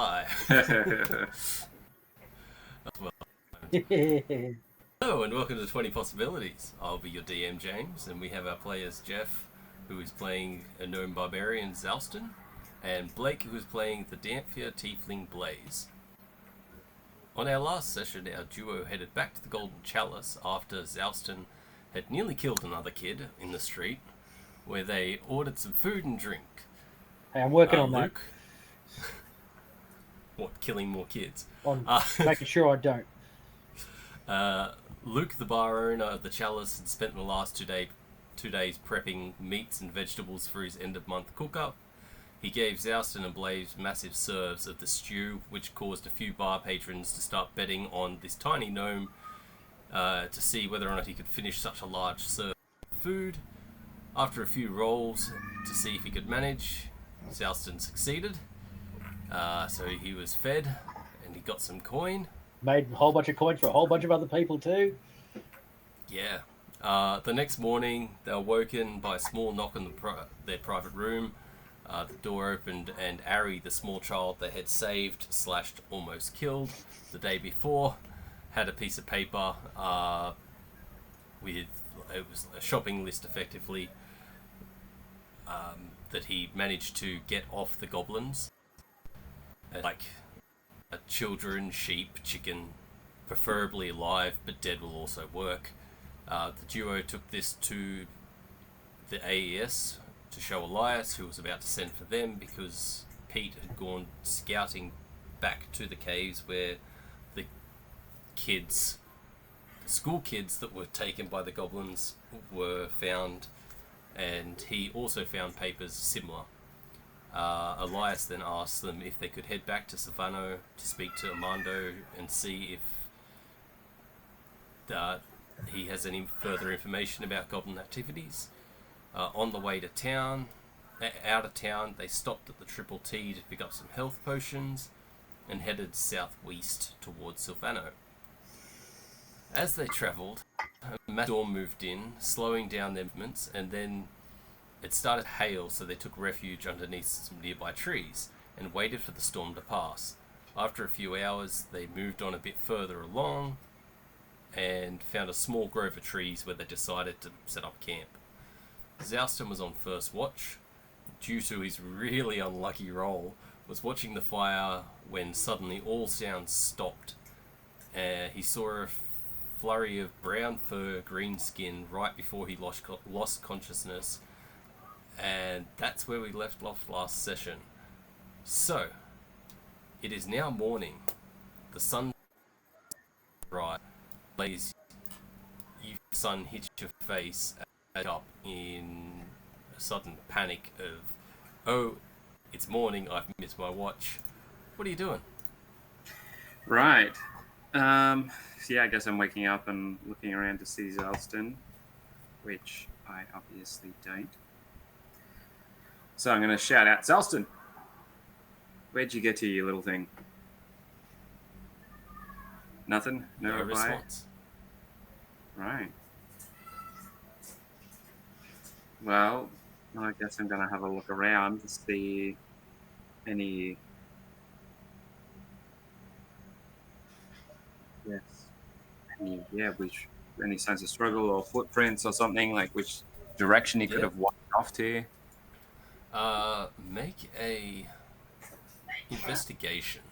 Well, hello and welcome to 20 Possibilities. I'll be your DM, James, and we have our players Jeff, who is playing a gnome barbarian, Xalston, and Blake, who is playing the Damphia Tiefling, Blaze. On our last session, our duo headed back to the Golden Chalice after Xalston had nearly killed another kid in the street, where they ordered some food and drink. Hey, I'm working on Luke, what, killing more kids? On making sure I don't. Luke, the bar owner of the Chalice, had spent the last 2 days prepping meats and vegetables for his end-of-month cook-up. He gave Xalston and Blaze massive serves of the stew, which caused a few bar patrons to start betting on this tiny gnome to see whether or not he could finish such a large serve of food. After a few rolls to see if he could manage, Xalston succeeded. So he was fed, and he got some coin. Made a whole bunch of coins for a whole bunch of other people too. Yeah. The next morning, they were woken by a small knock on their private room. The door opened, and Ari, the small child they had saved / almost killed the day before, had a piece of paper with it was a shopping list, effectively, that he managed to get off the goblins, like children, sheep, chicken, preferably alive, but dead will also work. The duo took this to the AES to show Elias, who was about to send for them because Pete had gone scouting back to the caves where the school kids that were taken by the goblins were found, and he also found papers similar. Elias then asked them if they could head back to Savannah to speak to Armando and see if he has any further information about goblin activities. On the way to out of town, they stopped at the Triple T to pick up some health potions and headed southwest towards Silvano. As they travelled, a massive storm moved in, slowing down their movements, and then it started to hail, so they took refuge underneath some nearby trees and waited for the storm to pass. After a few hours, they moved on a bit further along and found a small grove of trees where they decided to set up camp. Xalston was on first watch, due to his really unlucky roll, was watching the fire when suddenly all sounds stopped. He saw a flurry of brown fur, green skin right before he lost consciousness, and that's where we left off last session. So, it is now morning. The sun right, Blaze, sun hits your face up in a sudden panic of, oh, it's morning, I've missed my watch. What are you doing? Right. Yeah, I guess I'm waking up and looking around to see Xalston, which I obviously don't. So I'm going to shout out, Xalston, where'd you get to, you little thing? Nothing? No reply? Response. Right. Well, I guess I'm going to have a look around to see any... Yes. Any signs of struggle or footprints or something, like which direction he could have walked off to? Make a investigation.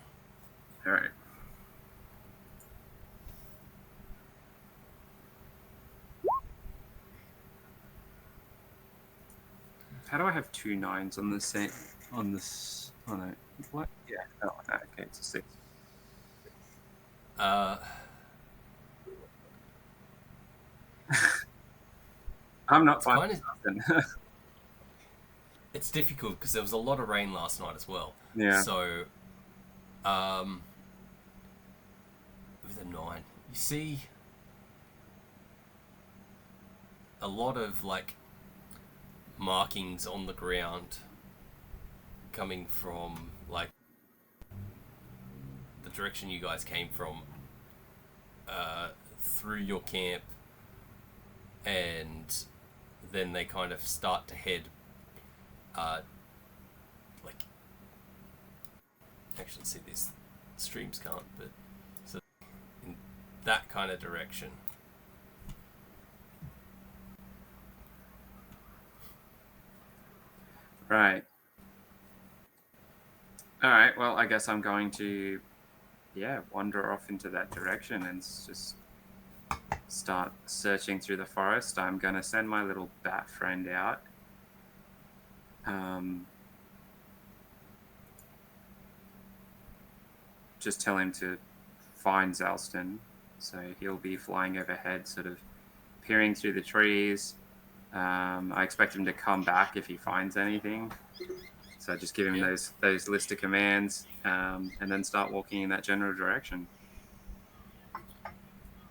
All right. How do I have 2 9s on this set? On this? Oh no. What? Yeah. Oh, okay. It's a 6. I'm not fine. It's difficult because there was a lot of rain last night as well. Yeah. So, with a 9, you see a lot of like markings on the ground coming from like the direction you guys came from, through your camp, and then they kind of start to head like actually see this. Streams can't, but so in that kind of direction. Right. All right. Well, I guess I'm going to, wander off into that direction and just start searching through the forest. I'm going to send my little bat friend out. Just tell him to find Xalston. So he'll be flying overhead, sort of peering through the trees. I expect him to come back if he finds anything. So just give him those list of commands, and then start walking in that general direction.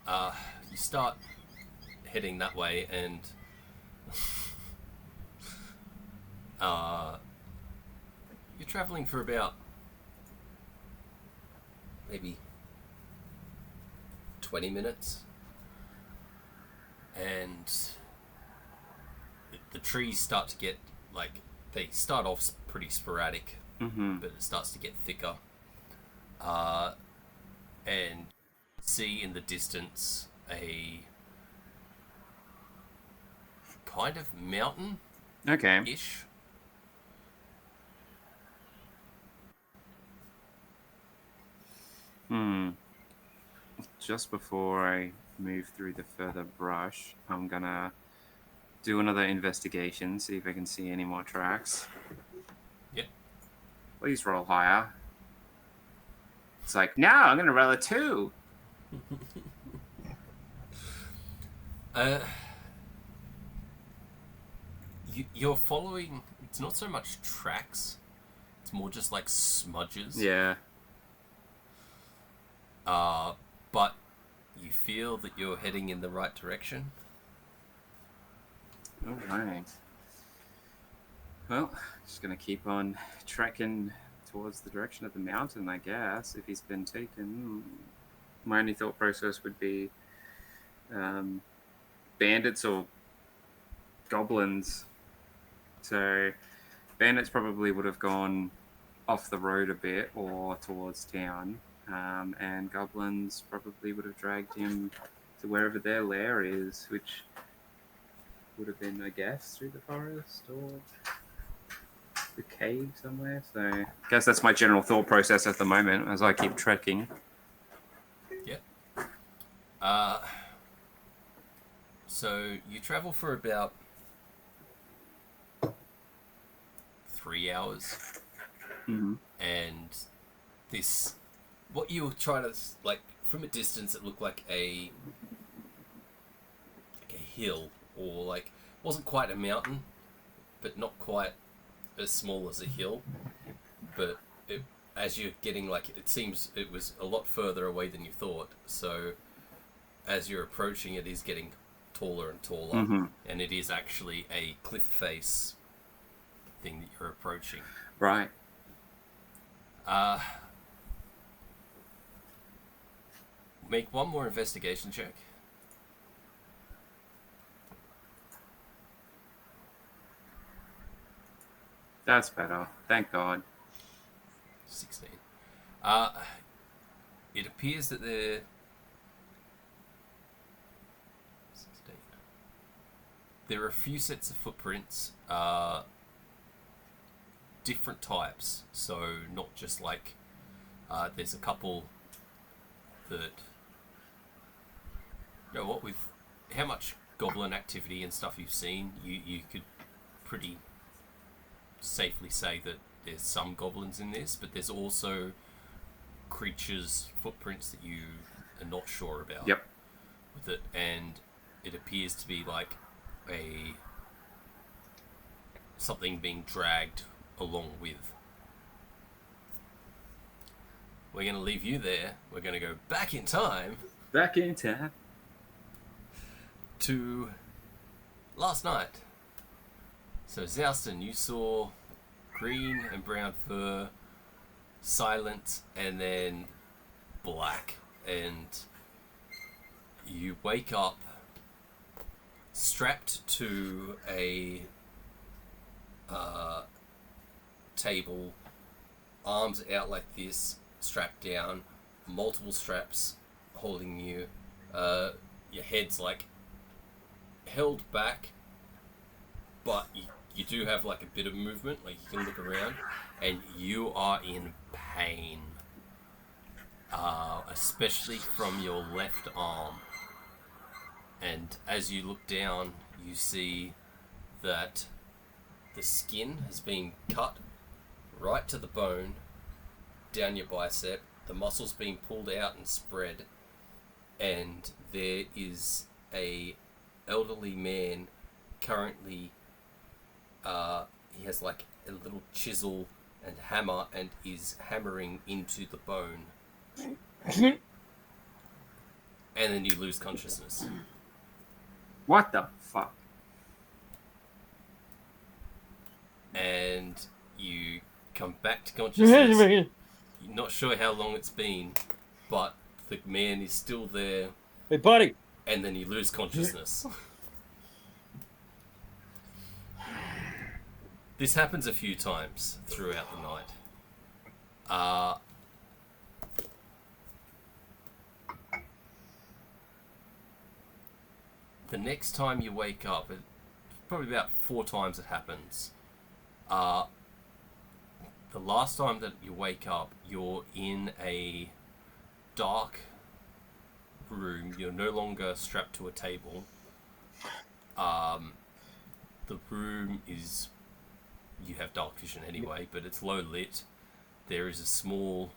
You start heading that way, and you're traveling for about maybe 20 minutes, and the trees start to get, like, they start off pretty sporadic, but it starts to get thicker, and see in the distance a kind of mountain ish. Just before I move through the further brush, I'm gonna do another investigation, see if I can see any more tracks. Yep. Please roll higher. It's like, no, I'm gonna roll a 2. You're following, it's not so much tracks, it's more just like smudges. Yeah. But you feel that you're heading in the right direction. All right. Well, just gonna keep on trekking towards the direction of the mountain, I guess. If he's been taken, my only thought process would be bandits or goblins. So bandits probably would have gone off the road a bit or towards town, and goblins probably would have dragged him to wherever their lair is, which would have been, I guess, through the forest or the cave somewhere. So I guess that's my general thought process at the moment as I keep trekking. Yep. So you travel for about 3 hours, and this, what you were trying to, like, from a distance, it looked like a hill, or like, wasn't quite a mountain, but not quite as small as a hill. But as you're getting, like, it seems it was a lot further away than you thought. So as you're approaching, it is getting taller and taller, and it is actually a cliff face thing that you're approaching. Right. Make one more investigation check. That's better. Thank God. 16. It appears that there... 16. There are a few sets of footprints, different types, so not just like... there's a couple that... You know what, with how much goblin activity and stuff you've seen, you could pretty safely say that there's some goblins in this, but there's also creatures' footprints that you are not sure about. Yep. With it, and it appears to be like something being dragged along with. We're going to leave you there. We're going to go back in time. Back in time. To last night. So Xalston, you saw green and brown fur, silent, and then black, and you wake up strapped to a table arms out like this, strapped down, multiple straps holding you. Your head's like held back, but you do have like a bit of movement, like you can look around, and you are in pain, especially from your left arm. And as you look down, you see that the skin has been cut right to the bone, down your bicep, the muscles being pulled out and spread, and there is a elderly man currently, he has like a little chisel and hammer and is hammering into the bone. And then you lose consciousness. What the fuck? And you come back to consciousness. You're not sure how long it's been, but the man is still there. Hey, buddy. And then you lose consciousness. This happens a few times throughout the night. The next time you wake up, probably about 4 times it happens. The last time that you wake up, you're in a dark room. You're no longer strapped to a table. The room is... You have dark vision anyway, but it's low lit. There is a small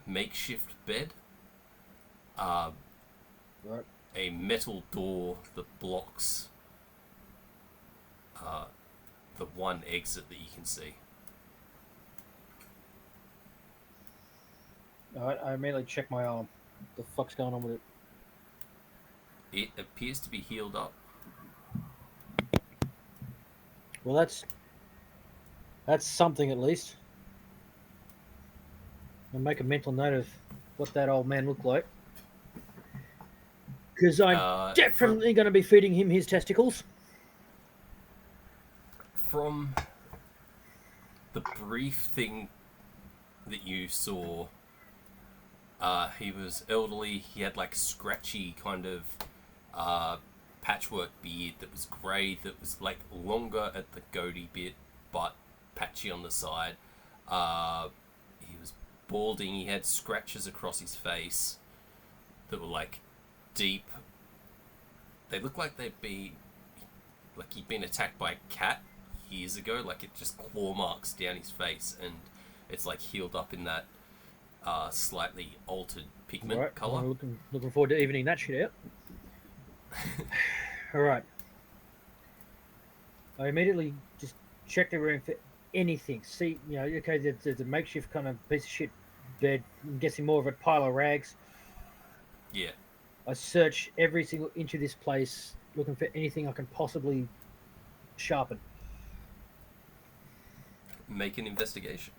makeshift bed. Right. A metal door that blocks the one exit that you can see. Alright, I immediately check my arm. What the fuck's going on with it? It appears to be healed up. Well, that's something at least. I'll make a mental note of what that old man looked like. Because I'm definitely going to be feeding him his testicles. From the brief thing that you saw, he was elderly. He had like scratchy kind of patchwork beard that was grey, that was like longer at the goatee bit, but patchy on the side. He was balding. He had scratches across his face that were like deep. They look like they'd be like he'd been attacked by a cat years ago. Like it just claw marks down his face, and it's like healed up in that slightly altered pigment color. I'm looking forward to evening that shit out. All right. I immediately just checked the room for anything. See, okay, there's a makeshift kind of piece of shit bed. I'm guessing more of a pile of rags. Yeah. I search every single inch of this place, looking for anything I can possibly sharpen. Make an investigation.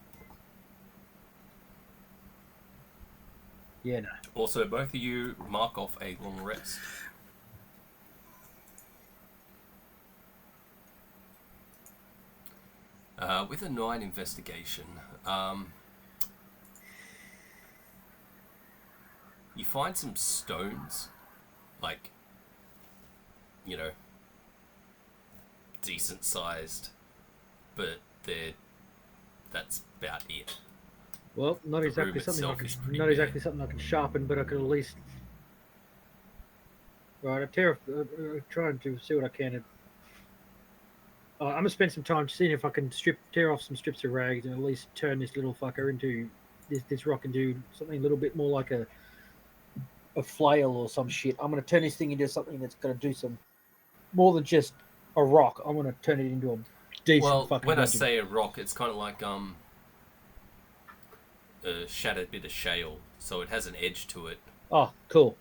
Yeah, no. Also, both of you mark off a long rest. With a 9 investigation, you find some stones, like, decent sized, but that's about it. Well, not exactly something I can sharpen, but I could at least. Right, I'm trying to see what I can. I'm gonna spend some time seeing if I can tear off some strips of rags and at least turn this little fucker into this rock into something a little bit more like a flail or some shit. I'm gonna turn this thing into something that's gonna do some more than just a rock. I'm gonna turn it into a decent fucking. When I say a rock, it's kind of like a shattered bit of shale, so it has an edge to it. Oh, cool.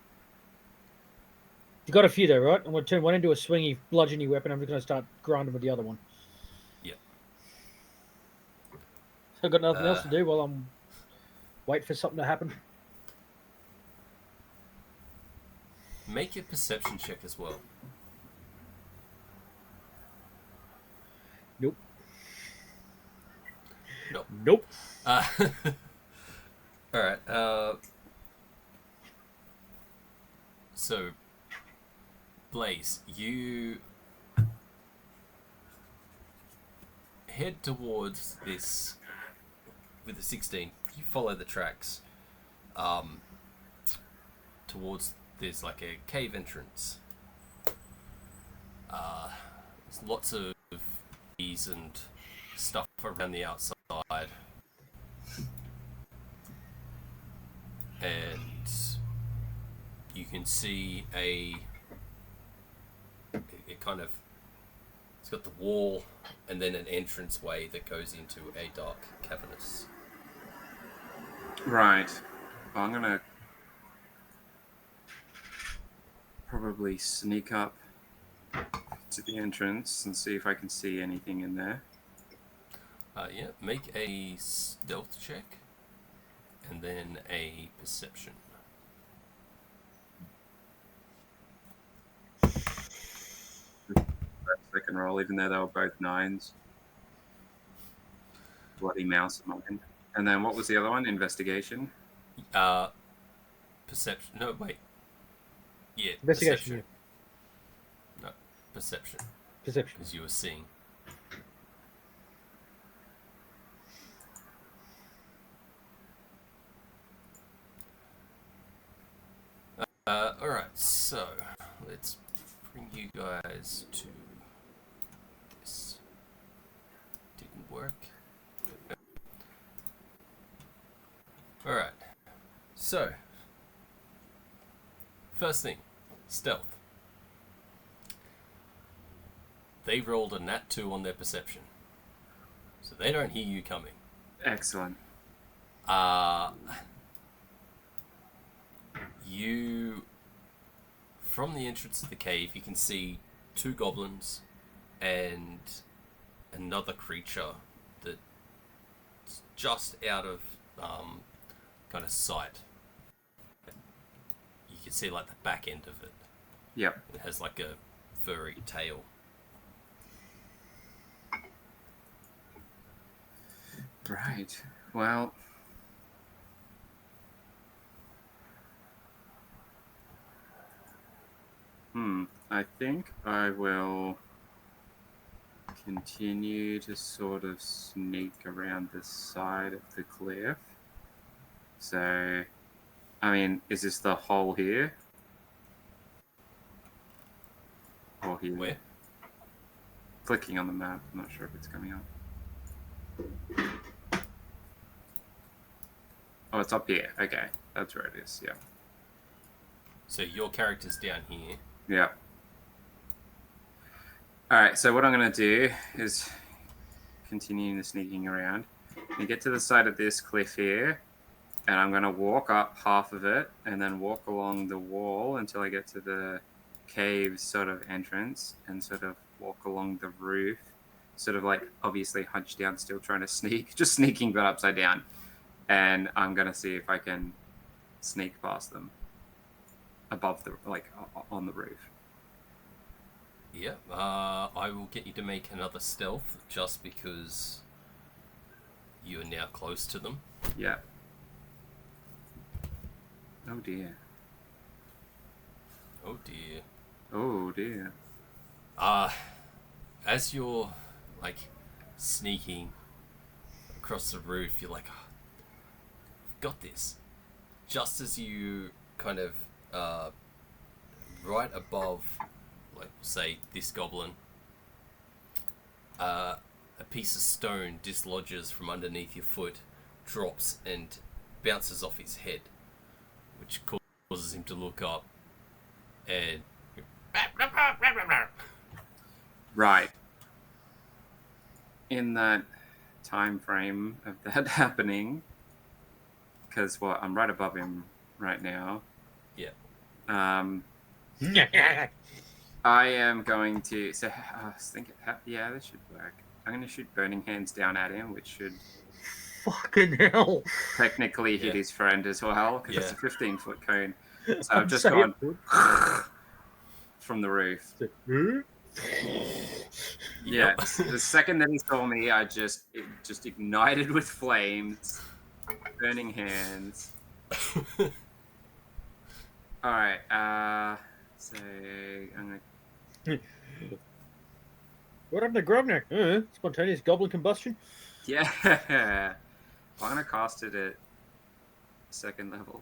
You got a few there, right? I'm going to turn one into a swingy, bludgeony weapon. I'm just going to start grinding with the other one. Yeah. So I've got nothing else to do while I'm wait for something to happen. Make your perception check as well. Nope. Nope. Nope. All right. So, Blaze, you head towards this with the 16. You follow the tracks towards there's like a cave entrance. There's lots of trees and stuff around the outside, and you can see it kind of, it's got the wall and then an entranceway that goes into a dark cavernous. Right. Well, I'm gonna probably sneak up to the entrance and see if I can see anything in there. Yeah, make a stealth check and then a perception. That second roll, even though they were both 9s. Bloody mouse of mine. And then what was the other one? Investigation? Perception. No, wait. Yeah, Investigation. Perception. No, perception. Perception. Because you were seeing. Alright, so let's bring you guys to this. Didn't work. Alright, so first thing, stealth. They rolled a nat 2 on their perception, so they don't hear you coming. Excellent. You, from the entrance of the cave, you can see 2 goblins and another creature that's just out of kind of sight. You can see like the back end of it. Yep. It has like a furry tail. Right. Well, I think I will continue to sort of sneak around the side of the cliff. So, I mean, is this the hole here? Or here? Where? Clicking on the map. I'm not sure if it's coming up. Oh, it's up here. Okay, that's where it is. Yeah. So your character's down here. Yeah. All right. So what I'm going to do is continue the sneaking around. You get to the side of this cliff here, and I'm going to walk up half of it, and then walk along the wall until I get to the cave sort of entrance, and sort of walk along the roof, sort of like obviously hunched down, still trying to sneak, just sneaking but upside down. And I'm going to see if I can sneak past them above the, like, on the roof. Yeah, I will get you to make another stealth just because you are now close to them. Yeah. Oh dear. Oh dear. Oh dear. As you're like sneaking across the roof, you're like, oh, I've got this. Just as you kind of right above, like say this goblin, a piece of stone dislodges from underneath your foot, drops and bounces off his head, which causes him to look up and Right. In that time frame of that happening, because I'm right above him right now. Yeah. I am going to. So I was thinking, yeah, this should work. I'm going to shoot Burning Hands down at him, which should Fucking hell. technically hit his friend as well, because it's a 15-foot cone. So I've just saying, gone from the roof. Yeah, Yep. the second that he saw me, it just ignited with flames, burning hands. All right, so I'm gonna, What happened to Grognak? Spontaneous goblin combustion? yeah, I'm gonna cast it at second level.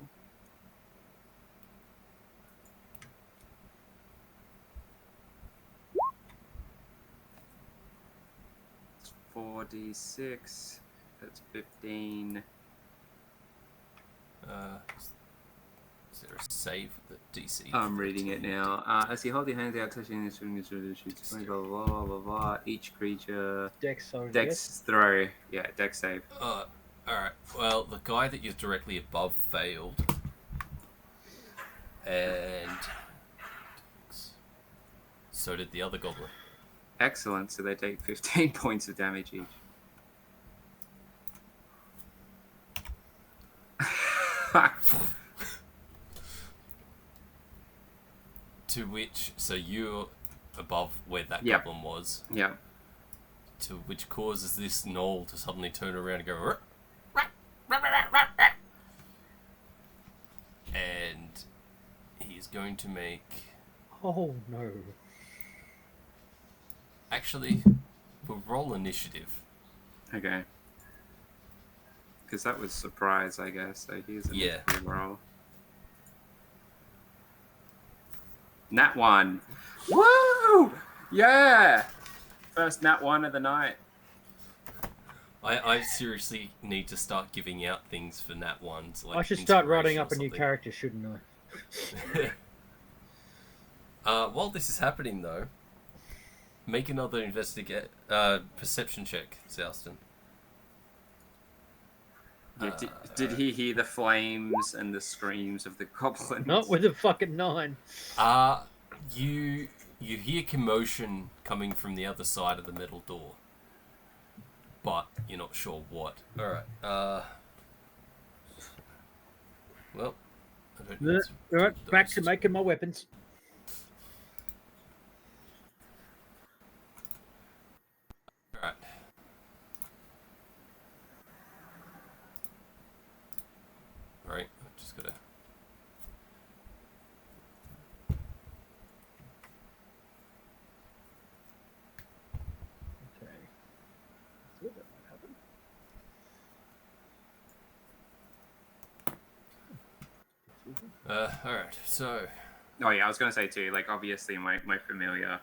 It's 4d6. That's 15. Is there a save that DC? I'm reading it now. As you hold your hands out, touching this ring, shoots blah blah blah blah blah blah. Each creature Dex zone. dex throw. Yeah, dex save. Alright. Well, the guy that you're directly above failed. And so did the other goblin. Excellent. So they take 15 points of damage each. To which, so you're above where that Yep. goblin was. Yeah. To which causes this gnoll to suddenly turn around and go. And he's going to make. Oh no. Actually, we'll roll initiative. Okay. Because that was surprise, I guess. So here's a Yeah. roll. Nat 1. Woo! Yeah! First nat 1 of the night. I seriously need to start giving out things for nat ones. Like I should start inspiration writing or up a new something. character, shouldn't I? While this is happening, though, make another perception check, Xalston. Yeah, did he hear the flames and the screams of the goblins? Not with a fucking 9. You hear commotion coming from the other side of the metal door, but you're not sure what. All right. Well, I don't need to do Alright, back to those. making my weapons. All right. Right. I've just gotta. Okay. Thought that might happen. All right. So. Oh yeah, I was gonna say too. Like obviously, my familiar.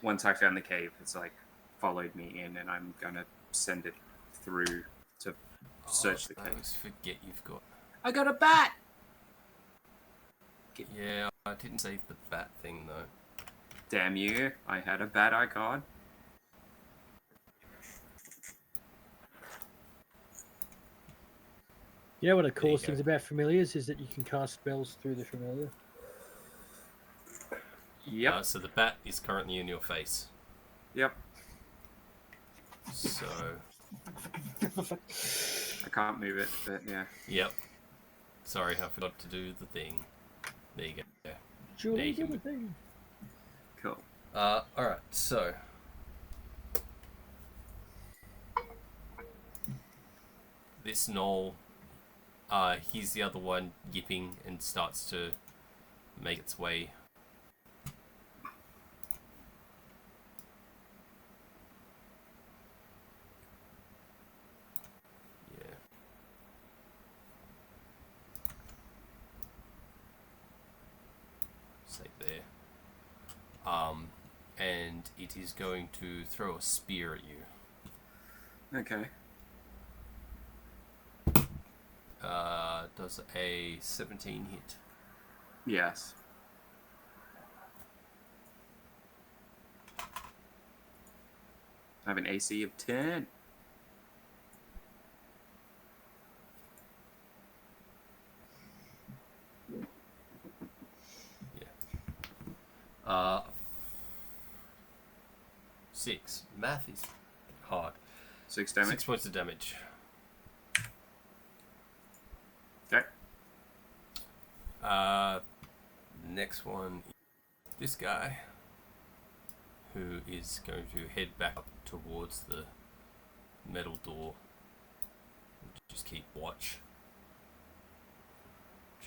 Once I found the cave, it's like followed me in, and I'm gonna send it through to search the I cave. always forget you've got. I got a bat. Yeah, I didn't say the bat thing though. Damn you! I had a bat icon. You know one of the There you coolest go. things about familiars is that you can cast spells through the familiar. Yep. So the bat is currently in your face. Yep. So. I can't move it, but yeah. Yep. Sorry, I forgot to do the thing. There you go. Julie, you can do the thing. Cool. Alright, so. This gnoll, he's the other one yipping and starts to make its way. Yeah. Say there. And it is going to throw a spear at you. Okay. Does a 17 hit? Yes. I have an AC of 10. Yeah. 6. Math is hard. 6 damage. 6 points of damage. Okay. Next one, this guy, who is going to head back up towards the metal door. Just keep watch.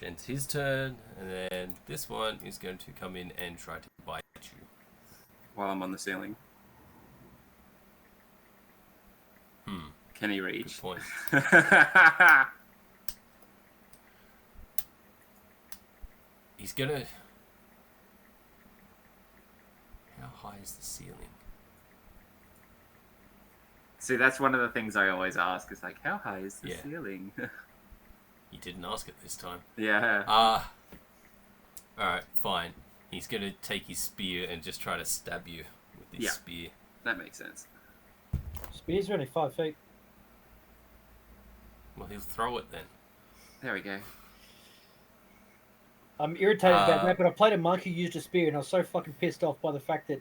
Ends his turn, and then this one is going to come in and try to bite you. While I'm on the ceiling. Can he reach? Good point. He's gonna... How high is the ceiling? See, that's one of the things I always ask, is like, how high is the Yeah. ceiling? You didn't ask it this time. Yeah. Alright, fine. He's gonna take his spear and just try to stab you with his spear. That makes sense. Spears are only 5 feet. Well, he'll throw it then. There we go. I'm irritated about that, but I played a monk who used a spear, and I was so fucking pissed off by the fact that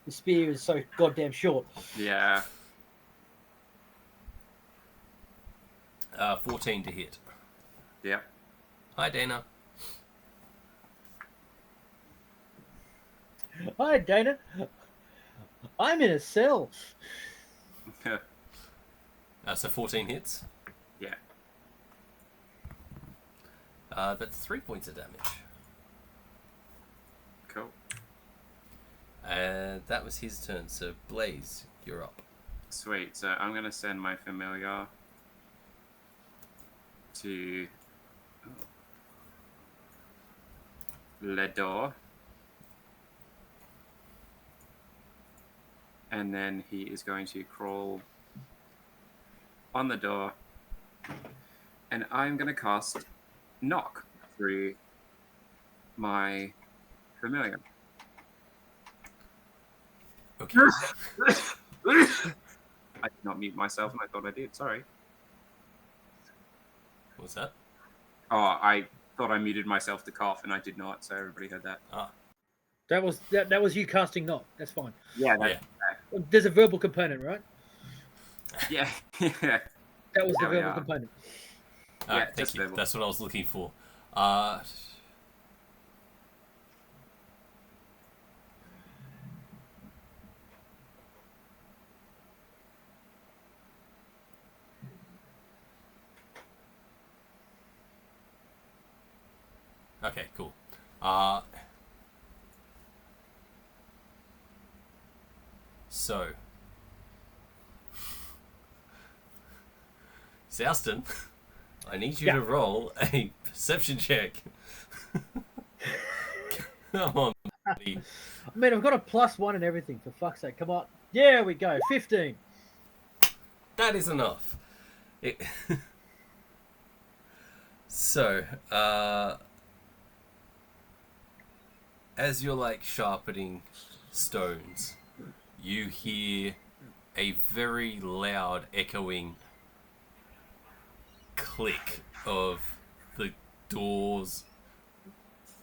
the spear is so goddamn short. Yeah. 14 to hit. Yep. Hi, Dana. Hi, Dana. I'm in a cell. So 14 hits. Yeah. That's 3 points of damage. Cool. And that was his turn. So Blaze, you're up. Sweet. So I'm going to send my familiar to Le Door. And then he is going to crawl on the door. And I'm going to cast Knock through my familiar. Okay. I did not mute myself, and I thought I did. Sorry. What's that? Oh, I thought I muted myself to cough, and I did not, so everybody heard that. That was you casting knock. That's fine. Yeah, There's a verbal component, right? yeah, yeah. That was the There we verbal are. component. Yeah, Thank just you. verbal. That's what I was looking for. Okay, cool. So, Xalston, I need you to roll a perception check. Come on, buddy. I mean, I've got a +1 and everything, for fuck's sake. Come on. There we go. 15. That is enough. So, as you're like sharpening stones, you hear a very loud echoing click of the door's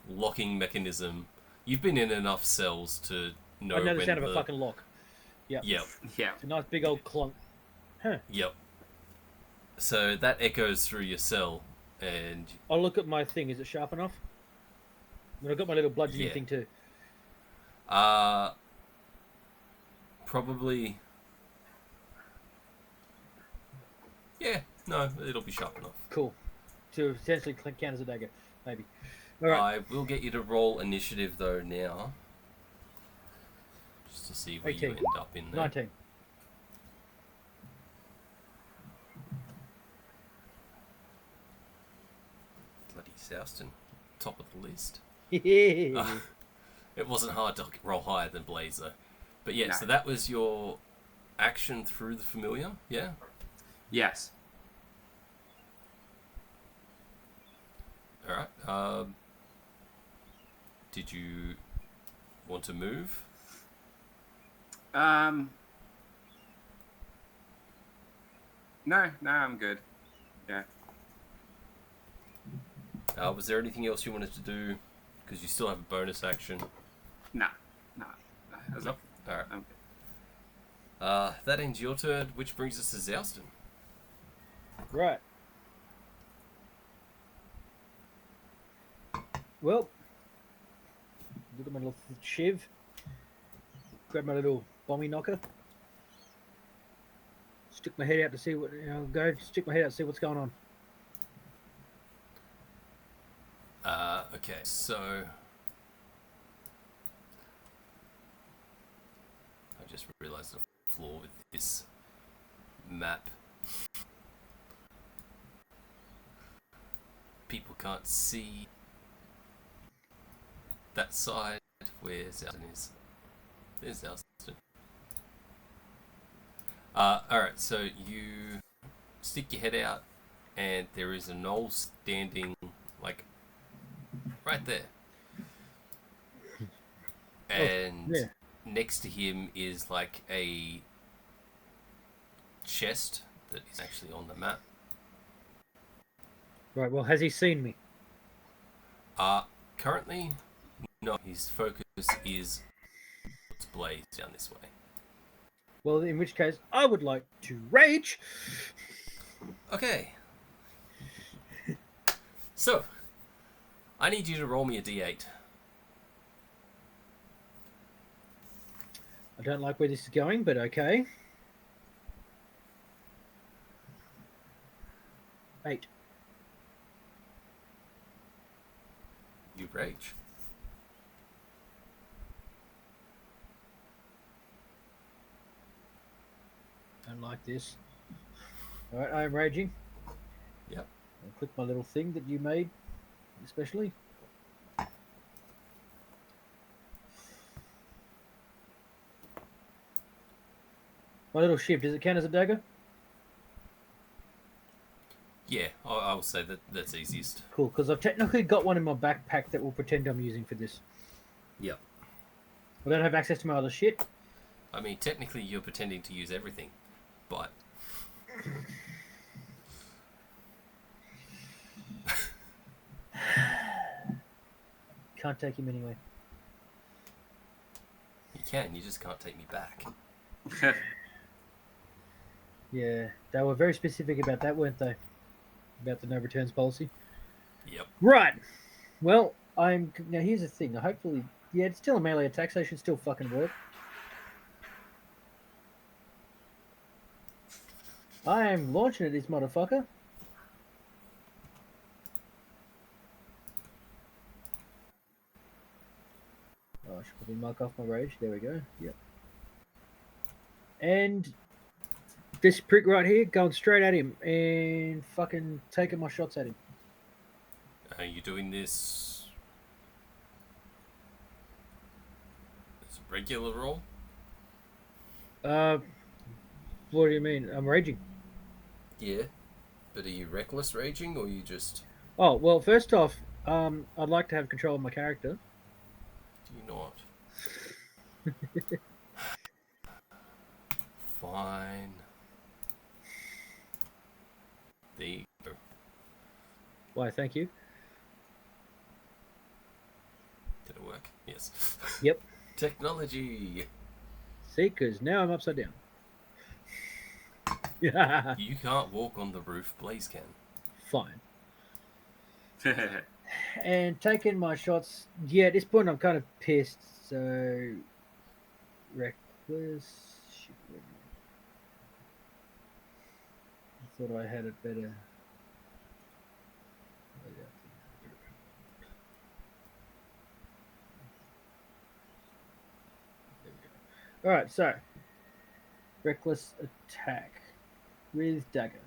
locking mechanism. You've been in enough cells to know I know when the sound of a fucking lock. Yep. Yep. Yeah. It's a nice big old clunk. Huh. Yep. So that echoes through your cell, and I'll look at my thing. Is it sharp enough? I mean, I've got my little bludgeoning Yeah. thing too. Probably. Yeah, no, it'll be sharp enough. Cool. To essentially count as a dagger, maybe. All right. I will get you to roll initiative though now, just to see where you 18. end up in there. 19. Bloody Xalston, top of the list. Yeah. It wasn't hard to roll higher than Blaze though. But yeah, No. so that was your action through the familiar, yeah? Yes. Alright, did you want to move? No, I'm good. Yeah. Was there anything else you wanted to do? Because you still have a bonus action. No. That's Nope. Alright. I'm good. That ends your turn, which brings us to Xalston. Right. Well, look at my little shiv. grab my little bombing knocker. Stick my head out to see what stick my head out to see what's going on. Okay, so I just realised the flaw with this map. People can't see that side where Xalston is. There's Xalston. Alright, so you stick your head out and there is a knoll standing like right there. And yeah. next to him is like a chest that is actually on the map. Right, well, has he seen me? Currently, no. His focus is what's blaze down this way. Well, in which case, I would like to rage. Okay. So, I need you to roll me a d8. I don't like where this is going, but okay. 8. You rage. Don't like this. Alright, I am raging. Yep. I'll click my little thing that you made, especially. My little shiv, does it count as a dagger? Yeah, I will say that that's easiest. Cool, because I've technically got one in my backpack that will pretend I'm using for this. Yep. I don't have access to my other shit. I mean, technically you're pretending to use everything, but... Can't take him anyway. You can, you just can't take me back. Yeah, they were very specific about that, weren't they? About the no returns policy. Yep. Right. Well, now here's the thing. Hopefully, yeah, it's still a melee attack, so it should still fucking work. I am launching at this motherfucker. Oh, I should probably mark off my rage. There we go. Yep. And this prick right here, going straight at him and fucking taking my shots at him. Are you doing this as a regular roll? What do you mean? I'm raging. Yeah. But are you reckless raging, or you just... Oh, well, first off, I'd like to have control of my character. Do you not? Fine. There you go. Why, thank you. Did it work? Yes. Yep. Technology! See, because now I'm upside down. Yeah. You can't walk on the roof, Blaze can. Fine. And taking my shots. Yeah, at this point I'm kind of pissed. So reckless. Shit, I thought I had it better. All right, so reckless attack with dagger.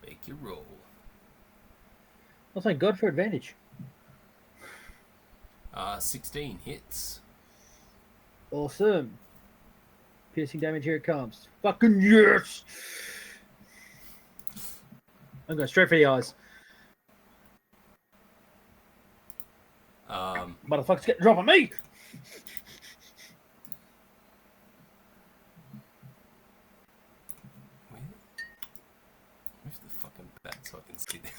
Make your roll. Well, thank God for advantage. 16 hits. Awesome. Piercing damage, here it comes. Fucking yes! I'm going straight for the eyes. Motherfuckers get the drop on me! Where's the fucking bat so I can see them?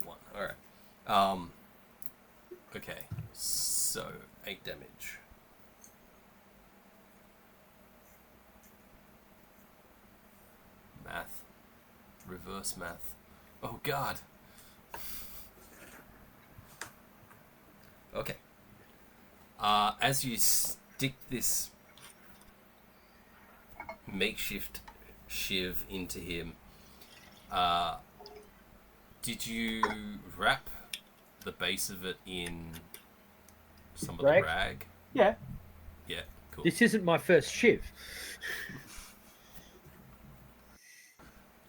One. Alright. Okay. So, 8 damage. Math. Reverse math. Oh god. Okay. As you stick this makeshift shiv into him, did you wrap the base of it in some of the rag? Yeah. Yeah, cool. This isn't my first shiv.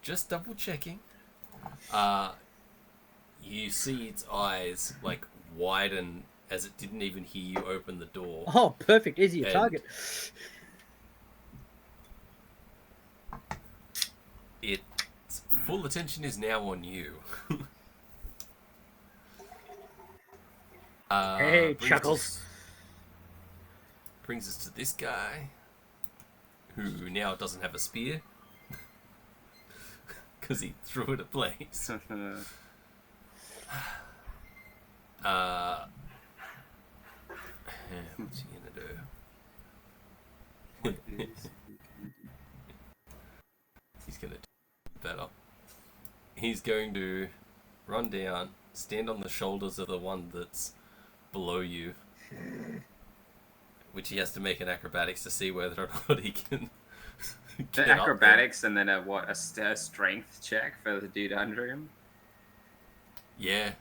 Just double checking. You see its eyes like widen as it didn't even hear you open the door. Oh, perfect. Easy to target. Its full attention is now on you. Hey, Chuckles. Brings us to this guy, who now doesn't have a spear. Because he threw it at Blaze. What's he gonna do? He's gonna do better. He's going to run down, stand on the shoulders of the one that's below you, which he has to make an acrobatics to see whether or not he can. The acrobatics and then a strength check for the dude under him? Yeah.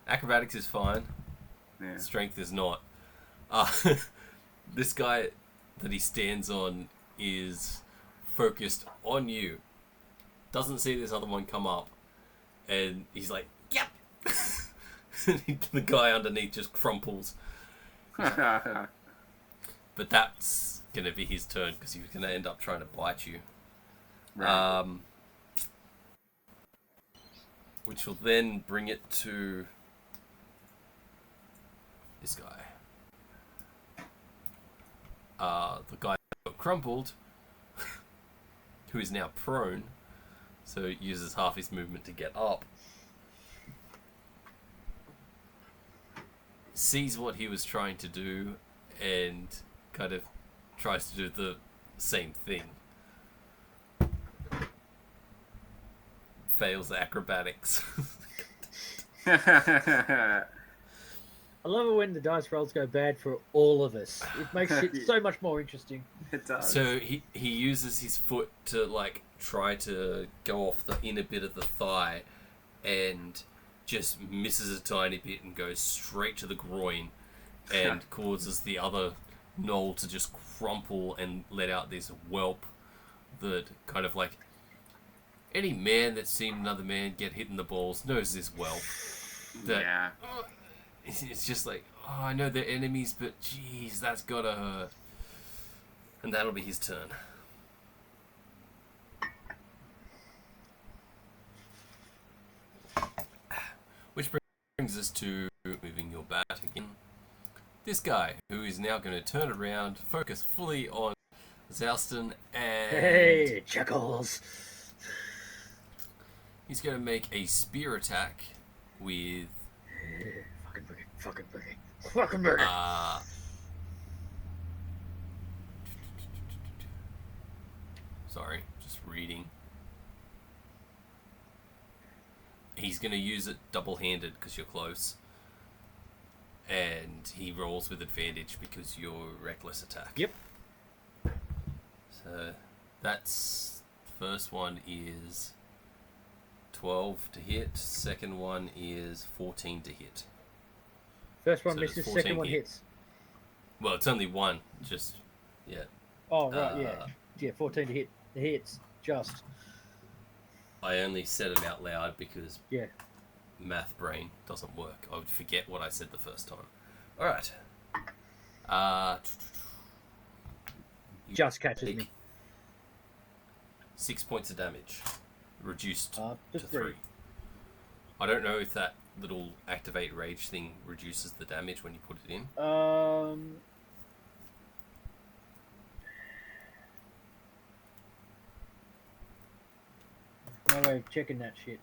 Acrobatics is fine. Yeah. Strength is not. This guy that he stands on is focused on you. Doesn't see this other one come up. And he's like, yep! The guy underneath just crumples. But that's going to be his turn because he's going to end up trying to bite you. Right. Which will then bring it to this guy. The guy that got crumpled, who is now prone, so uses half his movement to get up. Sees what he was trying to do and kind of tries to do the same thing. Fails the acrobatics. I love it when the dice rolls go bad for all of us. It makes it so much more interesting. It does. So he uses his foot to like try to go off the inner bit of the thigh and just misses a tiny bit and goes straight to the groin and causes the other knoll to just crumple and let out this whelp that kind of like any man that's seen another man get hit in the balls knows this whelp. That, yeah. It's just like, oh, I know they're enemies, but geez, that's gotta hurt. And that'll be his turn. Which brings us to moving your bat again. This guy, who is now going to turn around, focus fully on Xalston, and... Hey, Chuckles! He's going to make a spear attack with... Fucking boogie. Sorry, just reading. He's going to use it double-handed because you're close. And he rolls with advantage because you're reckless attack. Yep. So that's... The first one is 12 to hit. Second one is 14 to hit. First one So misses, does 14 second one hit? hits. Well, it's only one. Just... Yeah. Oh, right, yeah. Yeah, 14 to hit. The hits. Just. I only said them out loud because... Yeah. Math brain doesn't work. I would forget what I said the first time. Alright. Just catches me. 6 points of damage. Reduced To to 3. I don't know if that little activate rage thing reduces the damage when you put it in. No way of checking that shit.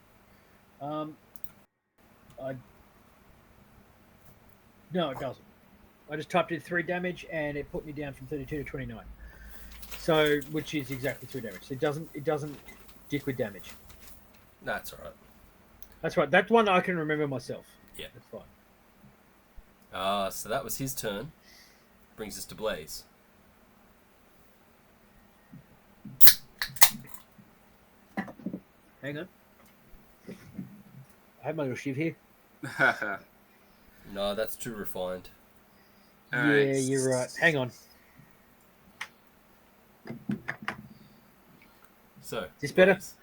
No, it doesn't. I just typed in 3 damage and it put me down from 32 to 29. So, which is exactly 3 damage. So it doesn't dick with damage. That's alright. That's right. That's one I can remember myself. Yeah. That's fine. So that was his turn. Brings us to Blaze. Hang on. I have my little shiv here. No, that's too refined. Yeah, you're right. Hang on. So, Is this better? Blaze.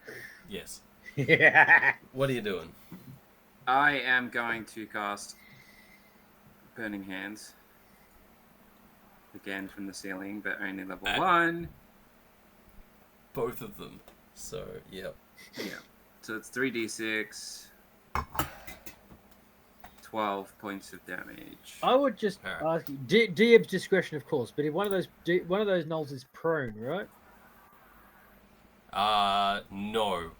Yes. Yeah. What are you doing? I am going to cast Burning Hands again from the ceiling, but only level 1. Both of them. So, yep. Yeah. So it's 3d6, 12 points of damage. I would just ask you, DM's discretion, of course, but if one of those gnolls is prone, right? No.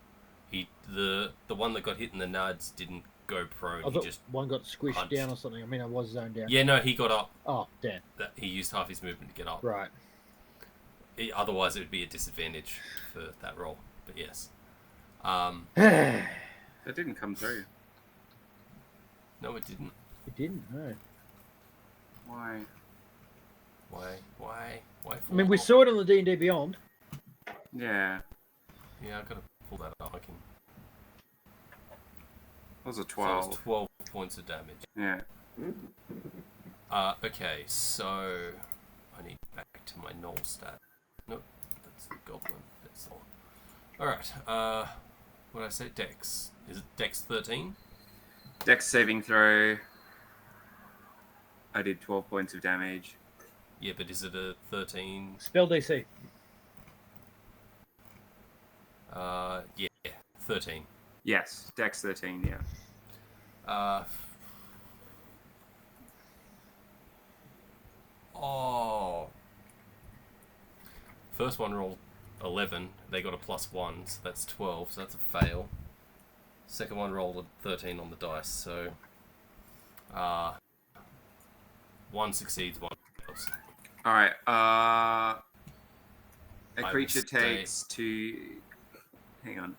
The one that got hit in the nuds didn't go prone. I He thought just one got squished punched. down or something. I mean, I was zoned down. Yeah, no, he got up. Oh, damn. He used half his movement to get up. Right. Otherwise, it would be a disadvantage for that roll. But yes. That didn't come through. No, it didn't. It didn't, no. Why? Why? I mean, we saw it on the D&D Beyond. Yeah. Yeah, I've got to pull that up. I can. That was a So 12. it's 12 points of damage. Yeah. Okay, so I need back to my null stat. Nope, that's the goblin. That's all. Alright, what did I say? Dex. Is it Dex 13? Dex saving throw. I did 12 points of damage. Yeah, but is it a 13? Spell DC. Yeah, 13. Yes, Dex 13, yeah. First one rolled 11. They got a +1, so that's 12. So that's a fail. Second one rolled a 13 on the dice. So, one succeeds, one fails. Alright, a By creature mistake. takes 2... Hang on.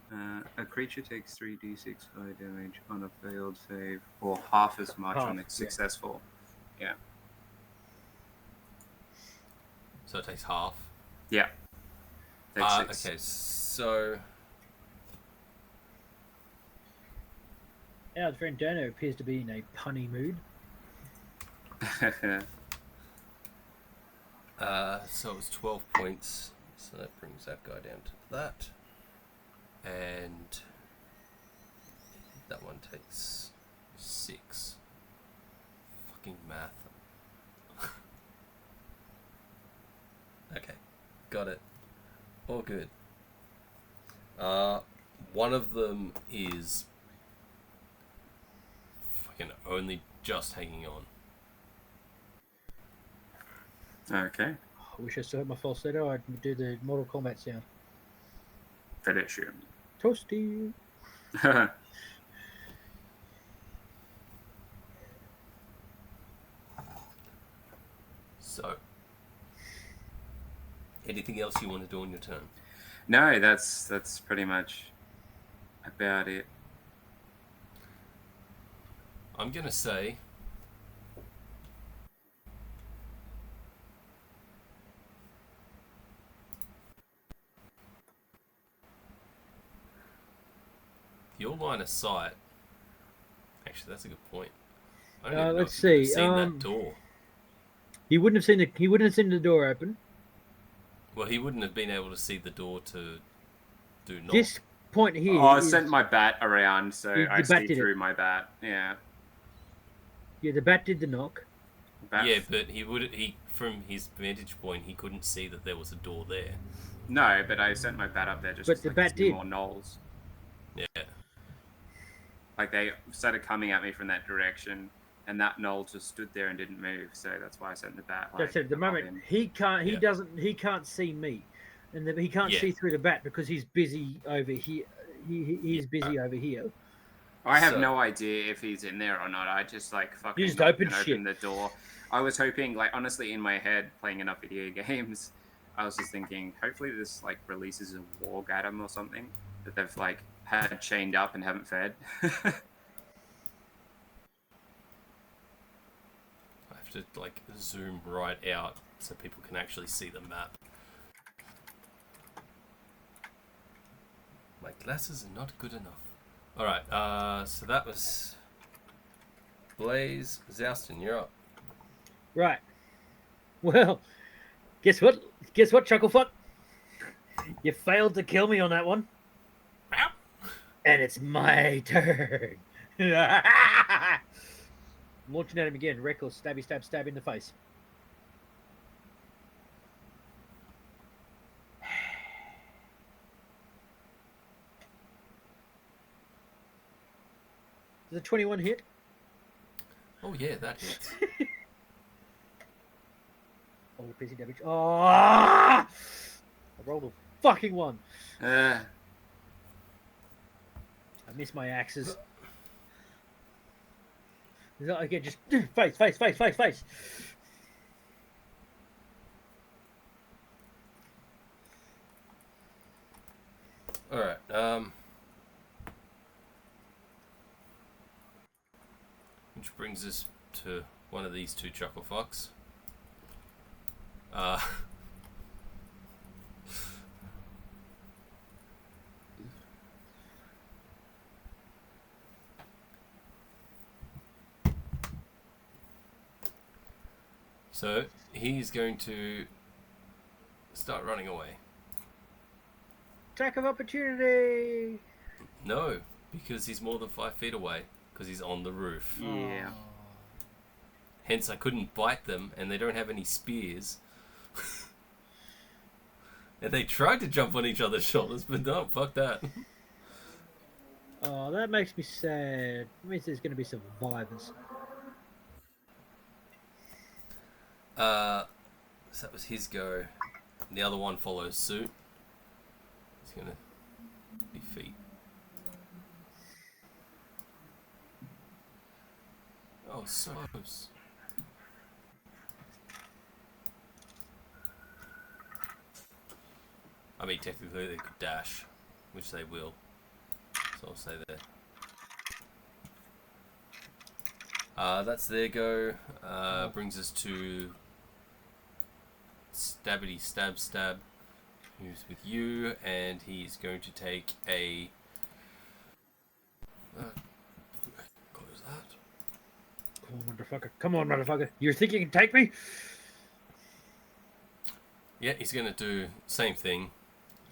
A creature takes 3d6 fire damage on a failed save, or half as much on a successful. Yeah. So it takes half. Yeah. Takes 6. Okay, so Our friend Dano appears to be in a punny mood. so it was 12 points. So that brings that guy down to that. And that one takes 6. Fucking math. Okay, got it. All good. One of them is fucking only just hanging on. Okay. I wish I still had my falsetto. I'd do the Mortal Kombat sound. Feditchium. Toasty. So, anything else you want to do on your turn? No, that's pretty much about it. I'm gonna say your line of sight. Actually, that's a good point. I don't even know Let's if you could have see. seen that door. He wouldn't have seen the door open. Well, he wouldn't have been able to see the door to do knock. This point here. Oh, I is- sent my bat around, so The I bat see did through it. my bat. Yeah. Yeah, the bat did the knock. Bat. Yeah, but he from his vantage point, he couldn't see that there was a door there. No, but I sent my bat up there just But to the like, bat see did. more gnolls. Yeah. Like they started coming at me from that direction, and that gnoll just stood there and didn't move. So that's why I sent the bat. That's it. At the up moment, in. he can't. He Yeah. doesn't. He can't see me, and he can't Yeah. see through the bat because he's busy over here. He's busy over here. I have So- no idea if he's in there or not. I just like fucking You just knocked opened and shit. opened the door. I was hoping, like honestly, in my head, playing enough video games, I was just thinking, hopefully this like releases a warg at him or something that they've like had chained up and haven't fed. have to like zoom right out so people can actually see the map. My glasses are not good enough. Alright, so that was Blaze. Xalston, you're up. Right. Well, guess what? Guess what, Chucklefuck? You failed to kill me on that one. Ow. And it's my turn. Launching at him again. Reckless. Stabby, stab, stab in the face. Does a 21 hit? Oh yeah, that hits. Oh, PC damage. Oh! I rolled a fucking one. Uh, I missed my axes. Again, just face, face, face, face, face. Alright, which brings us to one of these two chuckle fucks. So he's going to start running away. Attack of opportunity. No, because he's more than 5 feet away, because he's on the roof. yeah. Hence I couldn't bite them, and they don't have any spears. And they tried to jump on each other's shoulders, but no, fuck that. Oh, that makes me sad. It means there's going to be survivors. So that was his go. And the other one follows suit. He's gonna defeat. Oh, so close. I mean, technically they could dash, which they will. So I'll say there. That's their go. Brings us to Stabbity Stab Stab, who's with you, and he's going to take a. Close that. Come on, motherfucker. Come on, motherfucker. You think you can take me? Yeah, he's going to do same thing.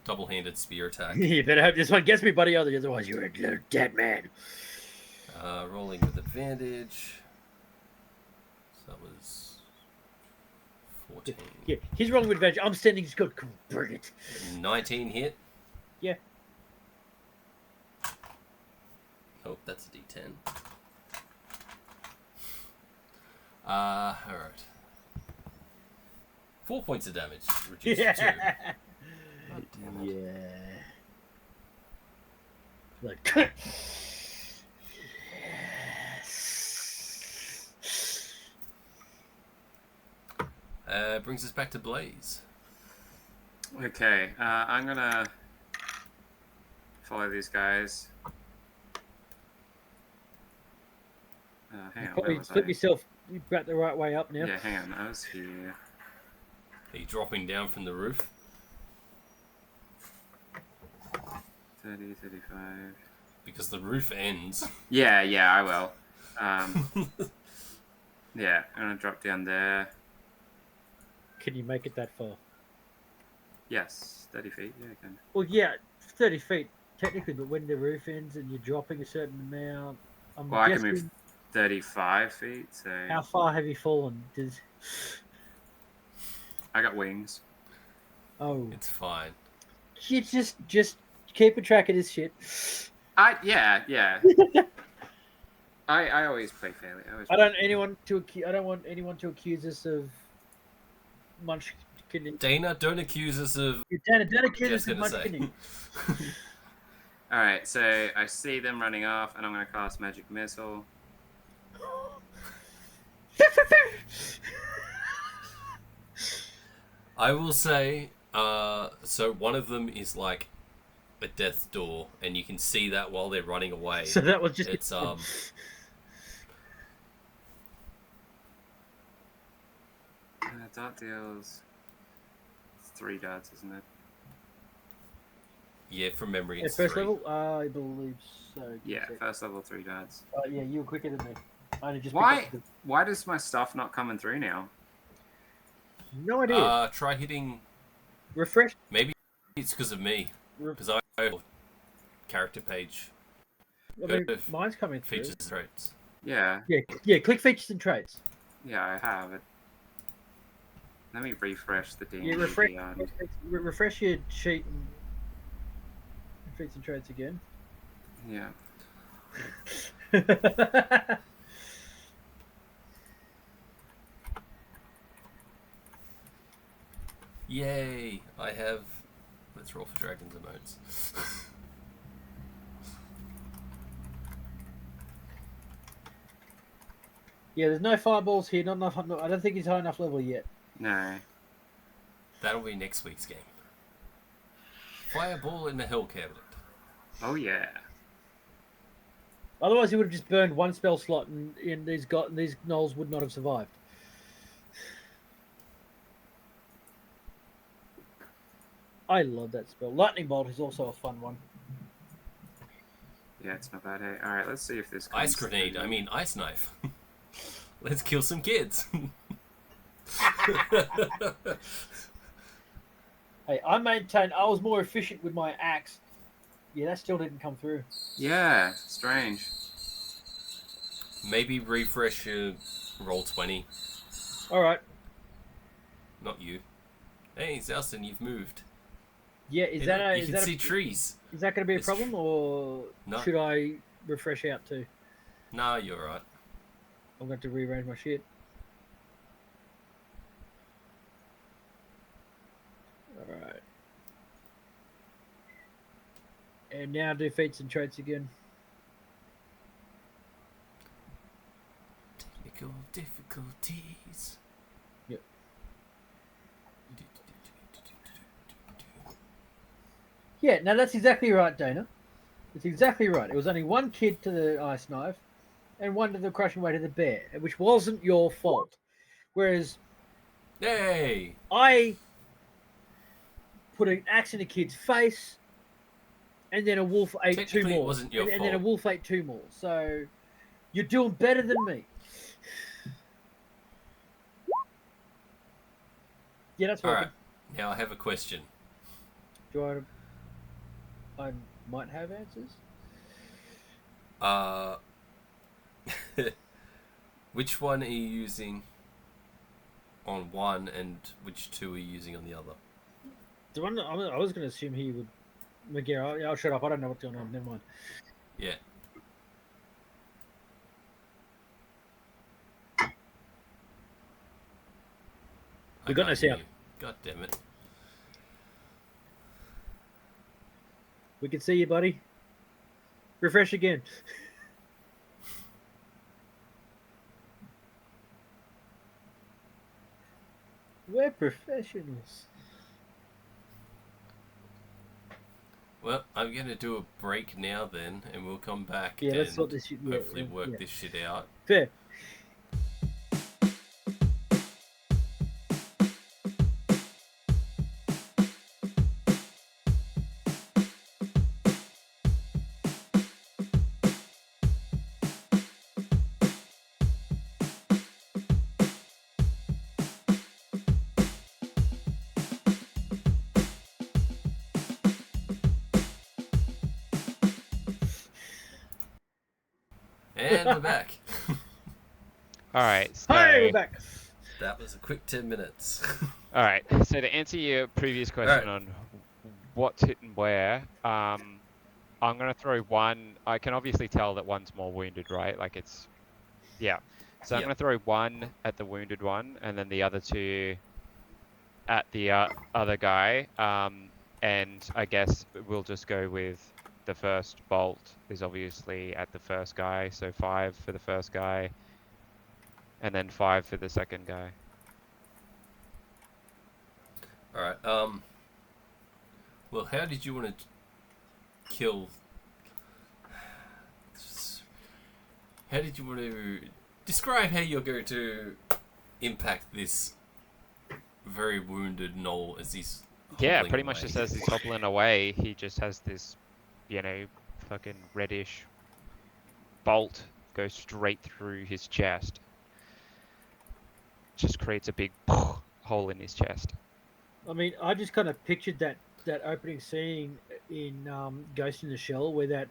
Double-handed spear attack. You better hope this one gets me, buddy. Otherwise, you're a little dead man. Rolling with advantage. So that was 14. Yeah, he's rolling with advantage. I'm standing just good. Come on, bring it. 19 hit. Yeah. Oh, that's a D10. Alright. 4 points of damage. Reduced to 2. God damn it. Yeah. Like. Brings us back to Blaze. Okay, I'm gonna follow these guys. Hang on, where was Flip I? yourself back the right way up now. Yeah, hang on, I was here. Are you dropping down from the roof? 30, 35. Because the roof ends. Yeah, I will. Yeah, I'm gonna drop down there. Can you make it that far? Yes, 30 feet, yeah, I can. Well, yeah, 30 feet technically, but when the roof ends and you're dropping a certain amount, I'm Well, I guessing. can move 35 feet, so... How far have you fallen? I got wings. Oh, It's fine. you just keep a track of this shit. Yeah. I always play fairly. I don't want anyone to accuse us of munchkin. Dana, don't accuse us of... Dana, don't accuse Just us of gonna say. munchkin. Alright, so I see them running off, and I'm going to cast Magic Missile. I will say, so one of them is like a death's door, and you can see that while they're running away. So that was just. It's Dart deals 3 darts, isn't it? Yeah, from memory, At it's first 3. level, I believe so. Yeah, Is it? first level 3 darts. Yeah, you were quicker than me. I only just Why? picked up Why does my stuff not coming through now? no idea. Try hitting. Refresh. Maybe it's because of me. Because I have character page. I mean, mine's coming through. Features and traits. Yeah. Yeah. Click features and traits. Yeah, I have it. Let me refresh the D&D Yeah, refresh. Beyond. Refresh your sheet and features and traits again. Yeah. Yay! I have. Let's roll for dragons emotes. Yeah, there's no fireballs here. Not enough. I don't think he's high enough level yet. No. That'll be next week's game. Fireball in the Hell Cabinet. Oh, yeah. Otherwise, he would have just burned one spell slot, and these gnolls would not have survived. I love that spell. Lightning bolt is also a fun one. Yeah, it's not bad. Hey, all right, let's see if this Ice comes grenade. through. I mean, ice knife. Let's kill some kids. Hey, I maintain I was more efficient with my axe. Yeah, that still didn't come through. Yeah, strange. Maybe refresh your roll 20. All right. Not you. Hey, Xalston, you've moved. Yeah, is Hey, that look, a? you Is can that see a, trees. Is that going to be a It's problem, or No. should I refresh out too? Nah, you're right. I'm going to rearrange my shit. All right. And now do feats and traits again. Technical difficulties. Yep. Yeah, no, that's exactly right, Dana. It's exactly right. It was only one kid to the ice knife and one to the crushing weight of the bear, which wasn't your fault. Whereas Hey! I put an axe in a kid's face, and then a wolf ate two Technically, it more. wasn't your and then a fault. wolf ate 2 more. So you're doing better than me. Yeah, that's working. Alright, now I have a question. Do I? I might have answers. Which one are you using on one, and which 2 are you using on the other? The one I was going to assume he would. McGarry, I'll shut up. I don't know what's going on. Never mind. Yeah. We got no can't hear sound. you. God damn it. We can see you, buddy. Refresh again. We're professionals. Well, I'm going to do a break now then, and we'll come back Yeah, and let's sort this shit. Yeah, hopefully work yeah. this shit out. Fair. And we're back. All right. So, Hey, we're back. That was a quick 10 minutes. all right. So to answer your previous question on what's hit and where, I'm gonna throw one. I can obviously tell that one's more wounded, right? Like it's, yeah. So I'm Yep. gonna throw one at the wounded one, and then the other 2 at the other guy. And I guess we'll just go with the first bolt is obviously at the first guy, so 5 for the first guy, and then 5 for the second guy. Alright, well, how did you want to kill... How did you want to... Describe how you're going to impact this very wounded Knoll as he's Yeah, hobbling pretty much away. just as he's hobbling away, he just has this, fucking reddish bolt go straight through his chest. Just creates a big hole in his chest. I mean, I just kind of pictured that opening scene in Ghost in the Shell where that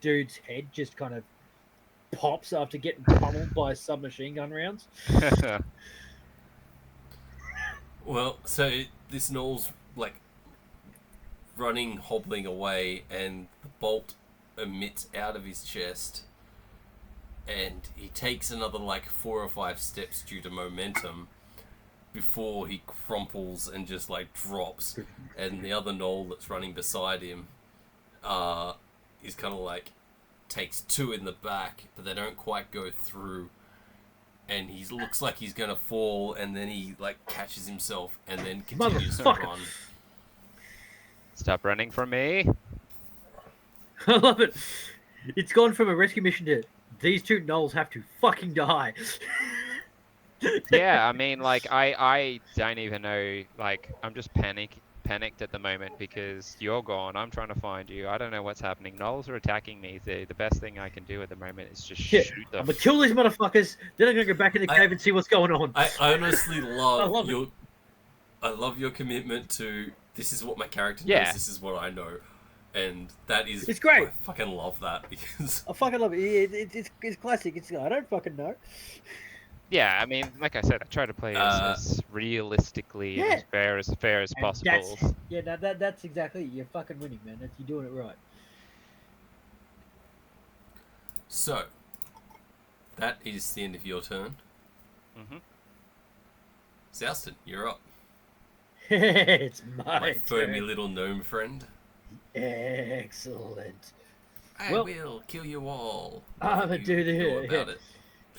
dude's head just kind of pops after getting pummeled by submachine gun rounds. Well, so this Knoll's like running, hobbling away, and the bolt emits out of his chest, and he takes another like 4 or 5 steps due to momentum before he crumples and just like drops, and the other Knoll that's running beside him is kind of like takes 2 in the back, but they don't quite go through, and he looks like he's gonna fall, and then he like catches himself and then continues to run. Stop running from me. I love it. It's gone from a rescue mission to these 2 Knolls have to fucking die. Yeah, I mean, like, I don't even know, like, I'm just panicked at the moment because you're gone. I'm trying to find you. I don't know what's happening. Knolls are attacking me. The best thing I can do at the moment is just shoot them. I'm gonna kill these motherfuckers. Then I'm gonna go back in the cave and see what's going on. I honestly love, it. I love your commitment to this is what my character knows, Yeah. this is what I know. And that is... It's great. I fucking love that because... I fucking love it. It's classic. I don't fucking know. Yeah, I mean, like I said, I try to play as realistically and as fair as possible. That's exactly it. You're fucking winning, man. You're doing it right. So, that is the end of your turn. Mm-hmm. Xalston, you're up. It's My my foamy turn. little gnome friend. Excellent. I Well, will kill you all. I'm What gonna do you do do this. about it?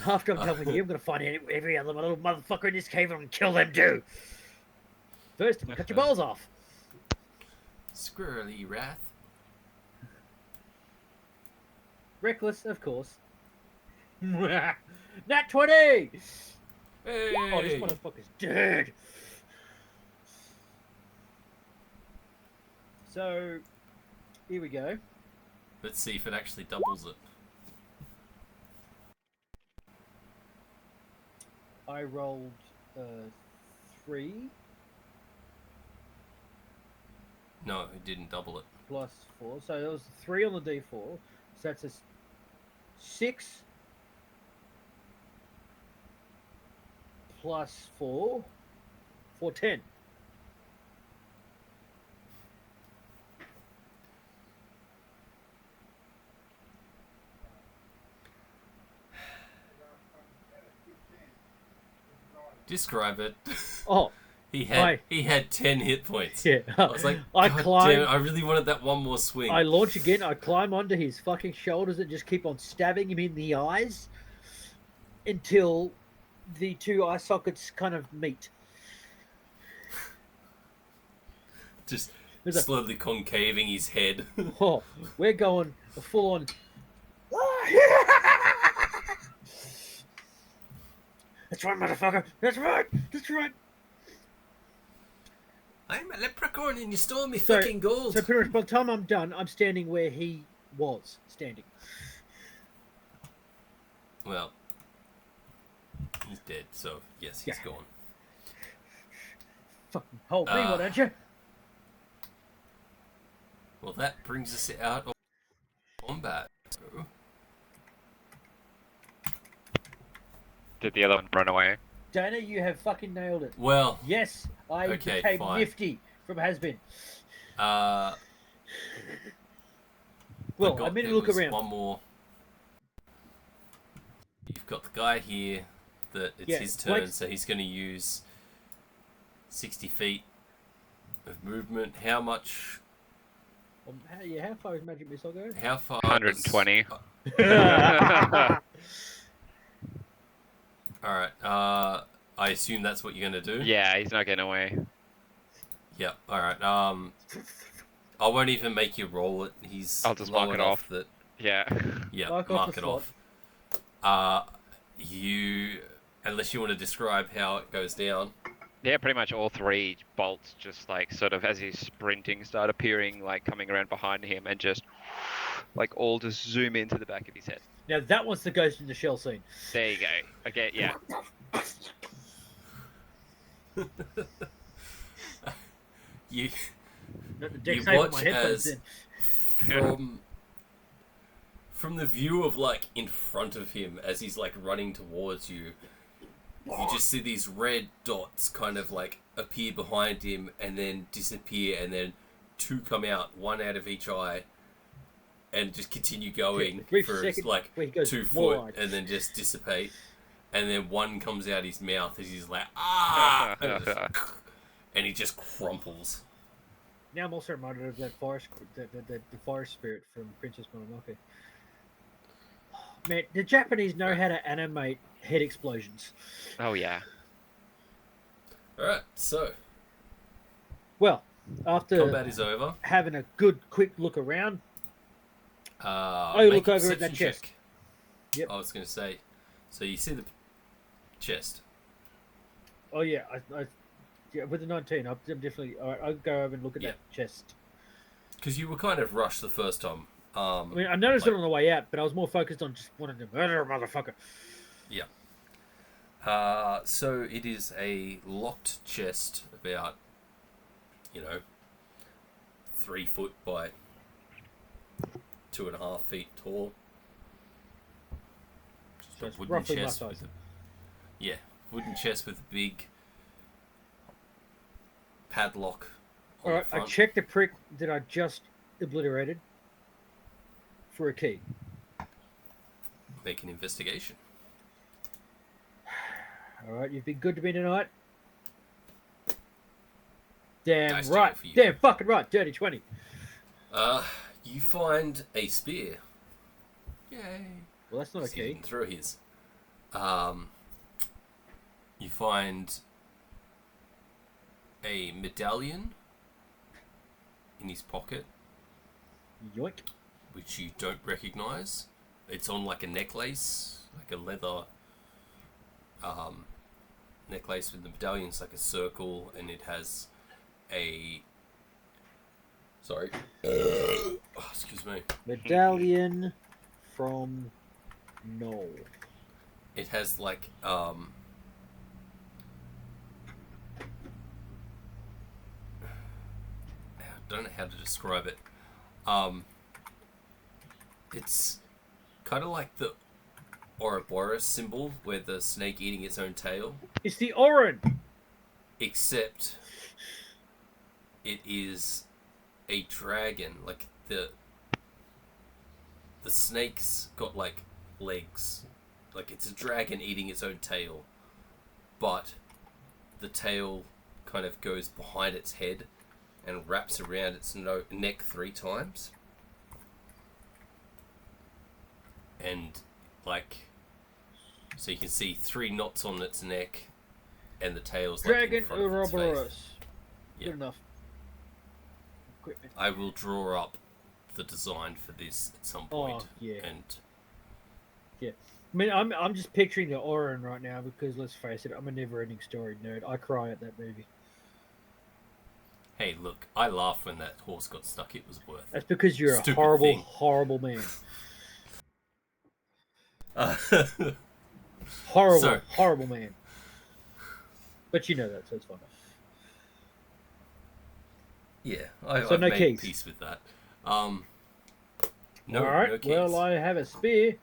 After I'm done with you, I'm gonna find every other little motherfucker in this cave and kill them too. First, I'm gonna cut your balls off. Squirrely wrath. Reckless, of course. Nat 20! Hey! Oh, this motherfucker's dead. So, here we go. Let's see if it actually doubles it. I rolled 3 No, it didn't double it. plus 4. So it was 3 on the d4. So that's a 6 plus 4 for 10. Describe it. Oh, He had 10 hit points. yeah. I was like, I God climb. damn it, I really wanted that one more swing. I launch again. I climb onto his fucking shoulders and just keep on stabbing him in the eyes until the 2 eye sockets kind of meet. Just There's a- slowly concaving his head. Oh, we're going full on. That's right, motherfucker. That's right. That's right. I'm a leprechaun and you stole me So- fucking gold. So pretty much by the time I'm done, I'm standing where he was standing. Well, he's dead, so yes, he's Yeah. gone. Fucking hold me, why don't you? Well, that brings us out of combat. So, Did the other one run away? Dana, you have fucking nailed it. well, Yes, I Okay, became fine. nifty from Hasbin. I Well, forgot I meant to there look was around. one more. You've got the guy here that it's Yeah, his turn, Blake's- so he's going to use 60 feet of movement. How much? How far is Magic Missile go? How far? 120. All right. I assume that's what you're going to do. Yeah, he's not getting away. Yeah. All right. I won't even make you roll it. He's I'll just low mark it enough off. That Yeah. yeah, Mark mark off the it off. You unless you want to describe how it goes down. Yeah, pretty much all three bolts just like sort of as he's sprinting start appearing, like coming around behind him and just like all just zoom into the back of his head. Now that one's the ghost in the shell scene. There you go. Okay, yeah. You The you deck save on my watch headphones as in. from the view of like in front of him as he's like running towards you, you just see these red dots kind of like appear behind him and then disappear, and then two come out, one out of each eye, and just continue going Brief for second like where he goes 2 more foot like- and then just dissipate, and then one comes out his mouth as he's like ah, and he just crumples. Now I'm also reminded of that forest, the forest spirit from Princess Mononoke. Man, the Japanese know how to animate head explosions. Oh yeah. Alright, so Well, after combat is over. having a good quick look around, Make look a over at that perception chest. check. Yep. I was going to say, so you see the chest. oh yeah, yeah, with the 19, I'm definitely. All right, I'll go over and look at Yeah. that chest. Because you were kind of rushed the first time. I mean, I noticed it like- on the way out, but I was more focused on just wanting to murder a motherfucker. Yeah. So it is a locked chest, about, 3 foot by 2.5 feet tall. Just So a it's wooden roughly my chest size. wooden chest with a big padlock on All right, the I front. checked the prick that I just obliterated for a key. Make an investigation. All right, you've been good to me tonight. Damn Nice right. job for you. Damn fucking right. Dirty 20. You find a spear. Yay. Well, that's not a See, he key. didn't throw his. You find a medallion in his pocket, Yoink. which you don't recognize. It's on like a necklace, like a leather necklace with the medallion's like a circle, and it has a. Sorry. Oh, excuse me. Medallion from Noel. It has like I don't know how to describe it. It's kind of like the Ouroboros symbol, where the snake eating its own tail, It's the Orin. except it is a dragon. Like the snake's got like legs, like it's a dragon eating its own tail, but the tail kind of goes behind its head and wraps around its neck 3 times, and like, so you can see 3 knots on its neck, and the tail's like in Dragon front of its face. Ouroboros. Yeah. Good enough. Equipment. I will draw up the design for this at some point. Oh, yeah. And I mean, I'm just picturing the Orin right now because, let's face it, I'm a never-ending story nerd. I cry at that movie. hey, look, I laughed when that horse got stuck. It was worth it. That's because you're Stupid a horrible, thing. horrible man. Horrible, So- horrible man. But you know that, so it's fine. yeah, So I've no made keys. peace with that. No, All right. no keys. Well, I have a spear.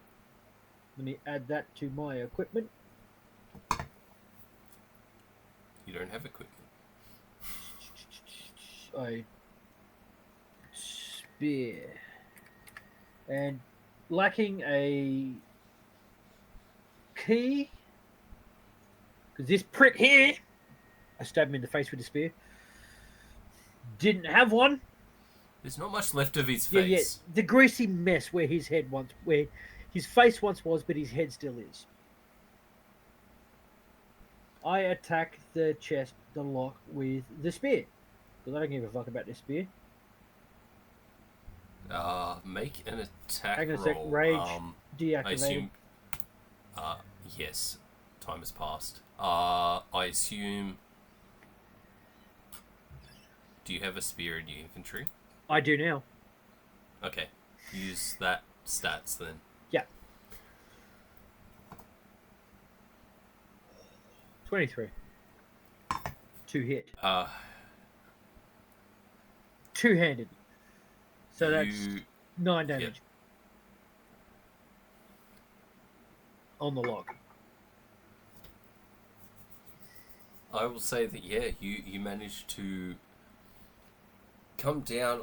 Let me add that to my equipment. You don't have equipment. A spear, and lacking a key, because this prick here, I stabbed him in the face with the spear, didn't have one. There's not much left of his Yeah, face. the greasy mess where his head once, where his face once was, but his head still is. I attack the chest, the lock, with the spear. Because I don't give a fuck about this spear. Make an attack Hang on a sec. roll. Rage I deactivated. assume. Yes, time has passed. I assume Do you have a spear in your inventory? I do now. Okay. Use that stats then. Yeah. 23. 2 hit. Two-handed. So that's 9 damage. On the lock. I will say that, yeah, you managed to come down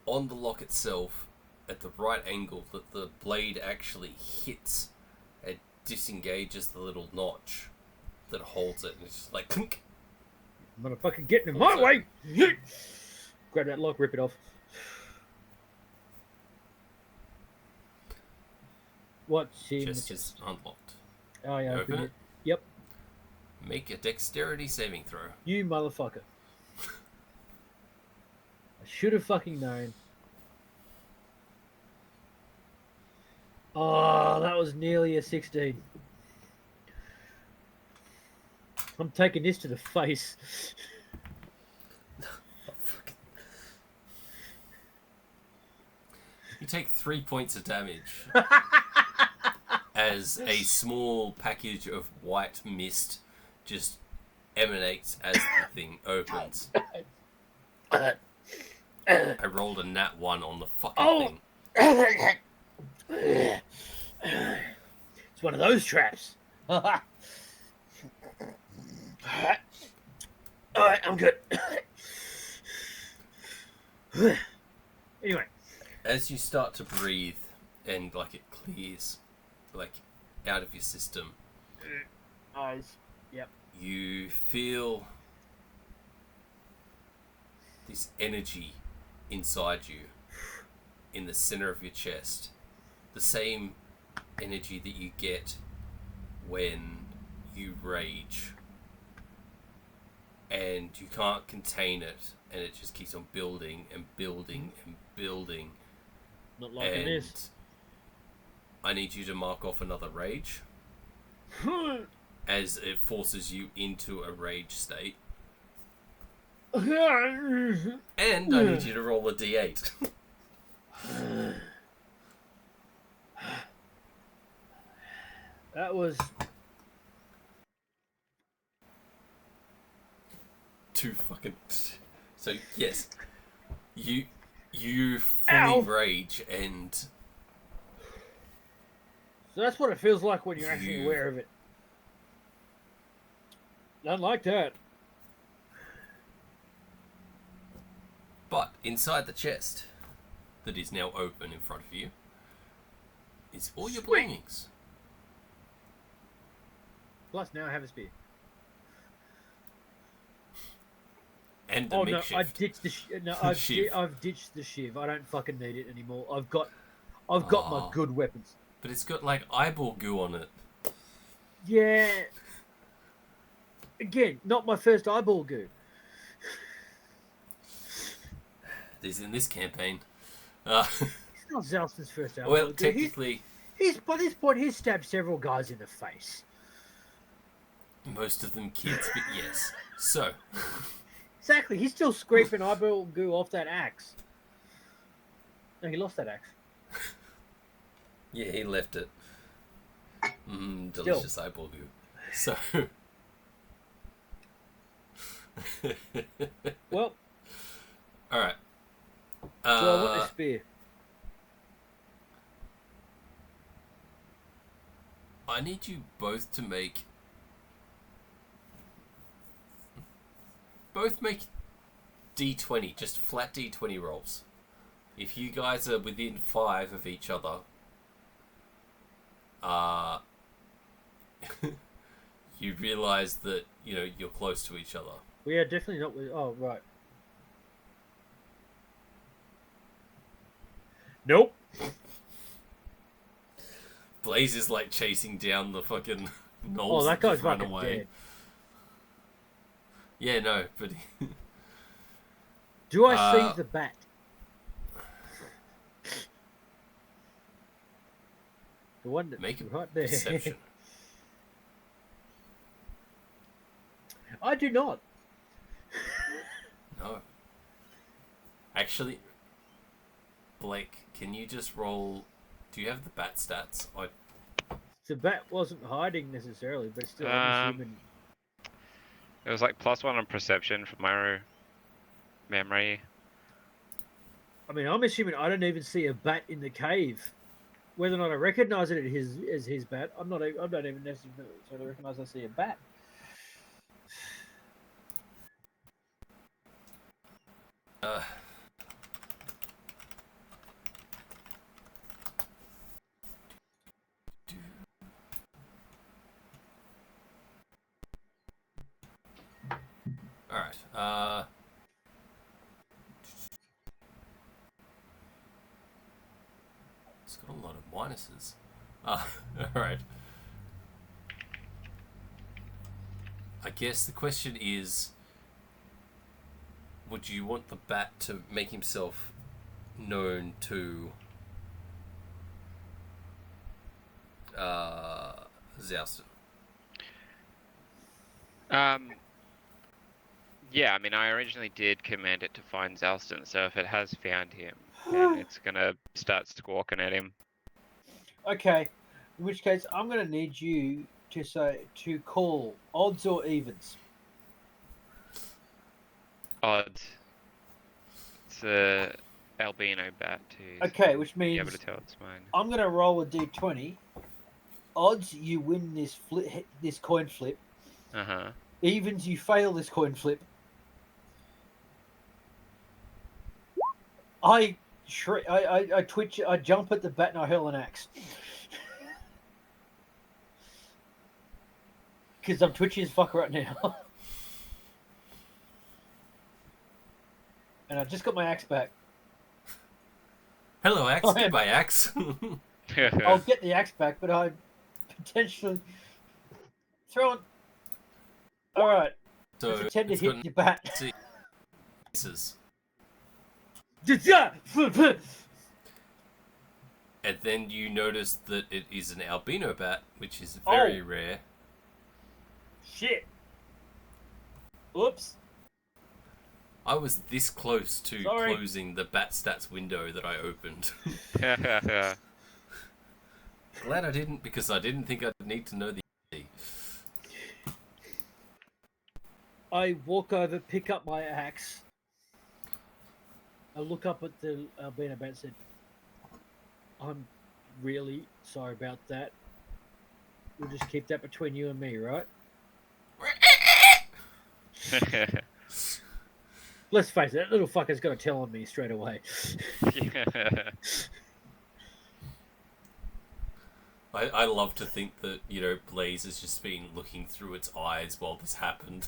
on the lock itself at the right angle that the blade actually hits and disengages the little notch that holds it, and it's just like clink. Motherfucker getting in my way! Grab that lock, rip it off. What's in Chest the is chest? unlocked. Oh yeah, Open it. Yep. Make a dexterity saving throw. You motherfucker. I should have fucking known. Oh, that was nearly a 16. I'm taking this to the face. You take 3 points of damage as a small package of white mist just emanates as the thing opens. I rolled a nat 1 on the fucking thing. It's one of those traps. Alright, I'm good. Anyway. As you start to breathe and like it clears like out of your system, Eyes. Yep. you feel this energy inside you in the center of your chest. The same energy that you get when you rage. And you can't contain it, and it just keeps on building and building and building. Not liking this. I need you to mark off another rage as it forces you into a rage state. And I need you to roll a d8. That was 2 fucking... So, yes. You fully Ow. rage and... So that's what it feels like when you're actually aware of it. Not like that. But inside the chest that is now open in front of you is all your Sweet. belongings. Plus, now I have a spear. And the Oh no, makeshift. I ditched the Shiv. I've ditched the shiv. I don't fucking need it anymore. I've got my good weapons. But it's got like eyeball goo on it. Yeah. Again, not my first eyeball goo. This in this campaign. It's not Xalstons' first eyeball Well, goo. technically, He's by this point he's stabbed several guys in the face. most of them kids, but yes. So, Exactly. He's still scraping eyeball goo off that axe. No, he lost that axe. yeah, he left it. Delicious eyeball goo. So, Well, all right. do I want this spear? I need you both to make D20, just flat D20 rolls. If you guys are within 5 of each other, you realize that, you know, you're close to each other. We are definitely not with. Oh, right. Nope. Blaze is like chasing down the fucking Oh, knolls that guy's just run fucking away. dead. Yeah, no, but Do I see the bat? The one that's make a right there. perception. I do not. No. Actually, Blake, can you just roll? Do you have the bat stats? The bat wasn't hiding necessarily, but still, I'm assuming. It was like +1 on perception from my memory. I mean, I'm assuming I don't even see a bat in the cave. Whether or not I recognise it as his bat, I don't even necessarily recognise I see a bat. Alright, it's got a lot of minuses. Alright. I guess the question is, would you want the bat to make himself known to Xalston? Yeah, I mean, I originally did command it to find Xalston, so if it has found him, then it's gonna start squawking at him. Okay, in which case I'm going to need you to call odds or evens. Odds. It's a albino bat too. Okay, so which you'll be means able to tell it's mine. I'm going to roll a d20. Odds you win this coin flip. Evens you fail this coin flip. I twitch, I jump at the bat and I hurl an axe. Because I'm twitchy as fuck right now. And I just got my axe back. Hello, axe. Goodbye, axe. I'll get the axe back, but I potentially throw it. All right. So Just attempt to it's hit got your bat. pieces. And then you notice that it is an albino bat, which is very rare. Shit. Oops. I was this close to Sorry. closing the bat stats window that I opened. Glad I didn't, because I didn't think I'd need to know the. I walk over, pick up my axe. I look up at the albino bat and said, I'm really sorry about that. We'll just keep that between you and me, right? Let's face it, that little fucker's going to tell on me straight away. I love to think that, Blaze has just been looking through its eyes while this happened.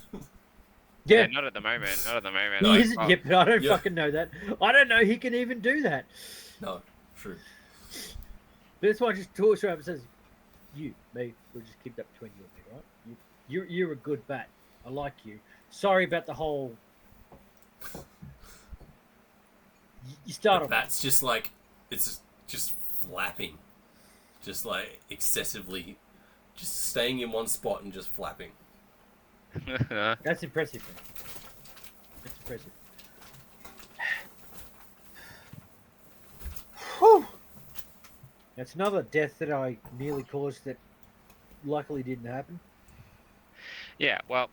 Yeah, not at the moment. Not at the moment. He isn't yet, but I don't fucking know that. I don't know he can even do that. No, true. But that's why I just talks around and says, you, me, we'll just keep that between you and me, right? You're a good bat. I like you. Sorry about the whole... You started. That's just like, it's just flapping. Just like excessively, just staying in one spot and just flapping. That's impressive, man. That's impressive. Whew. That's another death that I nearly caused that luckily didn't happen. Yeah, well,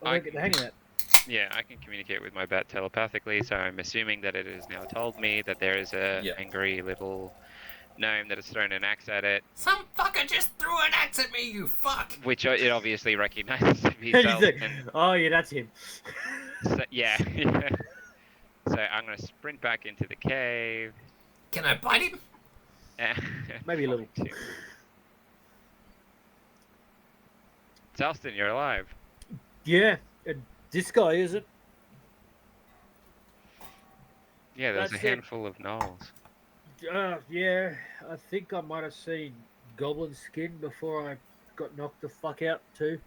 I don't get the hang of that. Yeah, I can communicate with my bat telepathically, so I'm assuming that it has now told me that there is a angry little gnome that has thrown an axe at it. Some fucker just threw an axe at me, you fuck! Which it obviously recognizes himself. Oh yeah, that's him. So, yeah. So I'm going to sprint back into the cave. Can I bite him? Maybe a little. Xalston, you're alive. Yeah, this guy isn't. Yeah, there's a handful of gnolls. Yeah, I think I might have seen goblin skin before I got knocked the fuck out too.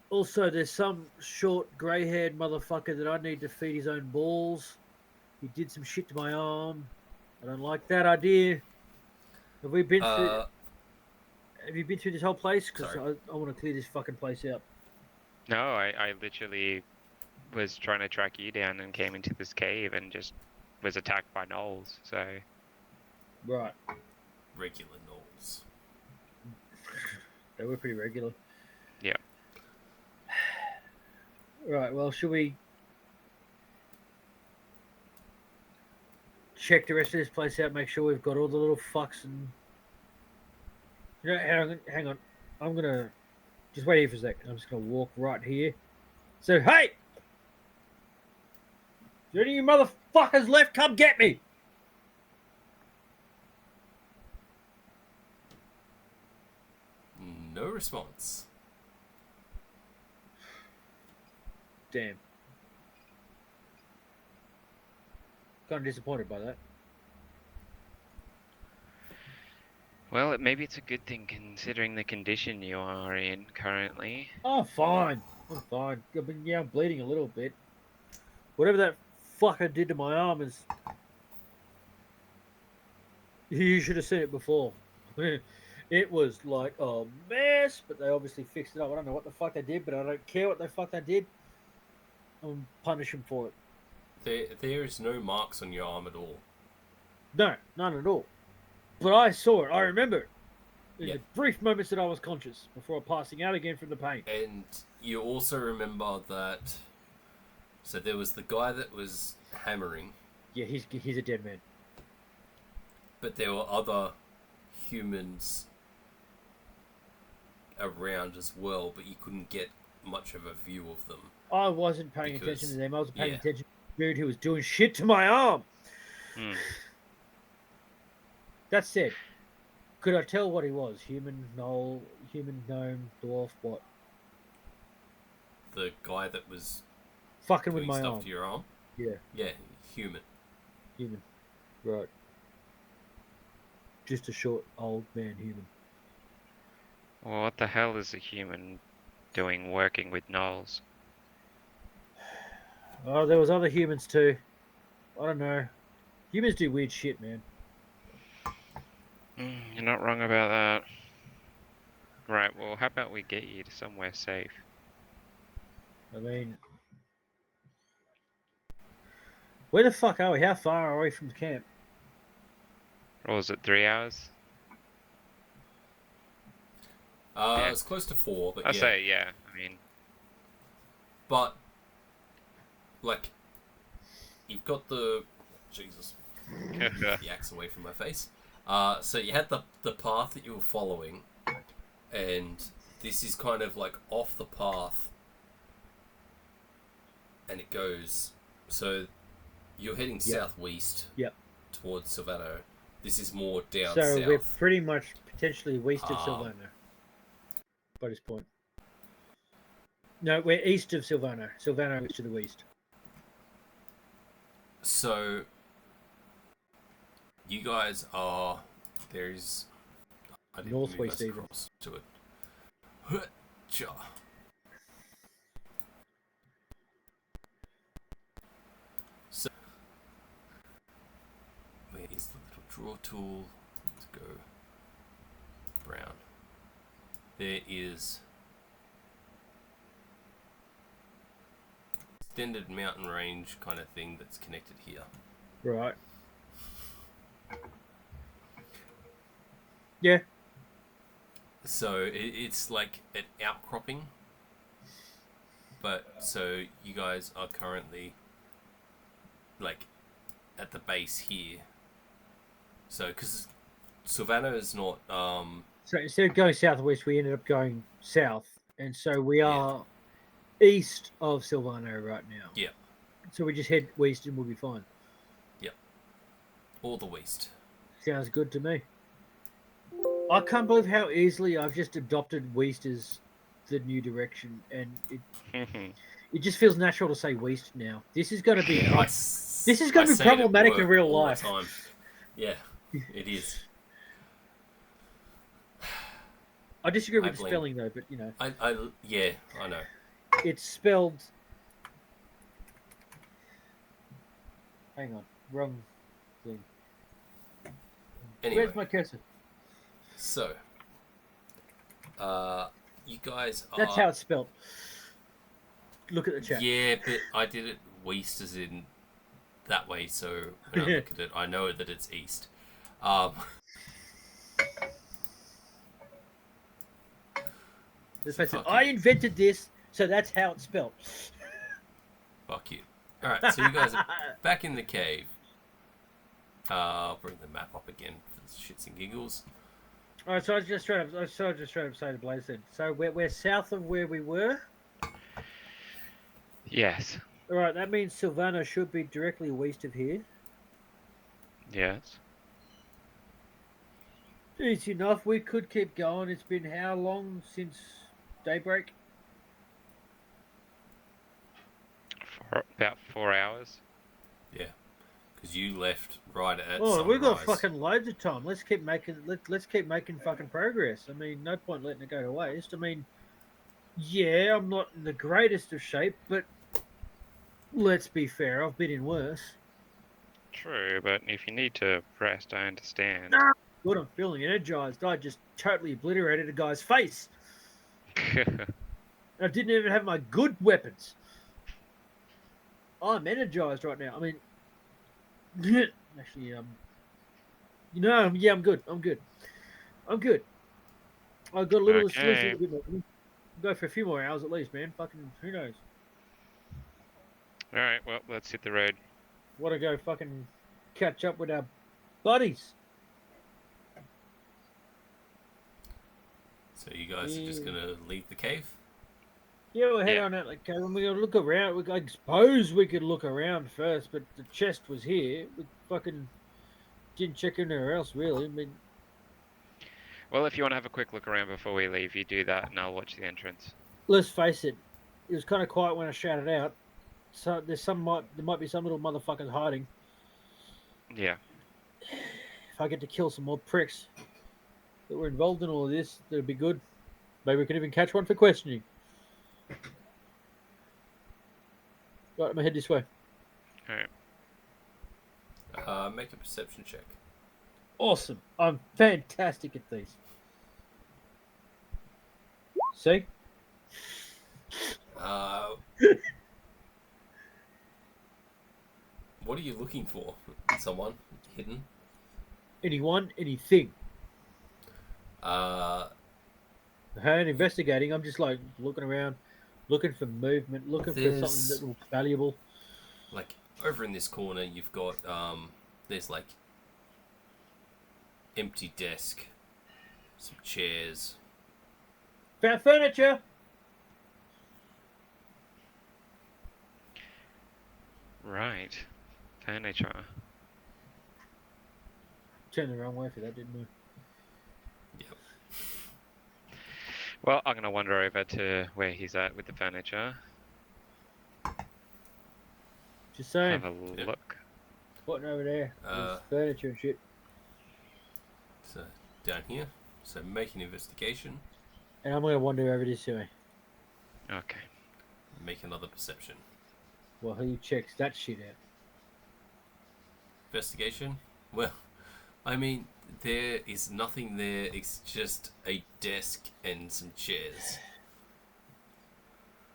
Also, there's some short grey-haired motherfucker that I need to feed his own balls. He did some shit to my arm. I don't like that idea. Have we been through? Have you been through this whole place? Because I want to clear this fucking place out. No, I literally was trying to track you down and came into this cave and just was attacked by gnolls. So Right. Regular gnolls. They were pretty regular. yeah. Right, well, should we check the rest of this place out, make sure we've got all the little fucks and... You know, hang on. I'm going to... Just wait here for a sec. I'm just going to walk right here. So, hey! Is there any of you motherfuckers left? Come get me! No response. Damn. Kind of disappointed by that. Well, maybe it's a good thing considering the condition you are in currently. Oh, fine. I'm fine. I'm bleeding a little bit. Whatever that fucker did to my arm is... You should have seen it before. It was like a mess, but they obviously fixed it up. I don't know what the fuck they did, but I don't care what the fuck they did. I'm punish them for it. There is no marks on your arm at all. No, none at all. But I saw it. I remember it. In Yeah. the brief moments that I was conscious before passing out again from the pain. And you also remember that... So there was the guy that was hammering, Yeah, he's a dead man. but there were other humans around as well, but you couldn't get much of a view of them. I wasn't paying Because- attention to them. I was paying yeah. attention to the dude who was doing shit to my arm. Hmm. That said, could I tell what he was? Human, gnoll, human, gnome, dwarf, what? The guy that was Fucking with doing my stuff arm. to your arm? Yeah, Yeah, human. human. Right. Just a short, old man human. Well, what the hell is a human doing working with gnolls? Oh, there was other humans too. I don't know. Humans do weird shit, man. You're not wrong about that. Right, well, how about we get you to somewhere safe? I mean... Where the fuck are we? How far are we from the camp? Or was it 3 hours? Yeah. It's close to 4, but I yeah. say, yeah. I mean, But, like, you've got the... Jesus. The axe away from my face. So you had the path that you were following, and this is kind of like off the path, and it goes... So you're heading southwest Yep. towards Silvano. This is more down So south. we're pretty much potentially west of Ah. Silvano. By this point. No, we're east of Silvano. Silvano is to the west. So you guys are... There's... I didn't move Northwest us even. across to it. Hutcha. So where is the little draw tool? Let's go brown. There is extended mountain range kind of thing that's connected here. Right. Yeah. So it's like an outcropping, but so you guys are currently like at the base here. So because Silvano is not So instead of going southwest, we ended up going south. And so we Yeah. are east of Silvano right now. Yeah. So we just head west and we'll be fine. all the west. Sounds good to me. I can't believe how easily I've just adopted west as the new direction. And it just feels natural to say west now. This is going to be... This is gonna be problematic in real life. Yeah, it is. I disagree I with the blame- spelling though, but you know, Yeah, I know. it's spelled... Hang on, wrong thing. Anyway, Where's my cursor? so you guys are... That's how it's spelled. look at the chat. Yeah, but I did it west as in that way, so when I look at it, I know that it's east. Let's face it, fuck I you. invented this, so that's how it's spelled. Fuck you. Alright, so you guys are back in the cave. I'll bring the map up again for the shits and giggles. Alright, so I was just trying to say to Blaze then. So we're south of where we were. Yes. Alright, that means Silvana should be directly west of here. Yes. Easy enough. We could keep going. It's been how long since daybreak? For about 4 hours. Yeah. Because you left right at Oh, sunrise. we've got fucking loads of time. Let's keep making fucking progress. I mean, no point letting it go to waste. I mean, yeah, I'm not in the greatest of shape, but let's be fair, I've been in worse. True, but if you need to rest, I understand. Good, I'm feeling energized. I just totally obliterated a guy's face. I didn't even have my good weapons. I'm energized right now. I mean, actually, yeah, I'm good. I'm good. I've got a little Okay. sleep. Go for a few more hours at least, man. Fucking, who knows? Alright, well, let's hit the road. Want to go fucking catch up with our buddies? So you guys are just gonna leave the cave? Yeah, we'll head Yeah. on out the cave. We're gonna look around. I suppose we could look around first, but the chest was here. We fucking didn't check anywhere else, really. I mean, Well, if you want to have a quick look around before we leave, you do that, and I'll watch the entrance. let's face it. It was kind of quiet when I shouted out. So there might be some little motherfuckers hiding. Yeah. If I get to kill some more pricks that were involved in all of this, that'd be good. Maybe we can even catch one for questioning. Right, I'm gonna head this way. Alright. Make a perception check. Awesome. I'm fantastic at these. See? What are you looking for? Someone hidden? Anyone, anything. Uh, I ain't investigating. I'm just like looking around, looking for movement, looking for something There's- that looks valuable. like over in this corner, you've got there's like empty desk, some chairs. Found furniture. Right. Furniture. Turned the wrong way for that, didn't we? Yep. Well, I'm going to wander over to where he's at with the furniture. Just saying. Have a Yeah. look. What's over there? There's Uh, furniture and shit. So down here. So make an investigation. And I'm gonna wander over this way. Okay. Make another perception. Well, who checks that shit out? Investigation? Well, I mean, there is nothing there. It's just a desk and some chairs.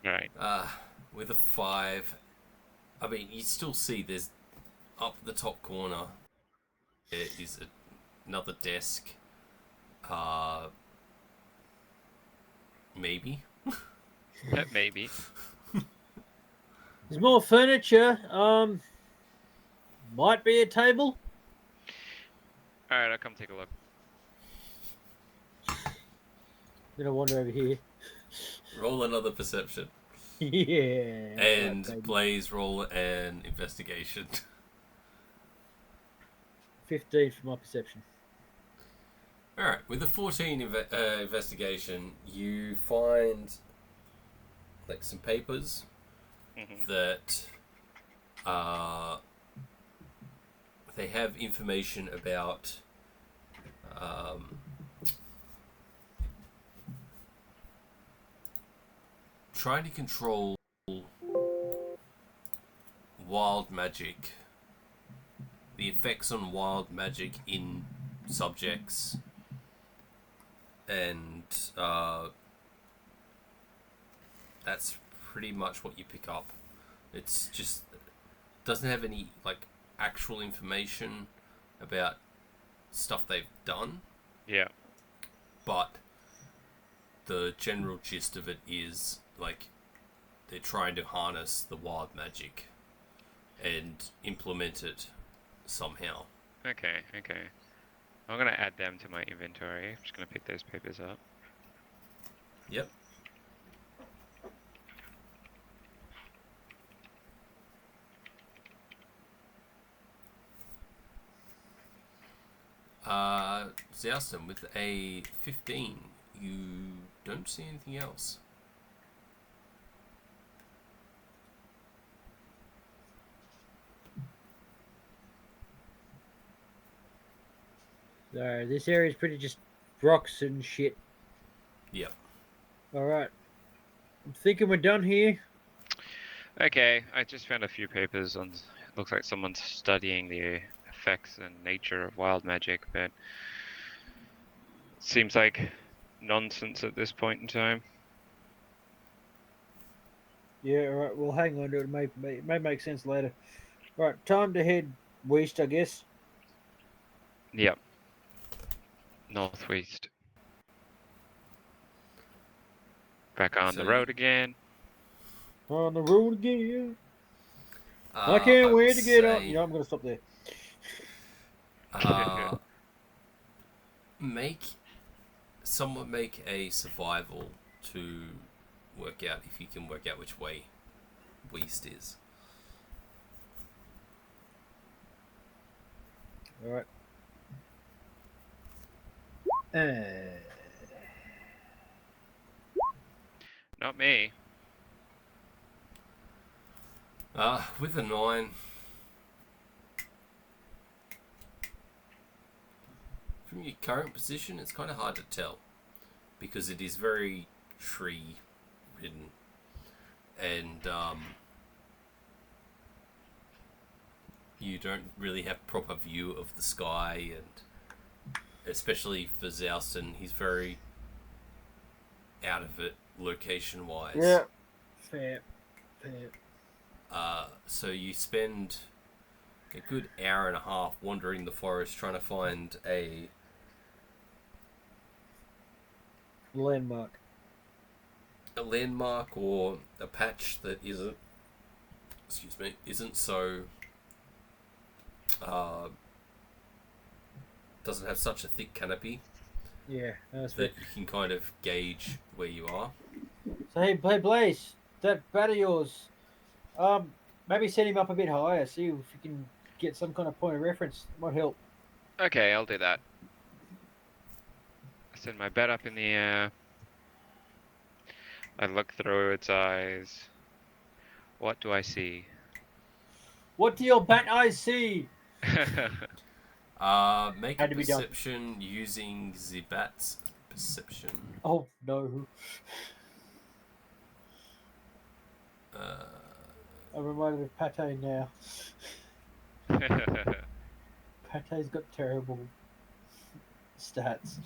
Right. With a 5. I mean, you still see there's up the top corner. There is another desk. Maybe. Maybe. There's more furniture. Might be a table. Alright, I'll come take a look. Then I wander over here. Roll another perception. Yeah. And right, baby. Blaze, roll an investigation. 15 for my perception. Alright, with a 14 investigation, you find like some papers Mhm. that they have information about trying to control wild magic, the effects on wild magic in subjects, and that's pretty much what you pick up. It's just doesn't have any like actual information about stuff they've done, Yeah. but the general gist of it is like they're trying to harness the wild magic and implement it somehow. Okay. I'm gonna add them to my inventory. I'm just gonna pick those papers up. Yep. Xalston, with a 15, you don't see anything else. So this area is pretty just rocks and shit. Yep. All right. I'm thinking we're done here. Okay, I just found a few papers on. Looks like someone's studying the effects and nature of wild magic, but seems like nonsense at this point in time. Yeah, all right. We'll hang on to it. It may make sense later. All right, time to head west, I guess. Yep. Northwest. Back on So the road again. On the road again. I I can't would wait to get up. say, Yeah, I'm gonna stop there. Someone make a survival to work out if you can work out which way west is. All right. Not me. With a 9, from your current position, it's kind of hard to tell because it is very tree ridden, and you don't really have proper view of the sky, and especially for Xalston, he's very out of it location wise. Yeah. Fair. So you spend a good hour and a half wandering the forest trying to find a Landmark. landmark or a patch that isn't so doesn't have such a thick canopy Yeah, that's fair. that you can kind of gauge where you are. So hey, Blaze, that bat of yours, maybe set him up a bit higher. See if you can get some kind of point of reference. Might help. Okay, I'll do that. I send my bat up in the air. I look through its eyes. What do I see? What do your bat eyes see? Make Had a to be done. perception using the bat's perception. Oh no! I'm reminded of Pate now. Pate's got terrible stats.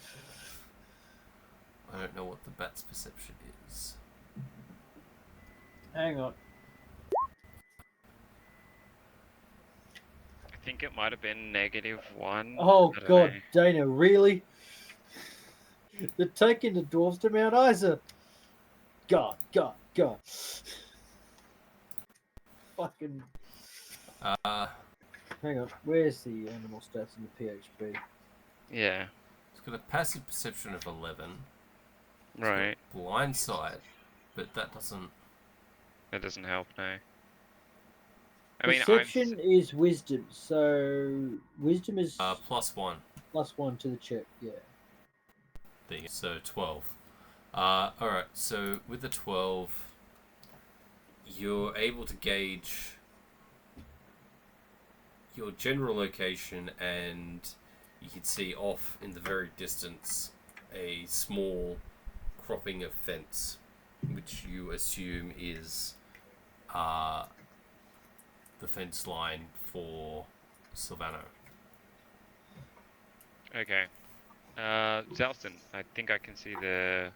I don't know what the bat's perception is. Hang on. I think it might have been -1. Oh I don't God, know. Dana, really? They're taking the dwarves to Mount Isa. God. Fucking. Hang on. Where's the animal stats in the PHP? Yeah, It's got a passive perception of 11. It's got right. blind sight, but that doesn't. That doesn't help, no. I mean, Perception is wisdom, so wisdom is +1. +1 to the check. Yeah. There you go. So 12. Alright, so with the 12, you're able to gauge your general location, and you can see off in the very distance a small cropping of fence, which you assume is the fence line for Silvano. Okay. Xalston, I think I can see the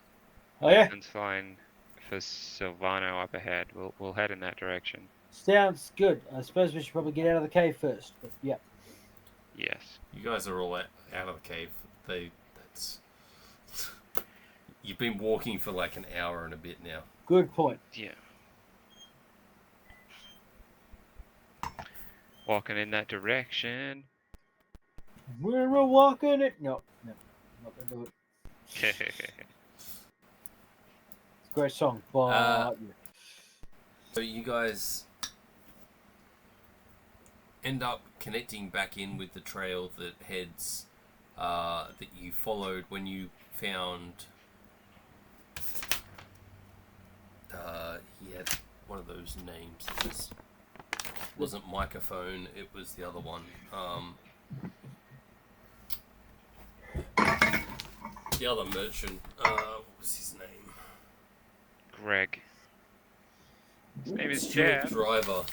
Oh yeah. fence line for Silvano up ahead. We'll head in that direction. Sounds good. I suppose we should probably get out of the cave first. But yeah. Yes. You guys are all out of the cave. That's. You've been walking for like an hour and a bit now. Good point. Yeah. Walking in that direction. We're walking it. No, not gonna do it. It's a great song, but yeah. So you guys end up connecting back in with the trail that heads that you followed when you found. He had one of those names. It wasn't microphone. It was the other one. The other merchant. What was his name? Greg. His name is Stuart Jeff. Driver.